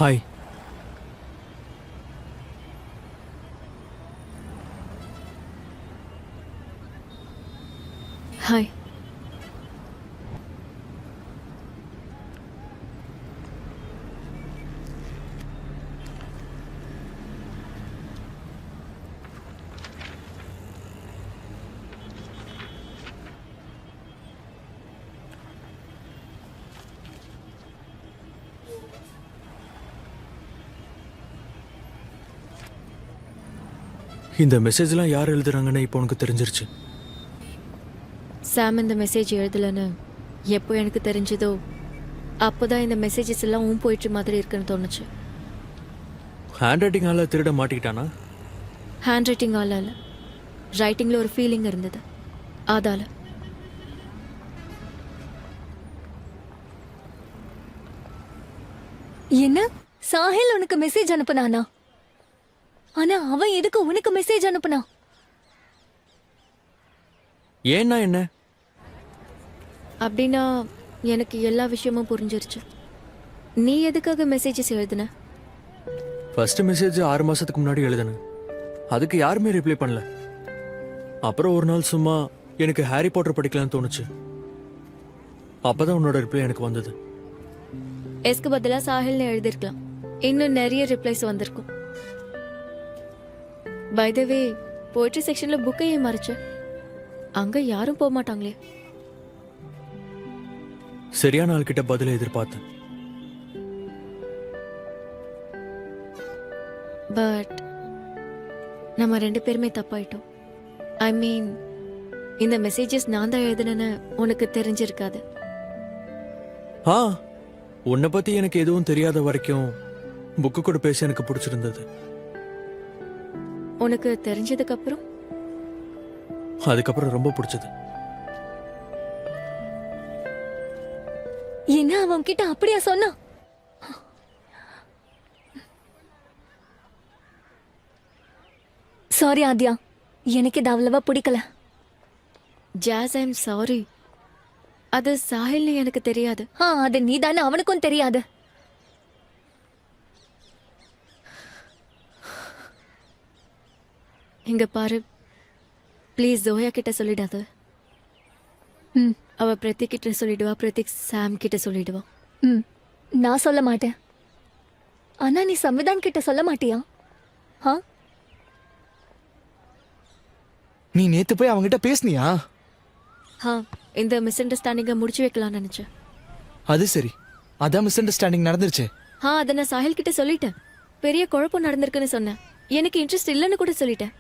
ஹாய். ஹாய். இந்த மெசேஜ்லாம் யார் எழுதுறாங்கன்னு இப்போ உனக்கு தெரிஞ்சிருச்சு. சாம் இந்த மெசேஜ் எழுதலன்னு எப்போ எனக்கு தெரிஞ்சதோ அப்போதான் இந்த மெசேஜஸ் எல்லாம் உன் போயிட்டு மாதிரி இருக்குன்னு தோணுச்சு. ஹேண்ட் ரைட்டிங்கால திருட மாட்டிக்கிட்டானா? ஹேண்ட் ரைட்டிங் ஆல இல்லை, ரைட்டிங்கில் ஒரு ஃபீலிங் இருந்தது அதால. என்ன சாஹில் உனக்கு மெசேஜ் அனுப்புனானா? ஆனா அவன் எதுக்கு உனக்கு மெசேஜ் அனுப்புனா? ஏன்னா என்ன? அப்படின்னா எனக்கு எல்லா விஷயமும் புரிஞ்சிருச்சு. நீ எதுக்காக மெசேஜஸ் எழுதுன? ஃபர்ஸ்ட் மெசேஜ் 6 மாசத்துக்கு முன்னாடி எழுதுனேன். அதுக்கு யாருமே ரிப்ளை பண்ணல. அப்புறம் ஒரு நாள் சும்மா எனக்கு ஹாரி பாட்டர் படிக்கலாம்னு தோணுச்சு. அப்பதான் உன்னோட ரிப்ளை எனக்கு வந்தது. எஸ்க்கு பதிலா சாஹில்னு எழுதிருக்கலாம், இன்னும் நிறைய ரிப்ளைஸ் வந்திருக்கும். பை த வே, போய்ட்ரி செக்ஷன்ல புக்கை ஏன் மறைச்ச? அங்க யாரும் போக மாட்டாங்களே. சரியான ஆள்கிட்ட பதில எதிர்பார்த்தேன். பட் நம்ம 2 பேருமே தப்பாயிட்டோம். ஐ மீன், இந்த மெசேஜஸ் நான் தான் எழுதுனேன்னு உனக்கு தெரிஞ்சிருக்காது. ஆ, உன்னை பத்தி எனக்கு எதுவும் தெரியாத வரைக்கும் புக்கு கூட பேச எனக்கு பிடிச்சிருந்தது. உனக்கு தெரிஞ்சதுக்கு அப்புறம் அதுக்கப்புறம் ரொம்ப பிடிச்சது. என்ன அவன் கிட்ட அப்படியா சொன்னா? சாரி ஆத்யா, எனக்கு இது அவ்வளவா பிடிக்கல. ஜாஸ், ஐ எம் சாரி. அது சாஹில்னு எனக்கு தெரியாது. அது நீ தானே, அவனுக்கும் தெரியாது. இங்க பாரு, ப்ளீஸ் ஜோயா கிட்ட சொல்லிடாத. அவ பிரதீக் கிட்ட சொல்லிடுவா, பிரதீக் சாம் கிட்ட சொல்லிடுவா. நான் சொல்ல மாட்டேன். ஆனா நீ சம்விதான் கிட்ட சொல்ல மாட்டியா? நீ நேத்து போய் அவங்ககிட்ட பேசுனியா? இந்த மிஸ் அண்டர்ஸ்டாண்டிங்கை முடிச்சு வைக்கலாம்னு நினைச்சேன். அது சரி, அதான் மிஸ் அண்டர்ஸ்டாண்டிங் நடந்துருச்சு. அதை நான் சாஹில் கிட்ட சொல்லிட்டேன். பெரிய குழப்பம் நடந்திருக்குன்னு சொன்னேன். எனக்கு இன்ட்ரெஸ்ட் இல்லைன்னு கூட சொல்லிட்டேன்.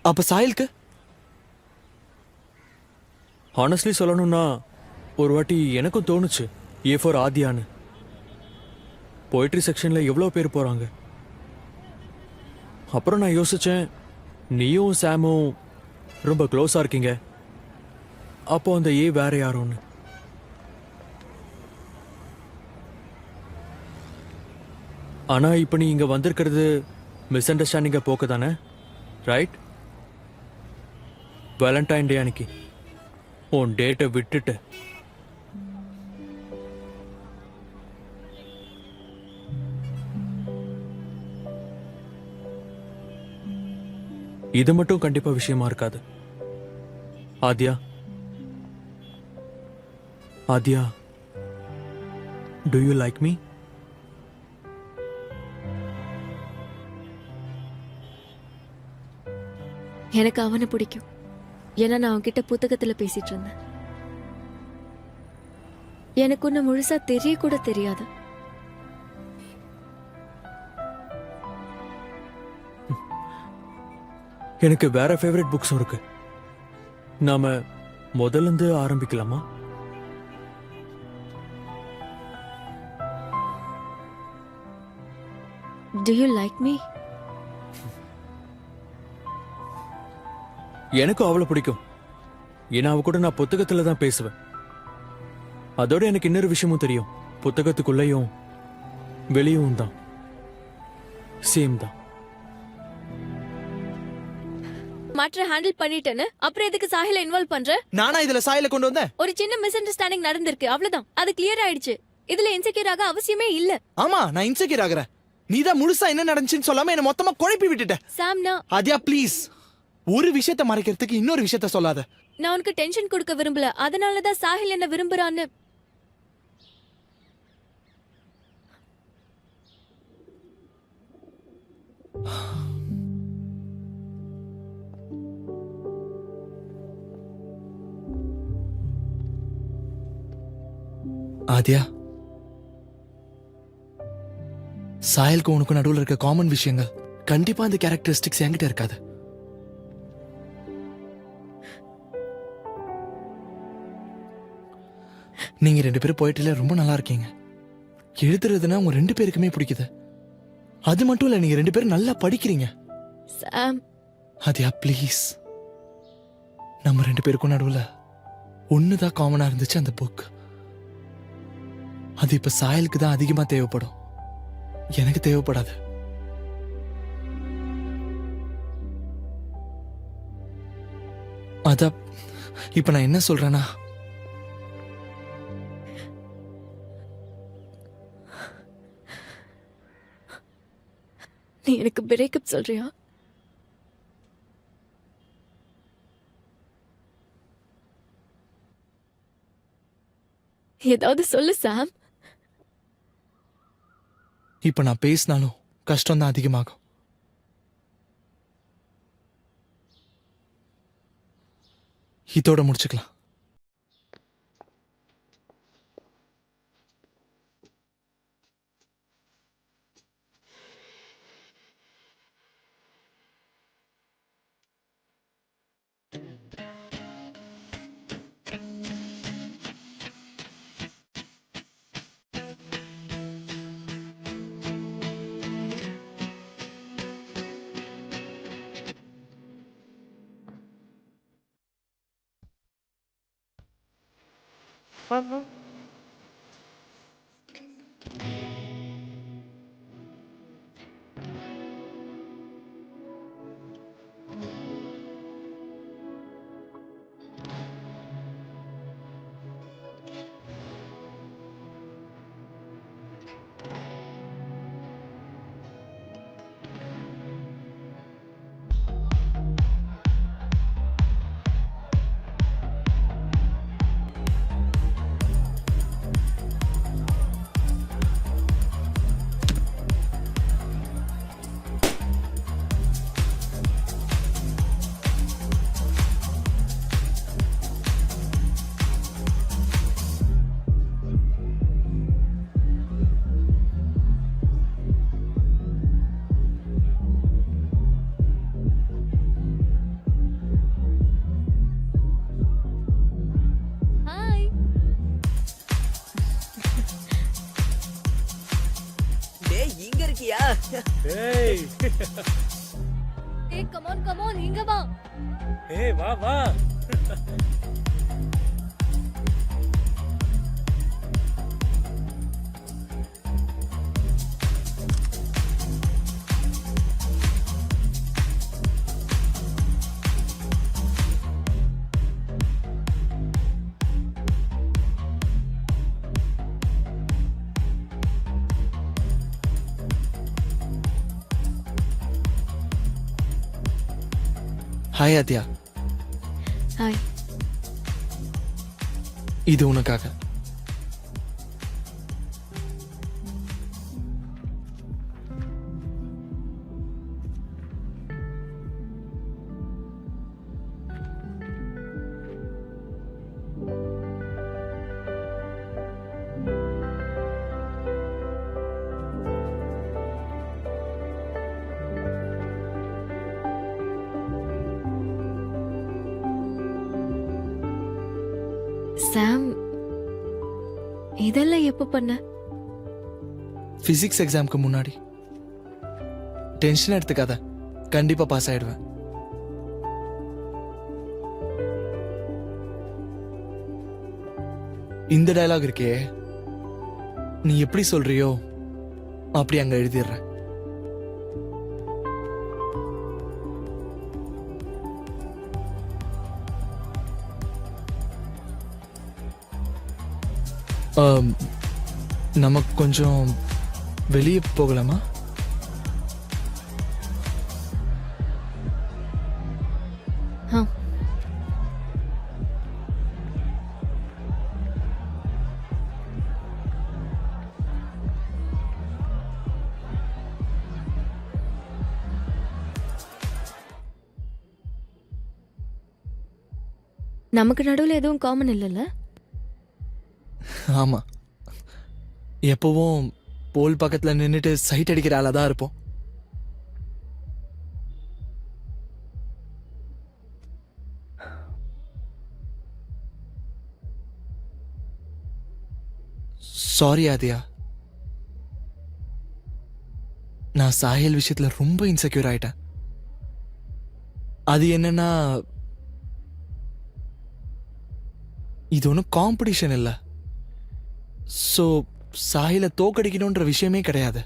அப்ப சாஹிலுக்கு ஹானஸ்ட்லி சொல்லணும்னா ஒரு வாட்டி எனக்கும் தோணுச்சு, ஏ ஃபார் ஆதியான்னு. போய்ட்ரி செக்ஷன்ல எவ்வளோ பேர் போறாங்க. அப்புறம் நான் யோசிச்சேன், நீயும் சாமும் ரொம்ப க்ளோஸா இருக்கீங்க, அப்போ அந்த ஏ வேற யாரோன்னு. ஆனா இப்ப நீ இங்க வந்திருக்கிறது மிஸ் அண்டர்ஸ்டாண்டிங்க போக்க தானே, ரைட்? வேலண்டைன் டே அன்னைக்கு உன் டேட்டை விட்டுட்டு இது மட்டும் கண்டிப்பா விஷயமா இருக்காது. Adhya, Adhya, to you like me? எனக்கு அவனை பிடிக்கும். ஏன்னா நான் அவன்கிட்ட புத்தகத்துல பேசிட்டு இருந்தேன். எனக்கு ஒன்னு முழுசா தெரிய கூட தெரியாது. எனக்கு வேற ஃபேவரட் புக்ஸும் இருக்கு. நாம முதல்ல இருந்து ஆரம்பிக்கலாமா? Do you like me? எனக்கும் அவளை பிடிக்கும். ஏன்னா அவ கூட நான் புத்தகத்துல தான் பேசுவேன். அதோட எனக்கு இன்னொரு விஷயமும் தெரியும், புத்தகத்துக்குள்ளேயும் வெளியும் தான் சேம் தான். மாற்ற ஹேண்டில் பண்ணிட்டேன்னு அப்புறம் எதுக்கு சாஹில இன்வால்வ் பண்ற? நானா இதுல சாஹில கொண்டு வந்தேன்? ஒரு சின்ன மிஸ் அண்டர்ஸ்டாண்டிங் நடந்திருக்கு, அவ்வளவுதான். அது கிளியர் ஆயிடுச்சு. இதுல இன்செக்யூர் ஆக அவசியமே இல்ல. ஆமா, நான் இன்செக்யூர் ஆகுறேன். நீதான் முழுசா என்ன நடந்துச்சுன்னு சொல்லாம என்ன மொத்தமா குழப்பி விட்டுட்ட. சாம்னா, ஆத்யா ப்ளீஸ், ஒரு விஷயத்தை மறைக்கிறதுக்கு இன்னொரு விஷயத்த சொல்லாத. நான் உனக்கு டென்ஷன் கொடுக்க விரும்பல, அதனாலதான் சாஹில் என்ன விரும்புறான்னு. ஆத்யா, சாயலுக்கு உனக்கு நடுவில் இருக்க காமன் விஷயங்கள் கண்டிப்பா அந்த கேரக்டரிஸ்டிக்ஸ் என்கிட்ட இருக்காது. நீங்க 2 பேரும் போயிட்டுல ரொம்ப நல்லா இருக்கீங்க. எழுதுறதுன்னா உங்க 2 பேருக்குமே பிடிக்குது. அது மட்டும் இல்ல, நீங்க 2 பேரும் நல்லா படிக்கிறீங்க. சாம், ஆதியா ப்ளீஸ், நம்ம 2 பேருக்கும் நடுவுல ஒண்ணுதான் காமனா இருந்துச்சு, அந்த புக். அது இப்ப சாயலுக்கு தான் அதிகமா தேவைப்படும், எனக்கு தேவைப்படாது. அத இப்ப நான் என்ன சொல்றேன்னா, நீ எனக்கு பிரேக்கப் சொல்றியா? ஏதாவது சொல்லு சாம். இப்ப நான் பேசினாலும் கஷ்டம் தான் அதிகமாகும். இதோட முடிச்சுக்கலாம். ஹாய். டேய் இங்க இருக்கியா? ஏய் ஏய் கம் ஆன் இங்க வா. ஏய் வா வா. Hi Adhya, hi. இது உனக்காக. சாம், இதெல்லாம் எப்போ பண்ண? பிசிக்ஸ் எக்ஸாம்க்கு முன்னாடி. டென்ஷன் எடுத்துக்காத, கண்டிப்பா பாஸ் ஆயிடுவேன். இந்த டயலாக் இருக்கே, நீ எப்படி சொல்றியோ அப்படி அங்க எழுதிடுறேன். நமக்கு கொஞ்சம் வெளியே போகலாமா? நமக்கு நடுவில் எதுவும் காமன் இல்லைல்ல? ஆமா, எப்பவும் போல் பக்கத்துல நின்னுட்டு சைட் அடிக்கிற ஆளா தான் இருப்போம். சாரி ஆதியா, நான் சாஹில் விஷயத்துல ரொம்ப இன்செக்யூர் ஆயிட்டேன். அது என்னன்னா, இது ஒன்றும் காம்படிஷன் இல்லை. ஸோ சாஹில தோக்கடிக்கணுன்ற விஷயமே கிடையாது.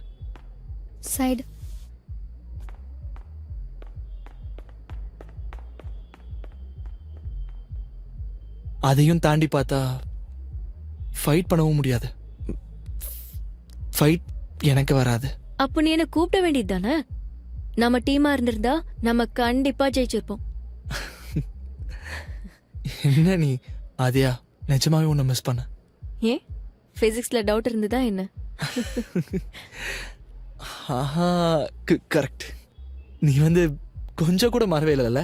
சைடு அதையும் தாண்டி பார்த்தா ஃபைட் பண்ணவும் முடியாது. ஃபைட் எனக்கு வராது. அப்ப நீ என்ன கூப்பிட வேண்டியது தானே? நம்ம டீமா இருந்திருந்தா நம்ம கண்டிப்பா ஜெயிச்சிருப்போம். என்ன நீ ஆதியா, நிஜமாவே உன்னை மிஸ் பண்ண. ஏன் பிசிக்ஸ்ல டவுட் இருந்ததா என்ன? ஆஹா, கரெக்ட். நீ கொஞ்சம் கூட மறவே இல்லைல்ல.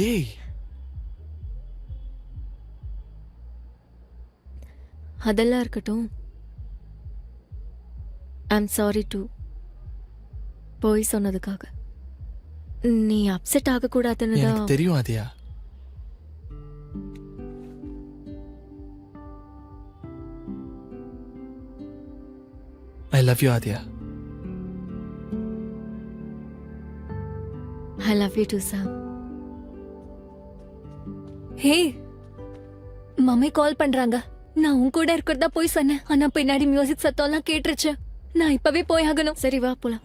ஏய், அதெல்லாம் இருக்கட்டும். ஐம் சாரி டு போய் சொன்னதுக்காக. நீ அப்செட் ஆக கூடாதுன்னு எனக்கு தான். தெரியும் Aadhya. I love you Aadhya. I love you too Sam. Hey, mummy call பண்றாங்க. நான் உன் கூட இருக்கிறதா போய் சொன்னேன். ஆனா பின்னாடி மியூசிக் சத்தம்லாம் கேட்டுருச்சு. நான் இப்பவே போய் ஆகணும். சரி வா போலாம்.